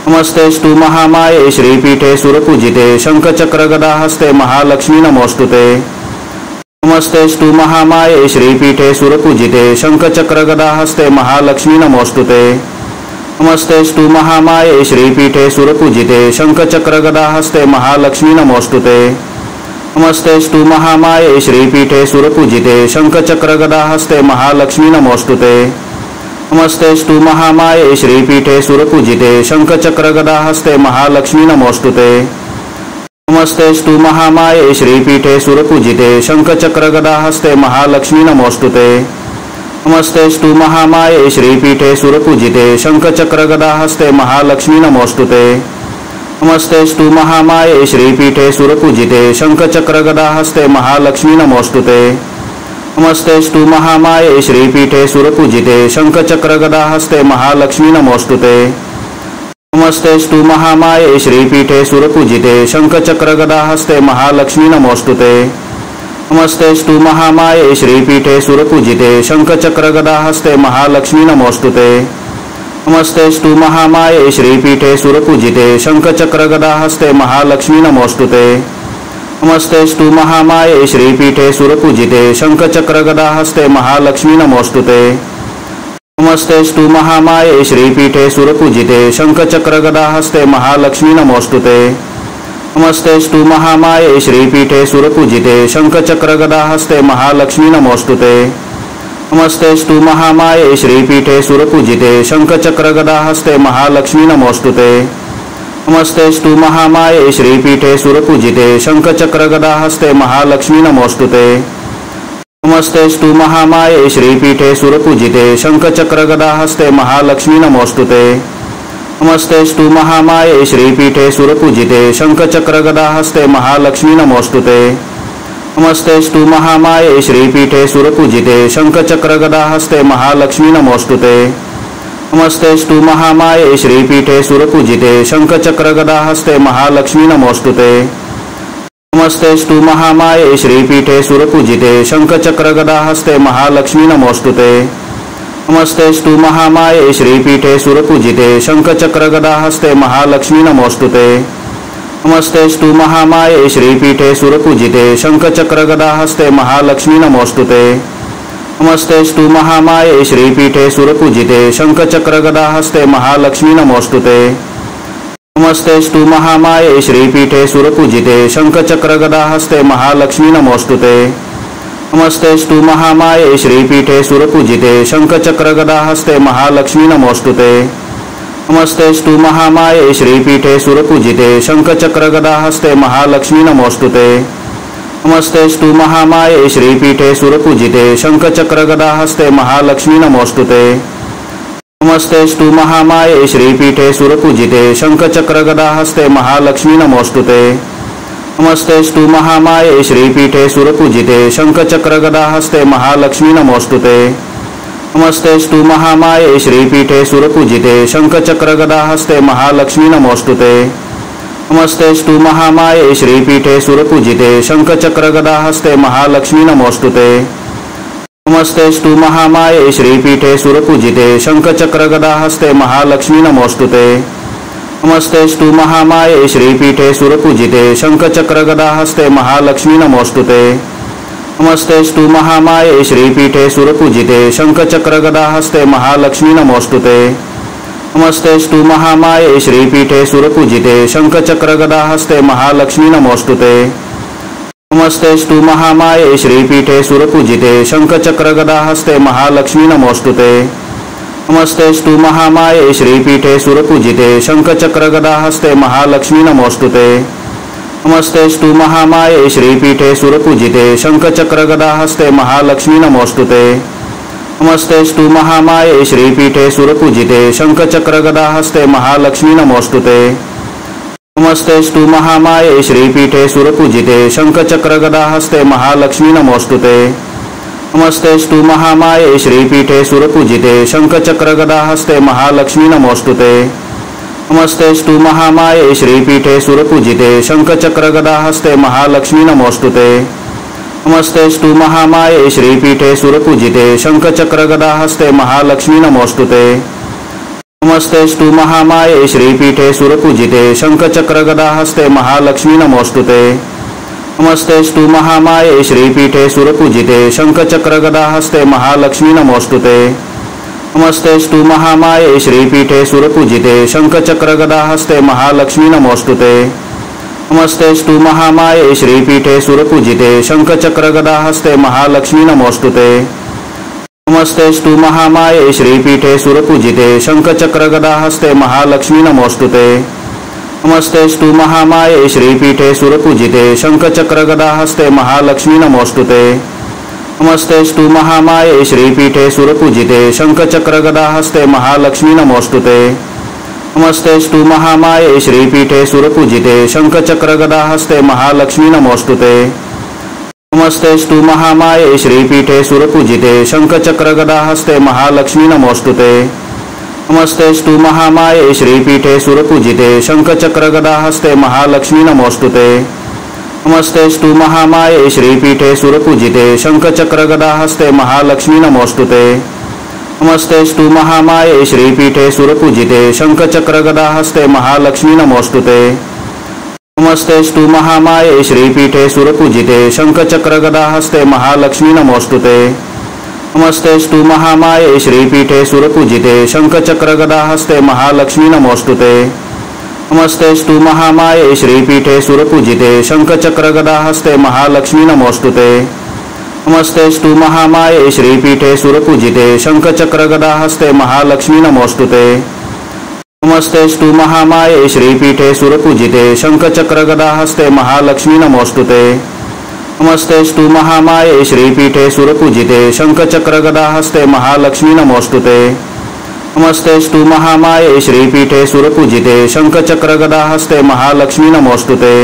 नमस्तेस्तु महामाये श्रीपीठे सुरपूजिते शंखचक्रगदाहस्ते महालक्ष्मी नमोस्तुते। नमस्तेस्तु महामाये श्रीपीठे सुरपूजिते शंखचक्रगदाहस्ते महालक्ष्मी नमोस्तुते। नमस्तेस्तु महामाये श्रीपीठे सुरपूजिते शंखचक्रगदाहस्ते महालक्ष्मी नमोस्तुते। नमस्तेस्तु महामाये श्रीपीठे सुरपूजिते शंखचक्रगदाहस्ते महालक्ष्मी नमोस्तुते। नमस्तेस्तु महामाये श्रीपीठे सुरपूजिते शंखचक्रगदाहस्ते महालक्ष्मी नमोस्तुते। नमस्तेस्तु महामाये श्रीपीठे सुरपूजिते शंखचक्रगदाहस्ते महालक्ष्मी नमोस्तुते। नमस्तेस्तु महामाये श्रीपीठे सुरपूजिते शंखचक्रगदाहस्ते महालक्ष्मी नमोस्तुते। नमस्तेस्तु महामाये श्रीपीठे सुरपूजिते शंखचक्रगदाहस्ते महालक्ष्मी नमोस्तुते। नमस्तेस्तु महामाये श्रीपीठे सुरपूजिते शंखचक्रगदाहस्ते महालक्ष्मी नमोस्तुते। नमस्तेस्तु महामाये श्रीपीठे सुरपूजिते शंखचक्रगदाहस्ते महालक्ष्मी नमोस्तुते। नमस्तेस्तु महामाये श्रीपीठे सुरपूजिते शंखचक्रगदाहस्ते महालक्ष्मी नमोस्तुते। नमस्तेस्तु महामाये श्रीपीठे सुरपूजिते शंखचक्रगदाहस्ते महालक्ष्मी नमोस्तुते। नमस्तेस्तु महामाये श्रीपीठे सुरपूजिते शंखचक्रगदाहस्ते महालक्ष्मी नमोस्तुते। नमस्तेस्तु महामाये श्रीपीठे सुरपूजिते शंखचक्रगदाहस्ते महालक्ष्मी नमोस्तुते। नमस्तेस्तु महामाये श्रीपीठे सुरपूजिते शंखचक्रगदाहस्ते महालक्ष्मी नमोस्तुते। नमस्तेस्तु महामाये श्रीपीठे सुरपूजिते शंखचक्रगदाहस्ते महालक्ष्मी नमोस्तुते। नमस्तेस्तु महामाये श्रीपीठे सुरपूजिते शंखचक्रगदाहस्ते महालक्ष्मी नमोस्तुते। नमस्तेस्तु महामाये श्रीपीठे सुरपूजिते शंखचक्रगदाहस्ते महालक्ष्मी नमोस्तुते। नमस्तेस्तु महामाये श्रीपीठे सुरपूजिते शंखचक्रगदाहस्ते महालक्ष्मी नमोस्तुते। नमस्तेस्तु महामाये श्रीपीठे सुरपूजिते शंखचक्रगदाहस्ते महालक्ष्मी नमोस्तुते। नमस्तेस्तु महामाये श्रीपीठे सुरपूजिते शंखचक्रगदाहस्ते महालक्ष्मी नमोस्तुते। नमस्तेस्तु महामाये श्रीपीठे सुरपूजिते शंखचक्रगदाहस्ते महालक्ष्मी नमोस्तुते। नमस्तेस्तु महामाये श्रीपीठे सुरपूजिते शंखचक्रगदाहस्ते महालक्ष्मी नमोस्तुते। नमस्तेस्तु महामाये श्रीपीठे सुरपूजिते शंखचक्रगदाहस्ते महालक्ष्मी नमोस्तुते। नमस्तेस्तु महामाये श्रीपीठे सुरपूजिते शंखचक्रगदाहस्ते महालक्ष्मी नमोस्तुते। नमस्तेस्तु महामाये श्रीपीठे सुरपूजिते शंखचक्रगदाहस्ते महालक्ष्मी नमोस्तुते। नमस्तेस्तु महामाये श्रीपीठे सुरपूजिते शंखचक्रगदाहस्ते महालक्ष्मी नमोस्तुते। नमस्तेस्तु महामाये श्रीपीठे सुरपूजिते शंखचक्रगदाहस्ते महालक्ष्मी नमोस्तुते। नमस्तेस्तु महामाये श्रीपीठे सुरपूजिते शंखचक्रगदाहस्ते महालक्ष्मी नमोस्तुते। नमस्तेस्तु महामाये श्रीपीठे सुरपूजिते शंखचक्रगदाहस्ते महालक्ष्मी नमोस्तुते। नमस्तेस्तु महामाये श्रीपीठे सुरपूजिते शंखचक्रगदाहस्ते महालक्ष्मी नमोस्तुते। नमस्तेस्तु महामाये श्रीपीठे सुरपूजिते शंखचक्रगदाहस्ते महालक्ष्मी नमोस्तुते। नमस्तेस्तु महामाये श्रीपीठे सुरपूजिते शंखचक्रगदाहस्ते महालक्ष्मी नमोस्तुते। नमस्तेस्तु महामाये श्रीपीठे सुरपूजिते शंखचक्रगदाहस्ते महालक्ष्मी नमोस्तुते। नमस्तेस्तु महामाये श्रीपीठे सुरपूजिते शंखचक्रगदाहस्ते महालक्ष्मी नमोस्तुते। नमस्तेस्तु महामाये श्रीपीठे सुरपूजिते शंखचक्रगदाहस्ते महालक्ष्मी नमोस्तुते। नमस्तेस्तु महामाये श्रीपीठे सुरपूजिते शंखचक्रगदाहस्ते महालक्ष्मी नमोस्तुते। नमस्तेस्तु महामाये श्रीपीठे सुरपूजिते शंखचक्रगदाहस्ते महालक्ष्मी नमोस्तुते। नमस्तेस्तु महामाये श्रीपीठे सुरपूजिते शंखचक्रगदाहस्ते महालक्ष्मी नमोस्तुते। नमस्तेस्तु महामाये श्रीपीठे सुरपूजिते शंखचक्रगदाहस्ते महालक्ष्मी नमोस्तुते। नमस्तेस्तु महामाये श्रीपीठे सुरपूजिते शंखचक्रगदाहस्ते महालक्ष्मी नमोस्तुते। नमस्तेस्तु महामाये श्रीपीठे सुरपूजिते शंखचक्रगदाहस्ते महालक्ष्मी नमोस्तुते। नमस्तेस्तु महामाये श्रीपीठे सुरपूजिते शंखचक्रगदाहस्ते महालक्ष्मी नमोस्तुते। नमस्तेस्तु महामाये श्रीपीठे सुरपूजिते शंखचक्रगदाहस्ते महालक्ष्मी नमोस्तुते। नमस्तेस्तु महामाये श्रीपीठे सुरपूजिते शंखचक्रगदाहस्ते महालक्ष्मी नमोस्तुते। नमस्तेस्तु महामाये श्रीपीठे सुरपूजिते शंखचक्रगदाहस्ते महालक्ष्मी नमोस्तुते। नमस्तेस्तु महामाये श्रीपीठे सुरपूजिते शंखचक्रगदाहस्ते महालक्ष्मी नमोस्तुते। नमस्तेस्तु महामाये श्रीपीठे सुरपूजिते शंखचक्रगदाहस्ते महालक्ष्मी नमोस्तुते। नमस्तेस्तु महामाये श्रीपीठे सुरपूजिते शंखचक्रगदाहस्ते महालक्ष्मी नमोस्तुते। नमस्तेस्तु महामाये श्रीपीठे सुरपूजिते शंखचक्रगदाहस्ते महालक्ष्मी नमोस्तुते। नमस्तेस्तु महामाये श्रीपीठे सुरपूजिते शंखचक्रगदाहस्ते महालक्ष्मी नमोस्तुते। नमस्तेस्तु महामाये श्रीपीठे सुरपूजिते शंखचक्रगदाहस्ते महालक्ष्मी नमोस्तुते। नमस्तेस्तु महामाये श्रीपीठे सुरपूजिते शंखचक्रगदाहस्ते महालक्ष्मी नमोस्तुते। नमस्तेस्तु महामाये श्रीपीठे सुरपूजिते शंखचक्रगदाहस्ते महालक्ष्मी नमोस्तुते। नमस्तेस्तु महामाये श्रीपीठे सुरपूजिते शंखचक्रगदाहस्ते महालक्ष्मी नमोस्तुते। नमस्तेस्तु महामाये श्रीपीठे सुरपूजिते शंखचक्रगदाहस्ते महालक्ष्मी नमोस्तुते। नमस्तेस्तु महामाये श्रीपीठे सुरपूजिते शंखचक्रगदाहस्ते महालक्ष्मी नमोस्तुते। नमस्तेस्तु महामाये श्रीपीठे सुरपूजिते शंखचक्रगदाहस्ते महालक्ष्मी नमोस्तुते। नमस्तेस्तु महामाये श्रीपीठे सुरपूजिते शंखचक्रगदाहस्ते महालक्ष्मी नमोस्तुते। नमस्तेस्तु महामाये श्रीपीठे सुरपूजिते शंखचक्रगदाहस्ते महालक्ष्मी नमोस्तुते। नमस्तेस्तु महामाये श्रीपीठे सुरपूजिते शंखचक्रगदाहस्ते महालक्ष्मी नमोस्तुते। नमस्तेस्तु महामाये श्रीपीठे सुरपूजिते शंखचक्रगदाहस्ते महालक्ष्मी नमोस्तुते। नमस्तेस्तु महामाये श्रीपीठे सुरपूजिते शंखचक्रगदाहस्ते महालक्ष्मी नमोस्तुते। नमस्तेस्तु महामाये श्रीपीठे सुरपूजिते शंखचक्रगदाहस्ते महालक्ष्मी नमोस्तुते।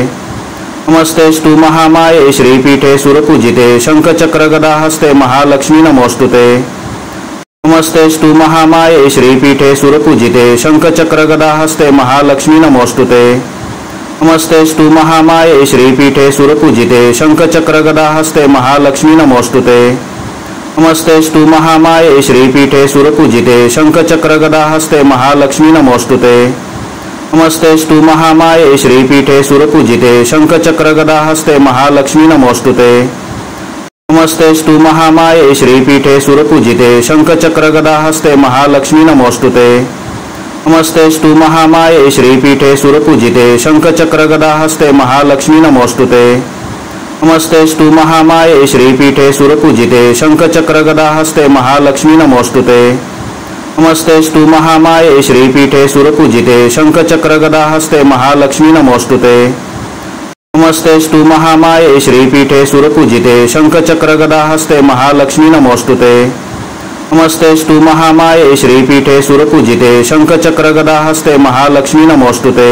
नमस्तेस्तु महामाये श्रीपीठे सुरपूजिते शंखचक्रगदाहस्ते महालक्ष्मी नमोस्तुते। नमस्तेस्तु महामाये श्रीपीठे सुरपूजिते शंखचक्रगदाहस्ते महालक्ष्मी नमोस्तुते। नमस्तेस्तु महामाये श्रीपीठे सुरपूजिते शंखचक्रगदाहस्ते महालक्ष्मी नमोस्तुते। नमस्तेस्तु महामाये श्रीपीठे सुरपूजिते शंखचक्रगदाहस्ते महालक्ष्मी नमोस्तुते। नमस्तेस्तु महामाये श्रीपीठे सुरपूजिते शंखचक्रगदाहस्ते महालक्ष्मी नमोस्तुते। नमस्तेस्तु महामाये श्रीपीठे सुरपूजिते शंखचक्रगदाहस्ते महालक्ष्मी नमोस्तुते। नमस्तेस्तु महामाये श्रीपीठे सुरपूजिते शंखचक्रगदाहस्ते महालक्ष्मी नमोस्तुते। नमस्तेस्तु महामाये श्रीपीठे सुरपूजिते शंखचक्रगदाहस्ते महालक्ष्मी नमोस्तुते। नमस्तेस्तु महामाये श्रीपीठे सुरपूजिते शंखचक्रगदाहस्ते महालक्ष्मी नमोस्तुते। नमस्तेस्तु महामाये श्रीपीठे सुरपूजिते शंखचक्रगदाहस्ते महालक्ष्मी नमोस्तुते। नमस्तेस्तु महामाये श्रीपीठे सुरपूजिते शंखचक्रगदाहस्ते महालक्ष्मी नमोस्तुते।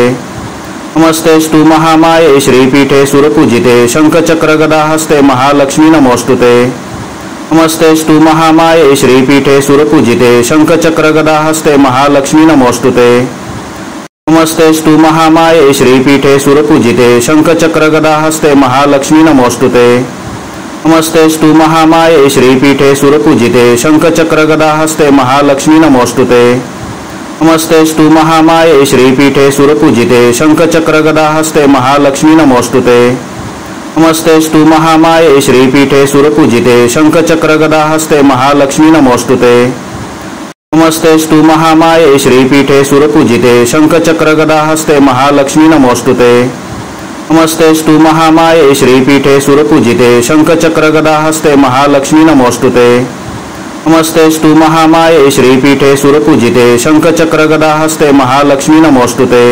नमस्तेस्तु महामाये श्रीपीठे सुरपूजिते शंखचक्रगदाहस्ते महालक्ष्मी नमोस्तुते। नमस्तेस्तु महामाये श्रीपीठे सुरपूजिते शंखचक्रगदाहस्ते महालक्ष्मी नमोस्तुते। नमस्तेस्तु महामाये श्रीपीठे सुरपूजिते शंखचक्रगदाहस्ते महालक्ष्मी नमोस्तुते। नमस्तेस्तु महामाये श्रीपीठे सुरपूजिते शंखचक्रगदाहस्ते महालक्ष्मी नमोस्तुते। नमस्तेस्तु महामाये श्रीपीठे सुरपूजिते शंखचक्रगदाहस्ते महालक्ष्मी नमोस्तुते। नमस्तेस्तु महामाये श्रीपीठे सुरपूजिते शंखचक्रगदाहस्ते महालक्ष्मी नमोस्तुते। नमस्तेस्तु महामाये श्रीपीठे सुरपूजिते शंखचक्रगदाहस्ते महालक्ष्मी नमोस्तुते। नमस्तेस्तु महामाये श्रीपीठे सुरपूजिते शंखचक्रगदाहस्ते महालक्ष्मी नमोस्तुते। नमस्तेस्तु महामाये श्रीपीठे सुरपूजिते शंखचक्रगदाहस्ते महालक्ष्मी नमोस्तुते।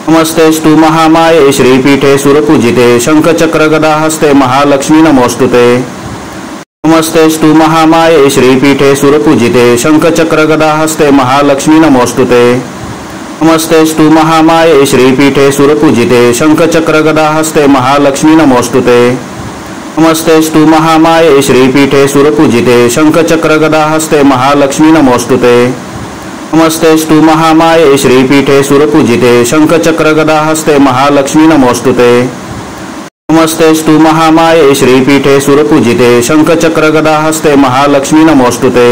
नमस्तेस्तु महामाये श्रीपीठे सुरपूजिते शंखचक्रगदाहस्ते महालक्ष्मी नमोस्तुते। नमस्तेस्तु महामाये श्रीपीठे सुरपूजिते शंखचक्रगदाहस्ते महालक्ष्मी नमोस्तुते। नमस्तेस्तु महामाये श्रीपीठे सुरपूजिते शंखचक्रगदाहस्ते महालक्ष्मी नमोस्तुते। नमस्तेस्तु महामाये श्रीपीठे सुरपूजिते शंखचक्रगदाहस्ते महालक्ष्मी नमोस्तुते। नमस्तेस्तु महामाये श्रीपीठे सुरपूजिते शंखचक्रगदाहस्ते महालक्ष्मी नमोस्तुते। नमस्तेस्तु महामाये श्रीपीठे सुरपूजिते शंखचक्रगदाहस्ते महालक्ष्मी नमोस्तुते।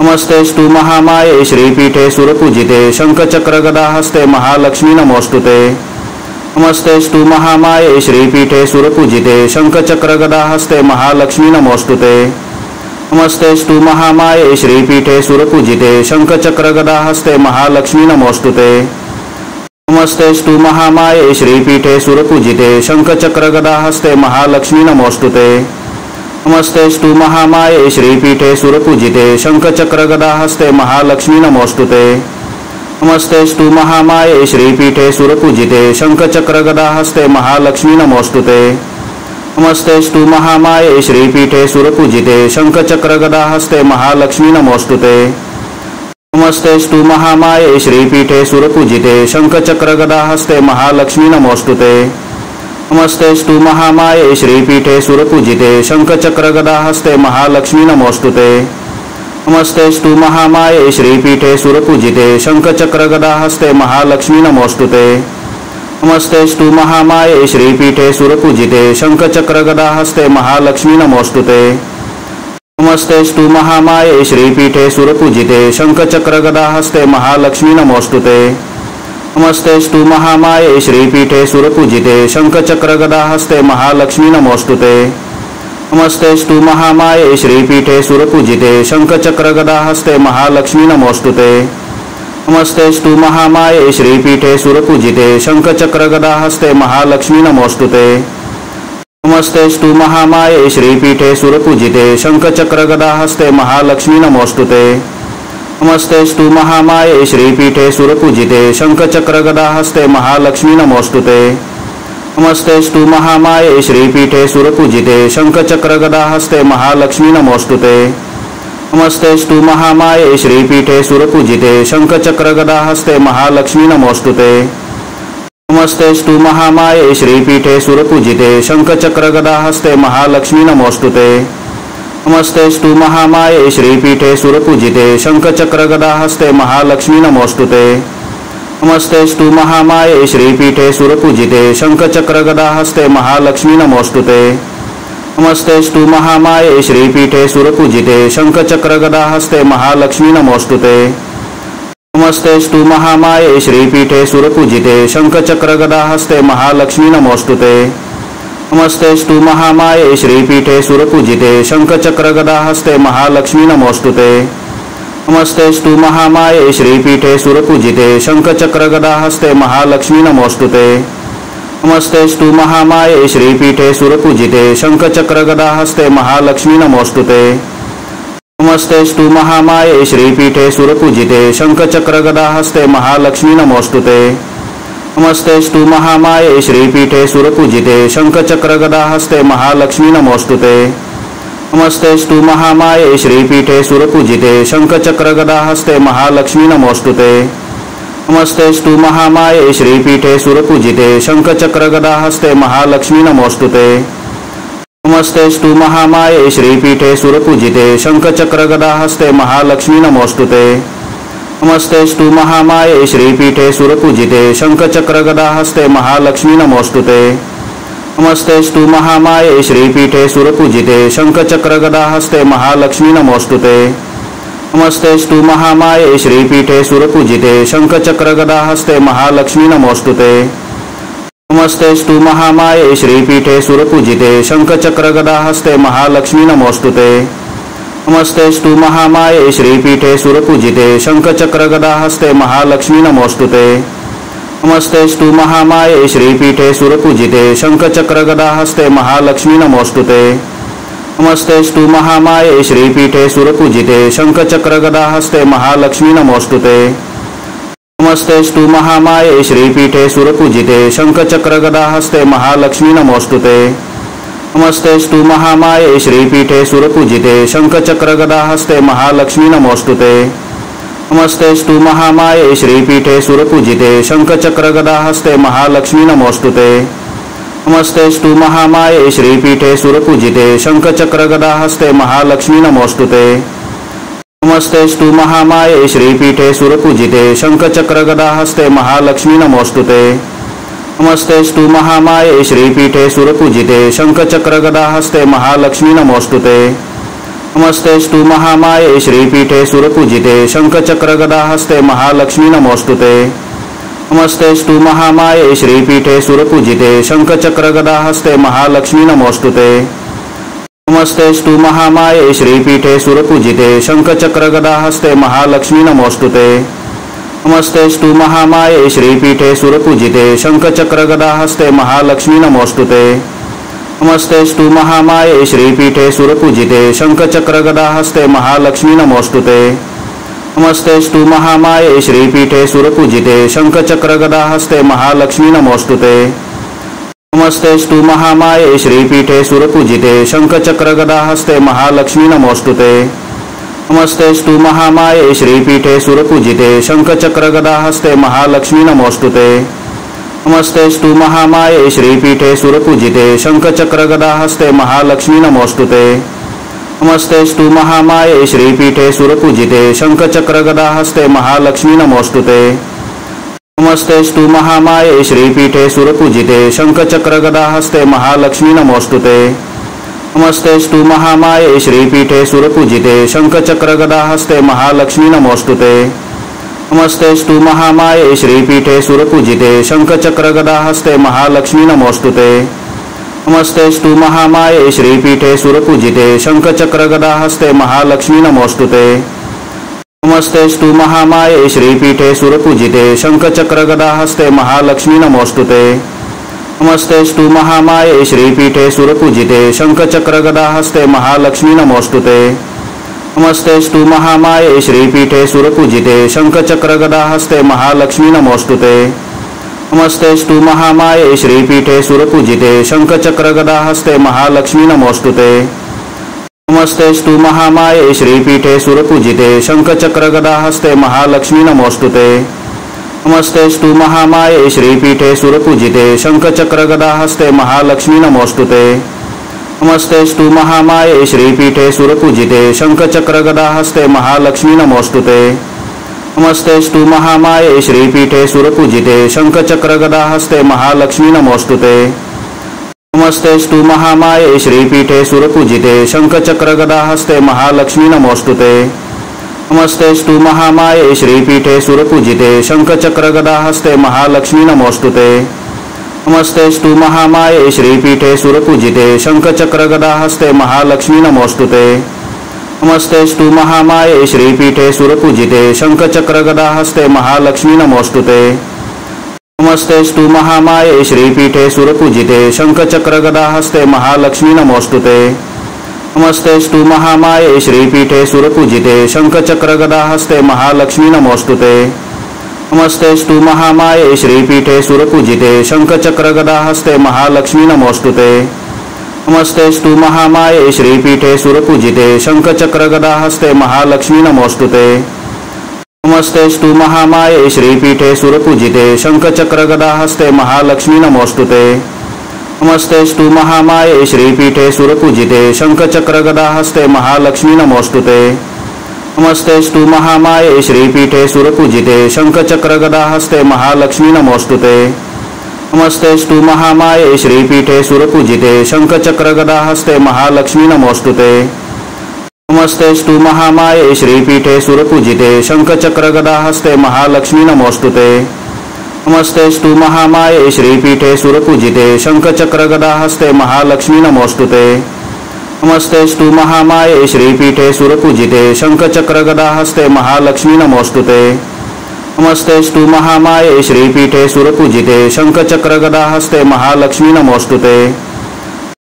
नमस्तेस्तु महामाये श्रीपीठे सुरपूजिते शंखचक्रगदाहस्ते महालक्ष्मी नमोस्तुते। नमस्तेस्तु महामाये श्रीपीठे सुरपूजिते शंखचक्रगदाहस्ते महालक्ष्मी नमोस्तुते। नमस्तेस्तु महामाये श्रीपीठे सुरपूजिते शंखचक्रगदाहस्ते महालक्ष्मी नमोस्तुते। नमस्तेस्तु महामाये श्रीपीठे सुरपूजिते शंखचक्रगदाहस्ते महालक्ष्मी नमोस्तुते। नमस्तेस्तु महामाये श्रीपीठे सुरपूजिते शंखचक्रगदाहस्ते महालक्ष्मी नमोस्तुते। नमस्तेस्तु महामाये श्रीपीठे सुरपूजिते शंखचक्रगदाहस्ते महालक्ष्मी नमोस्तुते। नमस्तेस्तु महामाये श्रीपीठे सुरपूजिते शंखचक्रगदाहस्ते महालक्ष्मी नमोस्तुते। नमस्तेस्तु महामाये श्रीपीठे सुरपूजिते शंखचक्रगदाहस्ते महालक्ष्मी नमोस्तुते। नमस्तेस्तु महामाये श्रीपीठे सुरपूजिते शंखचक्रगदाहस्ते महालक्ष्मी नमोस्तुते। नमस्तेस्तु महामाये श्रीपीठे सुरपूजिते शंखचक्रगदाहस्ते महालक्ष्मी नमोस्तुते। नमस्तेस्तु महामाये श्रीपीठे सुरपूजिते शंखचक्रगदाहस्ते महालक्ष्मी नमोस्तुते। नमस्तेस्तु महामाये श्रीपीठे सुरपूजिते शंखचक्रगदाहस्ते महालक्ष्मी नमोस्तुते। नमस्तेस्तु महामाये श्रीपीठे सुरपूजिते शंखचक्रगदाहस्ते महालक्ष्मी नमोस्तुते। नमस्तेस्तु महामाये श्रीपीठे सुरपूजिते शंखचक्रगदाहस्ते महालक्ष्मी नमोस्तुते। नमस्तेस्तु महामाये श्रीपीठे सुरपूजिते शंखचक्रगदाहस्ते महालक्ष्मी नमोस्तुते। नमस्तेस्तु महामाये श्रीपीठे सुरपूजिते शंखचक्रगदाहस्ते महालक्ष्मी नमोस्तुते। नमस्तेस्तु महामाये श्रीपीठे सुरपूजिते शंखचक्रगदाहस्ते महालक्ष्मी नमोस्तुते। नमस्तेस्तु महामाये श्रीपीठे सुरपूजिते शंखचक्रगदाहस्ते महालक्ष्मी नमोस्तुते। नमस्तेस्तु महामाये श्रीपीठे सुरपूजिते शंखचक्रगदाहस्ते महालक्ष्मी नमोस्तुते। नमस्तेस्तु महामाये श्रीपीठे सुरपूजिते शंखचक्रगदाहस्ते महालक्ष्मी नमोस्तुते। नमस्तेस्तु महामाये श्रीपीठे सुरपूजिते शंखचक्रगदाहस्ते महालक्ष्मी नमोस्तुते। नमस्तेस्तु महामाये श्रीपीठे सुरपूजिते शंखचक्रगदाहस्ते महालक्ष्मी नमोस्तुते। नमस्तेस्तु महामाये श्रीपीठे सुरपूजिते शंखचक्रगदाहस्ते महालक्ष्मी नमोस्तुते। नमस्तेस्तु महामाये श्रीपीठे सुरपूजिते शंखचक्रगदाहस्ते महालक्ष्मी नमोस्तुते। नमस्तेस्तु महामाये श्रीपीठे सुरपूजिते शंखचक्रगदाहस्ते महालक्ष्मी नमोस्तुते। नमस्तेस्तु महामाये श्रीपीठे सुरपूजिते शंखचक्रगदाहस्ते महालक्ष्मी नमोस्तुते। नमस्तेस्तु महामाये श्रीपीठे सुरपूजिते शंखचक्रगदाहस्ते महालक्ष्मी नमोस्तुते। नमस्तेस्तु महामाये श्रीपीठे सुरपूजिते शंखचक्रगदाहस्ते महालक्ष्मी नमोस्तुते। नमस्तेस्तु महामाये श्रीपीठे सुरपूजिते शंखचक्रगदाहस्ते महालक्ष्मी नमोस्तुते। नमस्तेस्तु महामाये श्रीपीठे सुरपूजिते शंखचक्रगदाहस्ते महालक्ष्मी नमोस्तुते। नमस्तेस्तु महामाये श्रीपीठे सुरपूजिते शंखचक्रगदाहस्ते महालक्ष्मी नमोस्तुते। नमस्तेस्तु महामाये श्रीपीठे सुरपूजिते शंखचक्रगदाहस्ते महालक्ष्मी नमोस्तुते। नमस्तेस्तु महामाये श्रीपीठे सुरपूजिते शंखचक्रगदाहस्ते महालक्ष्मी नमोस्तुते। नमस्तेस्तु महामाये श्रीपीठे सुरपूजिते शंखचक्रगदाहस्ते महालक्ष्मी नमोस्तुते। नमस्तेस्तु महामाये श्रीपीठे सुरपूजिते शंखचक्रगदाहस्ते महालक्ष्मी नमोस्तुते। नमस्तेस्तु महामाये श्रीपीठे सुरपूजिते शंखचक्रगदाहस्ते महालक्ष्मी नमोस्तुते। नमस्तेस्तु महामाये श्रीपीठे सुरपूजिते शंखचक्रगदाहस्ते महालक्ष्मी नमोस्तुते। नमस्तेस्तु महामाये श्रीपीठे सुरपूजिते शंखचक्रगदाहस्ते महालक्ष्मी नमोस्तुते। नमस्तेस्तु महामाये श्रीपीठे सुरपूजिते शंखचक्रगदाहस्ते महालक्ष्मी नमोस्तुते। नमस्तेस्तु महामाये श्रीपीठे सुरपूजिते शंखचक्रगदाहस्ते महालक्ष्मी नमोस्तुते। नमस्तेस्तु महामाये श्रीपीठे सुरपूजिते शंखचक्रगदाहस्ते महालक्ष्मी नमोस्तुते। नमस्तेस्तु महामाये श्रीपीठे सुरपूजिते शंखचक्रगदाहस्ते महालक्ष्मी नमोस्तुते। नमस्तेस्तु महामाये श्रीपीठे सुरपूजिते शंखचक्रगदाहस्ते महालक्ष्मी नमोस्तुते। नमस्तेस्तु महामाये श्रीपीठे सुरपूजिते शंखचक्रगदाहस्ते महालक्ष्मी नमोस्तुते। नमस्तेस्तु महामाये श्रीपीठे सुरपूजिते शंखचक्रगदाहस्ते महालक्ष्मी नमोस्तुते। नमस्तेस्तु महामाये श्रीपीठे सुरपूजिते शंखचक्रगदाहस्ते महालक्ष्मी नमोस्तुते। नमस्तेस्तु महामाये श्रीपीठे सुरपूजिते शंखचक्रगदाहस्ते महालक्ष्मी नमोस्तुते। नमस्तेस्तु महामाये श्रीपीठे सुरपूजिते शंखचक्रगदाहस्ते महालक्ष्मी नमोस्तुते। नमस्तेस्तु महामाये श्रीपीठे सुरपूजिते शंखचक्रगदाहस्ते महालक्ष्मी नमोस्तुते। नमस्तेस्तु महामाये श्रीपीठे सुरपूजिते शंखचक्रगदाहस्ते महालक्ष्मी नमोस्तुते। नमस्तेस्तु महामाये श्रीपीठे सुरपूजिते शंखचक्रगदाहस्ते महालक्ष्मी नमोस्तुते। नमस्तेस्तु महामाये श्रीपीठे सुरपूजिते शंखचक्रगदाहस्ते महालक्ष्मी नमोस्तुते। नमस्तेस्तु महामाये श्रीपीठे सुरपूजिते शंखचक्रगदाहस्ते महालक्ष्मी नमोस्तुते। नमस्तेस्तु महामाये श्रीपीठे सुरपूजिते शंखचक्रगदाहस्ते महालक्ष्मी नमोस्तुते। नमस्तेस्तु महामाये श्रीपीठे सुरपूजिते शंखचक्रगदाहस्ते महालक्ष्मी नमोस्तुते। नमस्तेस्तु महामाये श्रीपीठे सुरपूजिते शंखचक्रगदाहस्ते महालक्ष्मी नमोस्तुते। नमस्तेस्तु महामाये श्रीपीठे सुरपूजिते शंखचक्रगदाहस्ते महालक्ष्मी नमोस्तुते। नमस्तेस्तु महामाये श्रीपीठे सुरपूजिते शंखचक्रगदाहस्ते महालक्ष्मी नमोस्तुते। नमस्तेस्तु महामाये श्रीपीठे सुरपूजिते शंखचक्रगदाहस्ते महालक्ष्मी नमोस्तुते। नमस्तेस्तु महामाये श्रीपीठे सुरपूजिते शंखचक्रगदाहस्ते महालक्ष्मी नमोस्तुते। नमस्तेस्तु महामाये श्रीपीठे सुरपूजिते शंखचक्रगदाहस्ते महालक्ष्मी नमोस्तुते। नमस्तेस्तु महामाये श्रीपीठे सुरपूजिते शंखचक्रगदाहस्ते महालक्ष्मी नमोस्तुते। नमस्तेस्तु महामाये श्रीपीठे सुरपूजिते शंखचक्रगदाहस्ते महालक्ष्मी नमोस्तुते। नमस्तेस्तु महामाये श्रीपीठे सुरपूजिते शंखचक्रगदाहस्ते महालक्ष्मी नमोस्तुते। नमस्तेस्तु महामाये श्रीपीठे सुरपूजिते शंखचक्रगदाहस्ते महालक्ष्मी नमोस्तुते। नमस्तेस्तु महामाये श्रीपीठे सुरपूजिते शंखचक्रगदाहस्ते महालक्ष्मी नमोस्तुते। नमस्तेस्तु महामाये श्रीपीठे सुरपूजिते शंखचक्रगदाहस्ते महालक्ष्मी नमोस्तुते। नमस्तेस्तु महामाये श्रीपीठे सुरपूजिते शंखचक्रगदाहस्ते महालक्ष्मी नमोस्तुते। नमस्तेस्तु महामाये श्रीपीठे सुरपूजिते शंखचक्रगदाहस्ते महालक्ष्मी नमोस्तुते। नमस्तेस्तु महामाये श्रीपीठे सुरपूजिते शंखचक्रगदाहस्ते महालक्ष्मी नमोस्तुते। नमस्तेस्तु महामाये श्रीपीठे सुरपूजिते शंखचक्रगदाहस्ते महालक्ष्मी नमोस्तुते। नमस्तेस्तु महामाये श्रीपीठे सुरपूजिते शंखचक्रगदाहस्ते महालक्ष्मी नमोस्तुते। नमस्तेस्तु महामाये श्रीपीठे सुरपूजिते शंखचक्रगदाहस्ते महालक्ष्मी नमोस्तुते। नमस्तेस्तु महामाये श्रीपीठे सुरपूजिते शंखचक्रगदाहस्ते महालक्ष्मी नमोस्तुते। नमस्तेस्तु महामाये श्रीपीठे सुरपूजिते शंखचक्रगदाहस्ते महालक्ष्मी नमोस्तुते। नमस्तेस्तु महामाये श्रीपीठे सुरपूजिते शंखचक्रगदाहस्ते महालक्ष्मी नमोस्तुते। नमस्तेस्तु महामाये श्रीपीठे सुरपूजिते शंखचक्रगदाहस्ते महालक्ष्मी नमोस्तुते। नमस्तेस्तु महामाये श्रीपीठे सुरपूजिते शंखचक्रगदाहस्ते महालक्ष्मी नमोस्तुते। नमस्तेस्तु महामाये श्रीपीठे सुरपूजिते शंखचक्रगदाहस्ते महालक्ष्मी नमोस्तुते। नमस्तेस्तु महामाये श्रीपीठे सुरपूजिते शंखचक्रगदाहस्ते महालक्ष्मी नमोस्तुते। नमस्तेस्तु महामाये श्रीपीठे सुरपूजिते शंखचक्रगदाहस्ते महालक्ष्मी नमोस्तुते। नमस्तेस्तु महामाये श्रीपीठे सुरपूजिते शंखचक्रगदाहस्ते महालक्ष्मी नमोस्तुते। नमस्तेस्तु महामाये श्रीपीठे सुरपूजिते शंखचक्रगदाहस्ते महालक्ष्मी नमोस्तुते।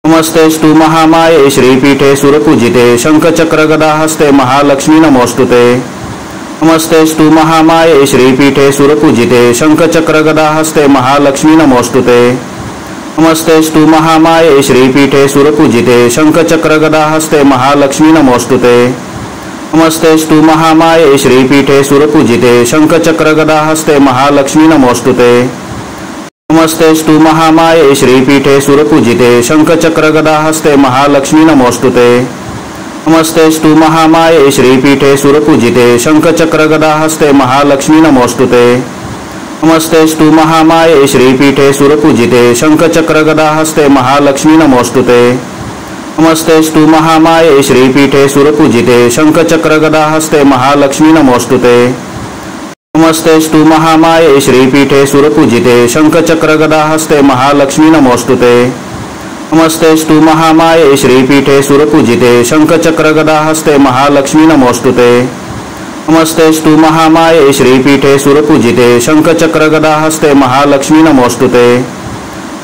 नमस्तेस्तु महामाये श्रीपीठे सुरपूजिते शंखचक्रगदाहस्ते महालक्ष्मी नमोस्तुते। नमस्तेस्तु महामाये श्रीपीठे सुरपूजिते शंखचक्रगदाहस्ते महालक्ष्मी नमोस्तुते। नमस्तेस्तु महामाये श्रीपीठे सुरपूजिते शंखचक्रगदाहस्ते महालक्ष्मी नमोस्तुते। नमस्तेस्तु महामाये श्रीपीठे सुरपूजिते शंखचक्रगदाहस्ते महालक्ष्मी नमोस्तुते। नमस्तेस्तु महामाये श्रीपीठे सुरपूजिते शंखचक्रगदाहस्ते महालक्ष्मी नमोस्तुते। नमस्तेस्तु महामाये श्रीपीठे सुरपूजिते शंखचक्रगदाहस्ते महालक्ष्मी नमोस्तुते। नमस्तेस्तु महामाये श्रीपीठे सुरपूजिते शंखचक्रगदाहस्ते महालक्ष्मी नमोस्तुते। नमस्तेस्तु महामाये श्रीपीठे सुरपूजिते शंखचक्रगदाहस्ते महालक्ष्मी नमोस्तुते। नमस्तेस्तु महामाये श्रीपीठे सुरपूजिते शंखचक्रगदाहस्ते महालक्ष्मी नमोस्तुते। नमस्तेस्तु महामाये श्रीपीठे सुरपूजिते शंखचक्रगदाहस्ते महालक्ष्मी नमोस्तुते। नमस्तेस्तु महामाये श्रीपीठे सुरपूजिते शंखचक्रगदाहस्ते महालक्ष्मी नमोस्तुते।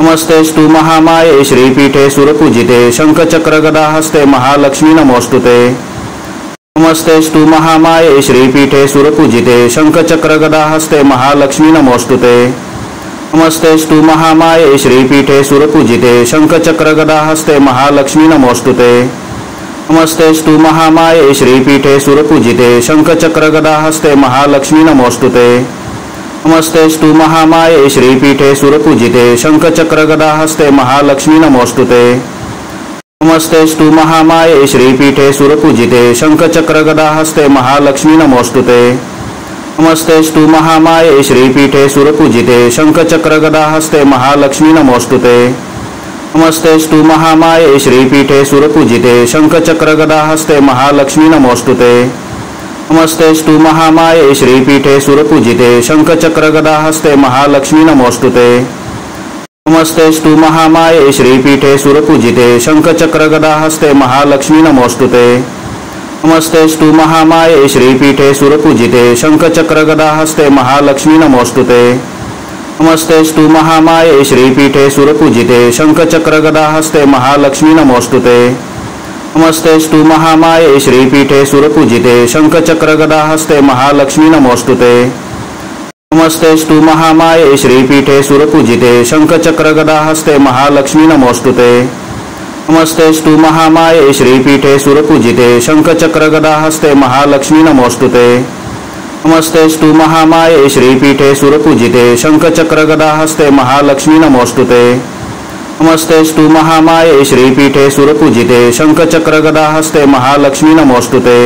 नमस्तेस्तु महामाये श्रीपीठे सुरपूजिते शंखचक्रगदाहस्ते महालक्ष्मी नमोस्तुते। नमस्तेस्तु महामाये श्रीपीठे सुरपूजिते शंखचक्रगदाहस्ते महालक्ष्मी नमोस्तुते। नमस्तेस्तु महामाये श्रीपीठे सुरपूजिते शंखचक्रगदाहस्ते महालक्ष्मी नमोस्तुते। नमस्तेस्तु महामाये श्रीपीठे सुरपूजिते शंखचक्रगदाहस्ते महालक्ष्मी नमोस्तुते। नमस्तेस्तु महामाये श्रीपीठे सुरपूजिते शंखचक्रगदाहस्ते महालक्ष्मी नमोस्तुते। नमस्तेस्तु महामाये श्रीपीठे सुरपूजिते शंखचक्रगदाहस्ते महालक्ष्मी नमोस्तुते। नमस्तेस्तु महामाये श्रीपीठे सुरपूजिते शंखचक्रगदाहस्ते महालक्ष्मी नमोस्तुते। नमस्तेस्तु महामाये श्रीपीठे सुरपूजिते शंखचक्रगदाहस्ते महालक्ष्मी नमोस्तुते। नमस्तेस्तु महामाये श्रीपीठे सुरपूजिते शंखचक्रगदाहस्ते महालक्ष्मी नमोस्तुते। नमस्तेस्तु महामाये श्रीपीठे सुरपूजिते शंखचक्रगदाहस्ते महालक्ष्मी नमोस्तुते। नमस्तेस्तु महामाये श्रीपीठे सुरपूजिते शंखचक्रगदाहस्ते महालक्ष्मी नमोस्तुते। नमस्तेस्तु महामाये श्रीपीठे सुरपूजिते शंखचक्रगदाहस्ते महालक्ष्मी नमोस्तुते। नमस्तेस्तु महामाये श्रीपीठे सुरपूजिते शंखचक्रगदाहस्ते महालक्ष्मी नमोस्तुते। नमस्तेस्तु महामाये श्रीपीठे सुरपूजिते शंखचक्रगदाहस्ते महालक्ष्मी नमोस्तुते। नमस्तेस्तु महामाये श्रीपीठे सुरपूजिते शंखचक्रगदाहस्ते महालक्ष्मी नमोस्तुते। नमस्तेस्तु महामाये श्रीपीठे सुरपूजिते शंखचक्रगदाहस्ते महालक्ष्मी नमोस्तुते। नमस्तेस्तु महामाये श्रीपीठे सुरपूजिते शंखचक्रगदाहस्ते महालक्ष्मी नमोस्तुते।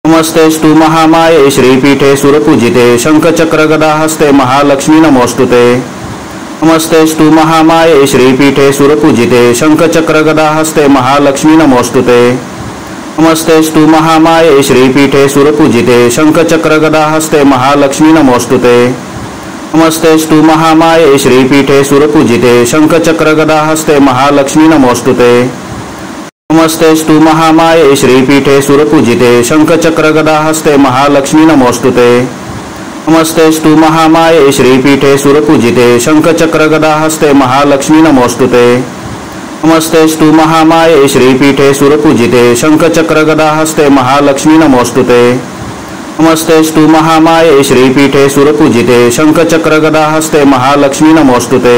नमस्तेस्तु महामाये श्रीपीठे सुरपूजिते शंखचक्रगदाहस्ते महालक्ष्मी नमोस्तुते। नमस्तेस्तु महामाये श्रीपीठे सुरपूजिते शंखचक्रगदाहस्ते महालक्ष्मी नमोस्तुते। नमस्तेस्तु महामाये श्रीपीठे सुरपूजिते शंखचक्रगदाहस्ते महालक्ष्मी नमोस्तुते। नमस्तेस्तु महामाये श्रीपीठे सुरपूजिते शंखचक्रगदाहस्ते महालक्ष्मी नमोस्तुते। नमस्तेस्तु महामाये श्रीपीठे सुरपूजिते शंखचक्रगदाहस्ते महालक्ष्मी नमोस्तुते। नमस्तेस्तु महामाये श्रीपीठे सुरपूजिते शंखचक्रगदाहस्ते महालक्ष्मी नमोस्तुते। नमस्तेस्तु महामाये श्रीपीठे सुरपूजिते शंखचक्रगदाहस्ते महालक्ष्मी नमोस्तुते। नमस्तेस्तु महामाये श्रीपीठे सुरपूजिते शंखचक्रगदाहस्ते महालक्ष्मी नमोस्तुते।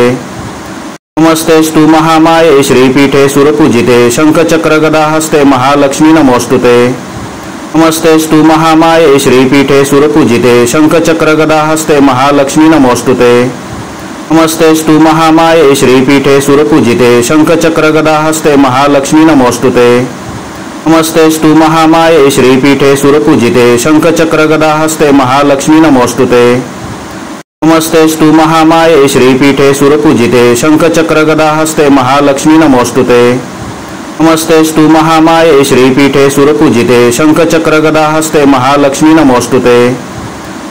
नमस्तेस्तु महामाये श्रीपीठे सुरपूजिते शंखचक्रगदाहस्ते महालक्ष्मी नमोस्तुते। नमस्तेस्तु महामाये श्रीपीठे सुरपूजिते शंखचक्रगदाहस्ते महालक्ष्मी नमोस्तुते। नमस्तेस्तु महामाये श्रीपीठे सुरपूजिते शंखचक्रगदाहस्ते महालक्ष्मी नमोस्तुते। नमस्तेस्तु महामाये श्रीपीठे सुरपूजिते शंखचक्रगदाहस्ते महालक्ष्मी नमोस्तुते। नमस्तेस्तु महामाये श्रीपीठे सुरपूजिते शंखचक्रगदाहस्ते महालक्ष्मी नमोस्तुते। नमस्तेस्तु महामाये श्रीपीठे सुरपूजिते शंखचक्रगदाहस्ते महालक्ष्मी नमोस्तुते।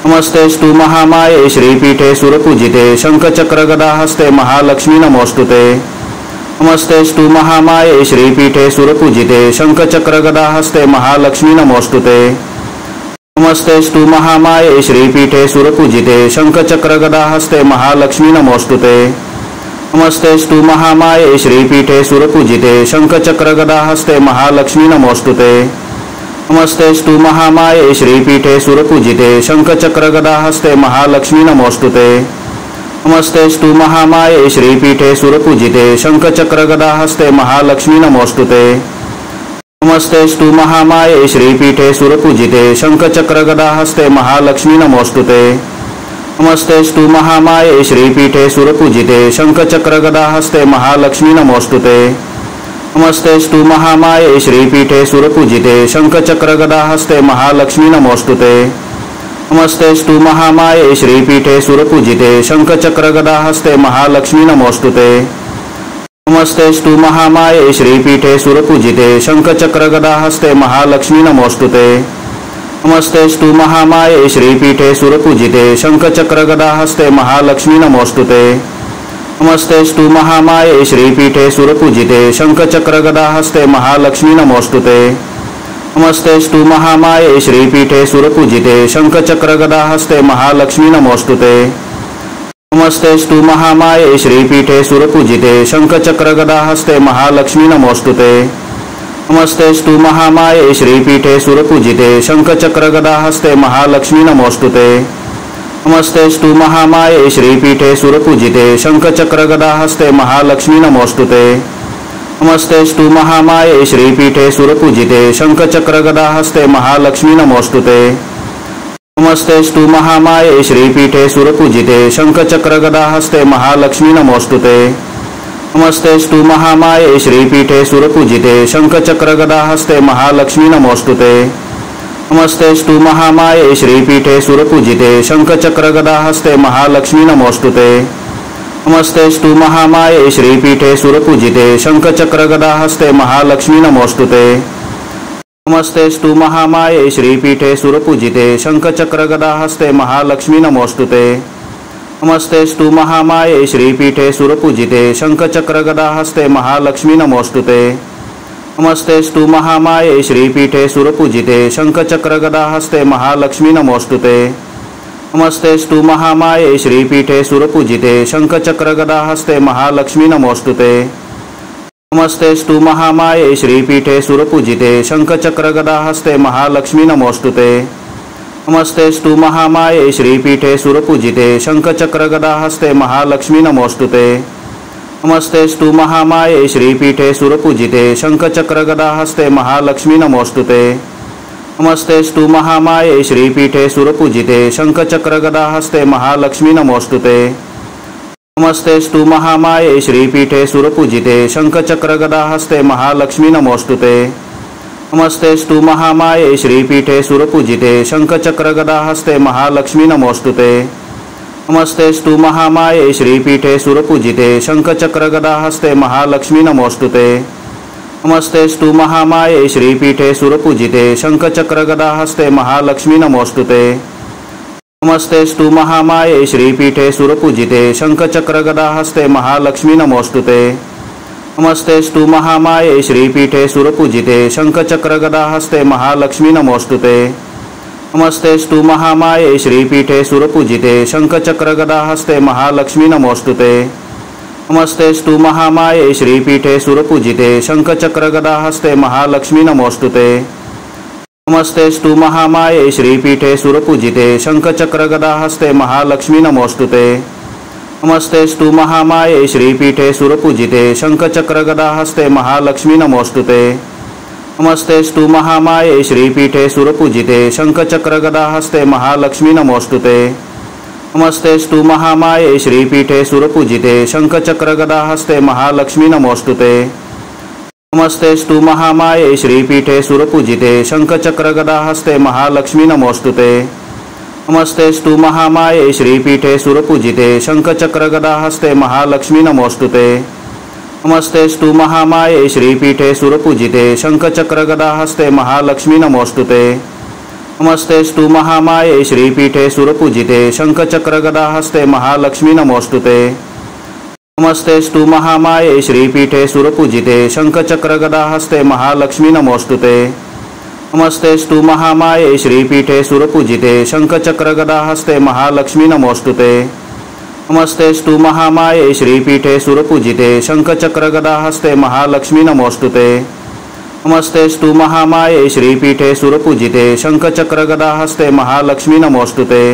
नमस्तेस्तु महामाये श्रीपीठे सुरपूजिते शंखचक्रगदाहस्ते महालक्ष्मी नमोस्तुते। नमस्तेस्तु महामाये श्रीपीठे सुरपूजिते शंखचक्रगदाहस्ते महालक्ष्मी नमोस्तुते। नमस्तेस्तु महामाये श्रीपीठे सुरपूजिते शंखचक्रगदाहस्ते महालक्ष्मी नमोस्तुते। नमस्तेस्तु महामाये श्रीपीठे सुरपूजिते शंखचक्रगदाहस्ते महालक्ष्मी नमोस्तुते। नमस्तेस्तु महामाये श्रीपीठे सुरपूजिते शंखचक्रगदाहस्ते महालक्ष्मी नमोस्तुते। नमस्तेस्तु महामाये श्रीपीठे सुरपूजिते शंखचक्रगदाहस्ते महालक्ष्मी नमोस्तुते। नमस्तेस्तु महामाये श्रीपीठे सुरपूजिते शंखचक्रगदाहस्ते महालक्ष्मी नमोस्तुते। नमस्तेस्तु महामाये श्रीपीठे सुरपूजिते शंखचक्रगदाहस्ते महालक्ष्मी नमोस्तुते। नमस्तेस्तु महामाये श्रीपीठे सुरपूजिते शंखचक्रगदाहस्ते महालक्ष्मी नमोस्तुते। नमस्तेस्तु महामाये श्रीपीठे सुरपूजिते शंखचक्रगदाहस्ते महालक्ष्मी नमोस्तुते। नमस्तेस्तु महामाये श्रीपीठे सुरपूजिते शंखचक्रगदाहस्ते महालक्ष्मी नमोस्तुते। नमस्तेस्तु महामाये श्रीपीठे सुरपूजिते शंखचक्रगदाहस्ते महालक्ष्मी नमोस्तुते। नमस्तेस्तु महामाये श्रीपीठे सुरपूजिते शंखचक्रगदाहस्ते महालक्ष्मी नमोस्तुते। नमस्तेस्तु महामाये श्रीपीठे सुरपूजिते शंखचक्रगदाहस्ते महालक्ष्मी नमोस्तुते। नमस्तेस्तु महामाये श्रीपीठे सुरपूजिते शंखचक्रगदाहस्ते महालक्ष्मी नमोस्तुते। नमस्तेस्तु महामाये श्रीपीठे सुरपूजिते शंखचक्रगदाहस्ते महालक्ष्मी नमोस्तुते। नमस्तेस्तु महामाये श्रीपीठे सुरपूजिते शंखचक्रगदाहस्ते महालक्ष्मी नमोस्तुते। नमस्तेस्तु महामाये श्रीपीठे सुरपूजिते शंखचक्रगदाहस्ते महालक्ष्मी नमोस्तुते। नमस्तेस्तु महामाये श्रीपीठे सुरपूजिते शंखचक्रगदाहस्ते महालक्ष्मी नमोस्तुते। नमस्तेस्तु महामाये श्रीपीठे सुरपूजिते शंखचक्रगदाहस्ते महालक्ष्मी नमोस्तुते। नमस्तेस्तु महामाये श्रीपीठे सुरपूजिते शंखचक्रगदाहस्ते महालक्ष्मी नमोस्तुते। नमस्तेस्तु महामाये श्रीपीठे सुरपूजिते शंखचक्रगदाहस्ते महालक्ष्मी नमोस्तुते। नमस्तेस्तु महामाये श्रीपीठे सुरपूजिते शंखचक्रगदाहस्ते महालक्ष्मी नमोस्तुते। नमस्तेस्तु महामाये श्रीपीठे सुरपूजिते शंखचक्रगदाहस्ते महालक्ष्मी नमोस्तुते। नमस्तेस्तु महामाये श्रीपीठे सुरपूजिते शंखचक्रगदाहस्ते महालक्ष्मी नमोस्तुते। नमस्तेस्तु महामाये श्रीपीठे सुरपूजिते शंखचक्रगदाहस्ते महालक्ष्मी नमोस्तुते। नमस्तेस्तु महामाये श्रीपीठे सुरपूजिते शंखचक्रगदाहस्ते महालक्ष्मी नमोस्तुते। नमस्तेस्तु महामाये श्रीपीठे सुरपूजिते शंखचक्रगदाहस्ते महालक्ष्मी नमोस्तुते। नमस्तेस्तु महामाये श्रीपीठे सुरपूजिते शंखचक्रगदाहस्ते महालक्ष्मी नमोस्तुते। नमस्तेस्तु महामाये श्रीपीठे सुरपूजिते शंखचक्रगदाहस्ते महालक्ष्मी नमोस्तुते। नमस्तेस्तु महामाये श्रीपीठे सुरपूजिते शंखचक्रगदाहस्ते महालक्ष्मी नमोस्तुते। नमस्तेस्तु महामाये श्रीपीठे सुरपूजिते शंखचक्रगदाहस्ते महालक्ष्मी नमोस्तुते। नमस्तेस्तु महामाये श्रीपीठे सुरपूजिते शंखचक्रगदाहस्ते महालक्ष्मी नमोस्तुते। नमस्तेस्तु महामाये श्रीपीठे सुरपूजिते शंखचक्रगदाहस्ते महालक्ष्मी नमोस्तुते। नमस्तेस्तु महामाये श्रीपीठे सुरपूजिते शंखचक्रगदाहस्ते महालक्ष्मी नमोस्तुते। नमस्तेस्तु महामाये श्रीपीठे सुरपूजिते शंखचक्रगदाहस्ते महालक्ष्मी नमोस्तुते। नमस्तेस्तु महामाये श्रीपीठे सुरपूजिते शंखचक्रगदाहस्ते महालक्ष्मी नमोस्तुते। नमस्तेस्तु महामाये श्रीपीठे सुरपूजिते शंखचक्रगदाहस्ते महालक्ष्मी नमोस्तुते। नमस्तेस्तु महामाये श्रीपीठे सुरपूजिते शंखचक्रगदाहस्ते महालक्ष्मी नमोस्तुते। नमस्तेस्तु महामाये श्रीपीठे सुरपूजिते शंखचक्रगदाहस्ते महालक्ष्मी नमोस्तुते। नमस्तेस्तु महामाये श्रीपीठे सुरपूजिते शंखचक्रगदाहस्ते महालक्ष्मी नमोस्तुते। नमस्तेस्तु महामाये श्रीपीठे सुरपूजिते शंखचक्रगदाहस्ते महालक्ष्मी नमोस्तुते। नमस्तेस्तु महामाये श्रीपीठे सुरपूजिते शंखचक्रगदाहस्ते महालक्ष्मी नमोस्तुते। नमस्तेस्तु महामाये श्रीपीठे सुरपूजिते शंखचक्रगदाहस्ते महालक्ष्मी नमोस्तुते। नमस्तेस्तु महामाये श्रीपीठे सुरपूजिते शंखचक्रगदाहस्ते महालक्ष्मी नमोस्तुते। नमस्तेस्तु महामाये श्रीपीठे सुरपूजिते शंखचक्रगदाहस्ते महालक्ष्मी नमोस्तुते। नमस्तेस्तु महामाये श्रीपीठे सुरपूजिते शंखचक्रगदाहस्ते महालक्ष्मी नमोस्तुते। नमस्तेस्तु महामाये श्रीपीठे सुरपूजिते शंखचक्रगदाहस्ते महालक्ष्मी नमोस्तुते। नमस्तेस्तु महामाये श्रीपीठे सुरपूजिते शंखचक्रगदाहस्ते महालक्ष्मी नमोस्तुते। नमस्तेस्तु महामाये श्रीपीठे सुरपूजिते शंखचक्रगदाहस्ते महालक्ष्मी नमोस्तुते।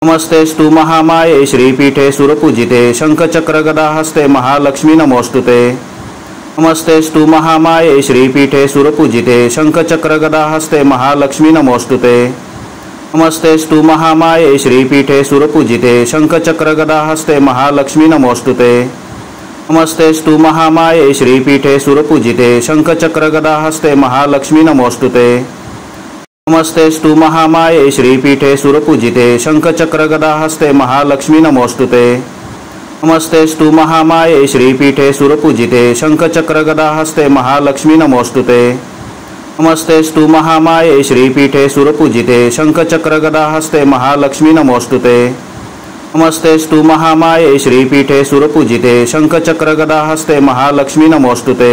नमस्तेस्तु महामाये श्रीपीठे सुरपूजिते शंखचक्रगदाहस्ते महालक्ष्मी नमोस्तुते। नमस्तेस्तु महामाये श्रीपीठे सुरपूजिते शंखचक्रगदाहस्ते महालक्ष्मी नमोस्तुते। नमस्तेस्तु महामाये श्रीपीठे सुरपूजिते शंखचक्रगदाहस्ते महालक्ष्मी नमोस्तुते। नमस्तेस्तु महामाये श्रीपीठे सुरपूजिते शंखचक्रगदाहस्ते महालक्ष्मी नमोस्तुते। नमस्तेस्तु महामाये श्रीपीठे सुरपूजिते शंखचक्रगदाहस्ते महालक्ष्मी नमोस्तुते। नमस्तेस्तु महामाये श्रीपीठे सुरपूजिते शंखचक्रगदाहस्ते महालक्ष्मी नमोस्तुते। नमस्तेस्तु महामाये श्रीपीठे सुरपूजिते शंखचक्रगदाहस्ते महालक्ष्मी नमोस्तुते। नमस्तेस्तु महामाये श्रीपीठे सुरपूजिते शंखचक्रगदाहस्ते महालक्ष्मी नमोस्तुते।